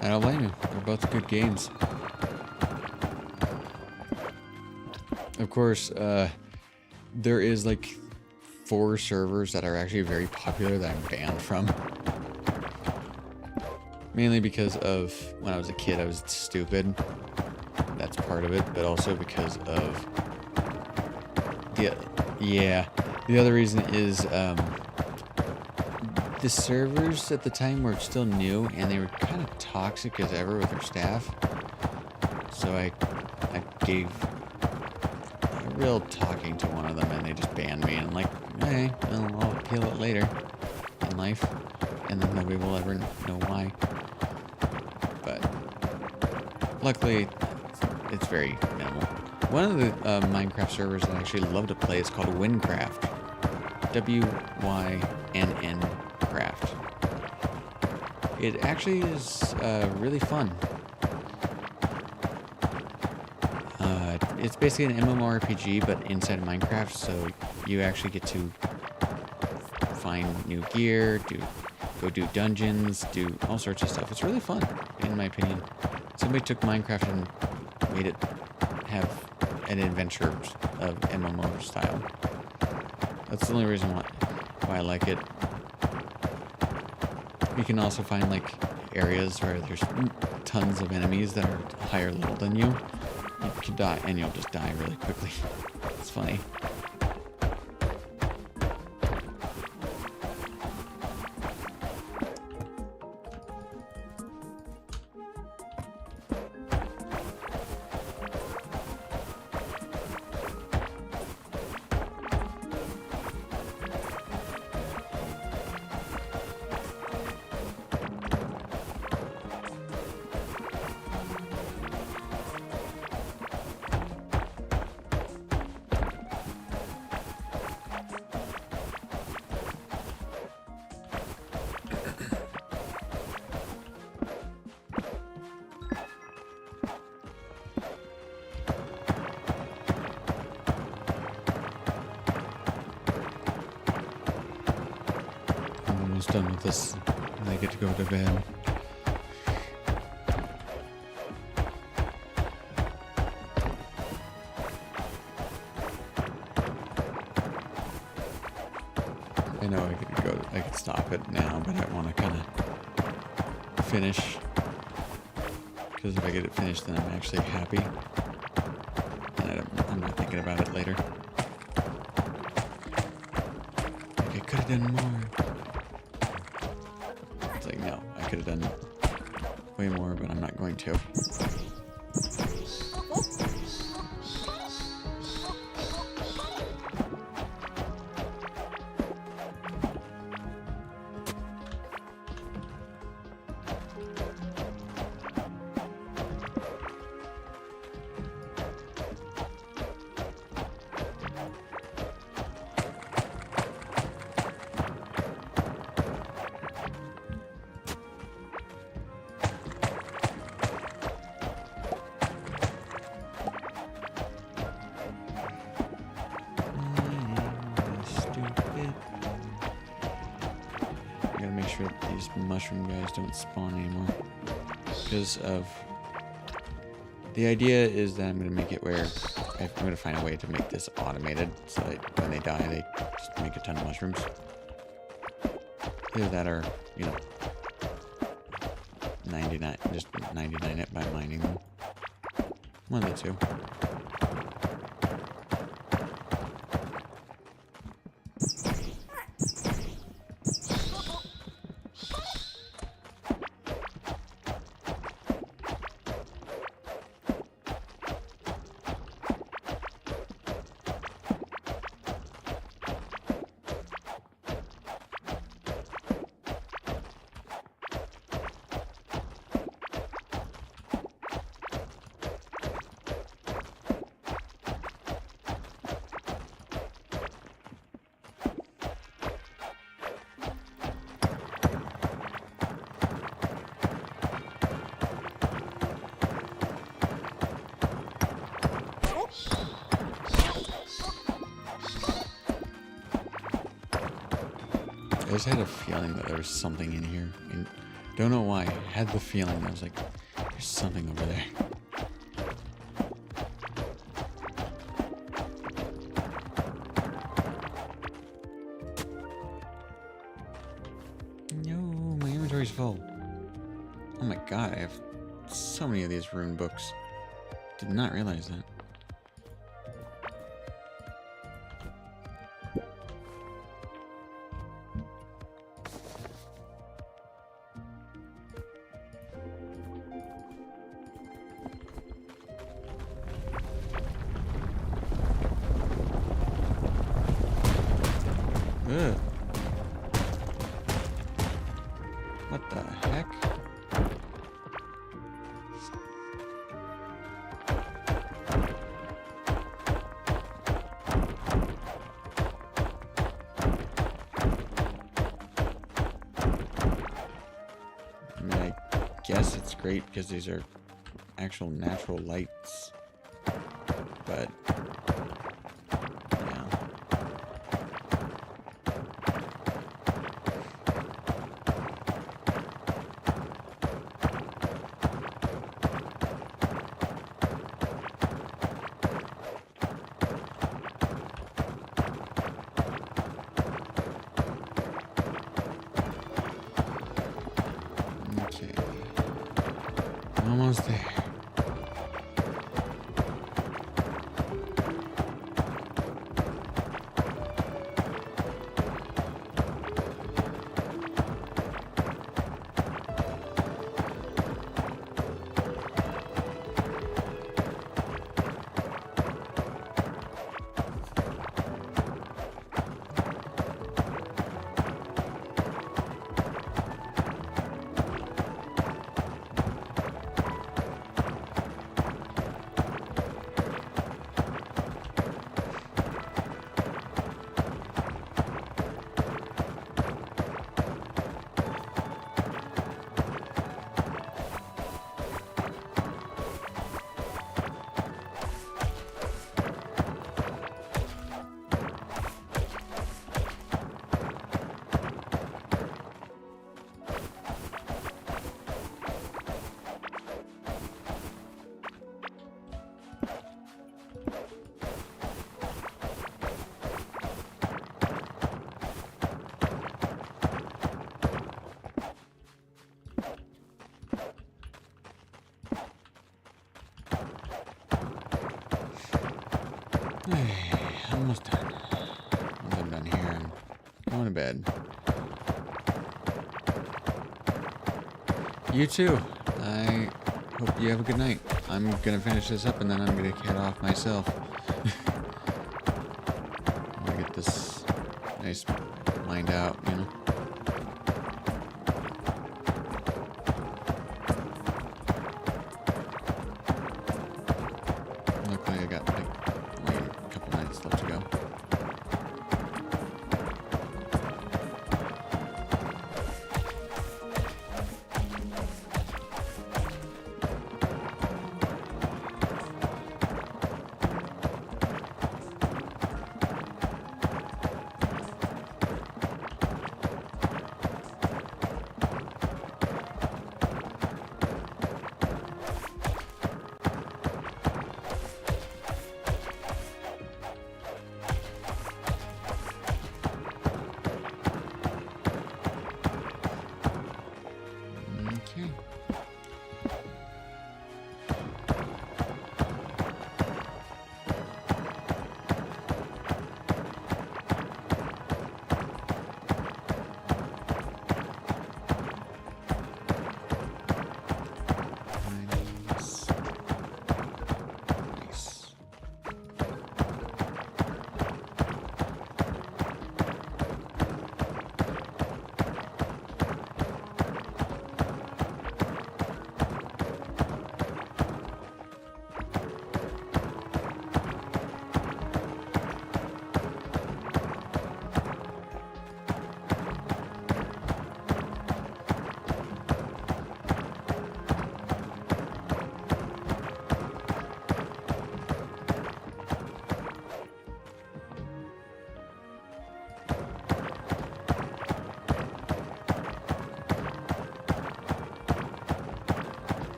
I don't blame you. They're both good games. Of course, there is like 4 servers that are actually very popular that I'm banned from. Mainly because of when I was a kid, I was stupid. That's part of it, but also because of the other reason is the servers at the time were still new, and they were kind of toxic as ever with their staff. So I gave a real talking to one of them, and they just banned me. And I'm like, okay, well, I'll appeal it later in life, and then nobody will ever know why. But luckily, it's very minimal. One of the Minecraft servers that I actually love to play is called Wynncraft. W-Y-N-N Craft. It actually is really fun. It's basically an MMORPG, but inside of Minecraft, so you actually get to find new gear, go do dungeons, do all sorts of stuff. It's really fun, in my opinion. Somebody took Minecraft and made it have an adventure of MMO style. That's the only reason why I like it. You can also find like areas where there's tons of enemies that are higher level than you. You can die, and you'll just die really quickly. It's funny. almost done with this. And I get to go to bed. I know I could stop it now, but I want to kind of finish. Because if I get it finished, then I'm actually happy. And I'm not thinking about it later. Like, I could have done more. It's like, no, I could have done way more, but I'm not going to. These mushroom guys don't spawn anymore because of the idea is that I'm going to make it where I'm going to find a way to make this automated so that when they die they just make a ton of mushrooms. Either that or, you know, 99 it by mining them. One of the two. I just had a feeling that there was something in here. And don't know why. I had the feeling. I was like, there's something over there. No, my inventory's full. Oh my god, I have so many of these rune books. Did not realize that. Ugh. What the heck? I mean, I guess it's great because these are actual natural lights, but almost there. bed. You too. I hope you have a good night. I'm gonna finish this up and then I'm gonna head off myself. I'm gonna get this nice lined out, you know. Luckily I got like only a couple nights left to go. Okay. Nice. Nice.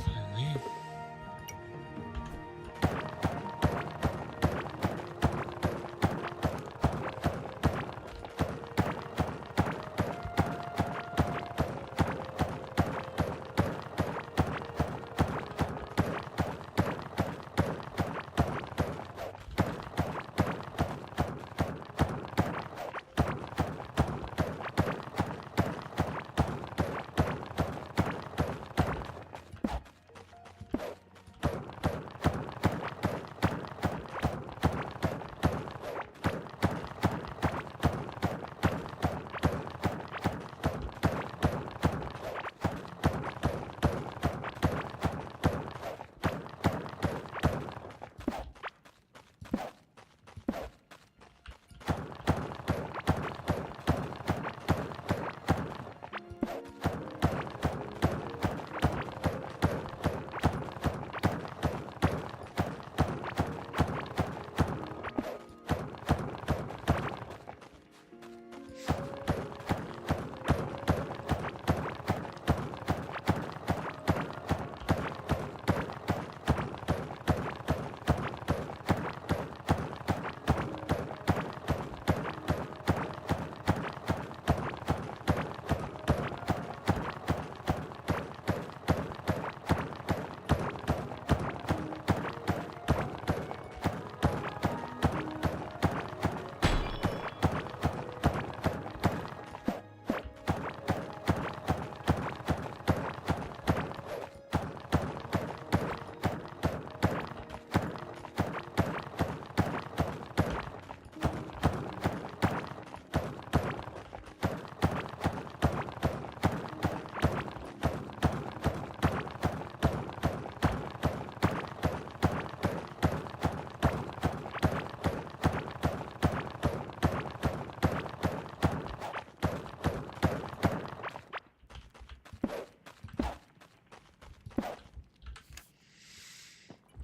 Finally.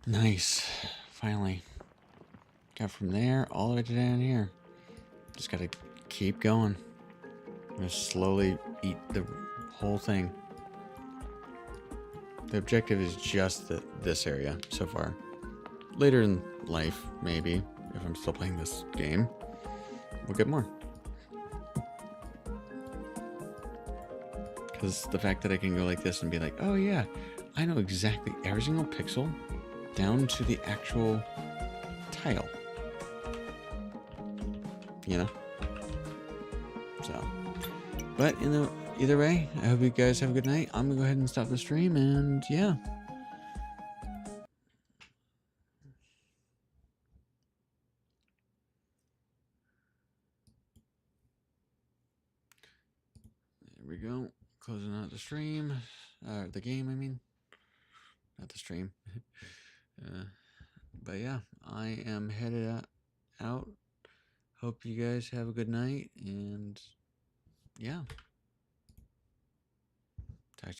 Nice. Finally. Got from there all the way to down here. Just gotta keep going. I'm gonna slowly eat the whole thing. The objective is just this area so far. Later in life, maybe, if I'm still playing this game, we'll get more. was the fact that I can go like this and be like, oh yeah, I know exactly every single pixel down to the actual tile. You know? So, but either way, I hope you guys have a good night. I'm gonna go ahead and stop the stream, and yeah. There we go. Closing out the stream. The game, I mean. Not the stream. But yeah, I am headed out. Hope you guys have a good night, and yeah.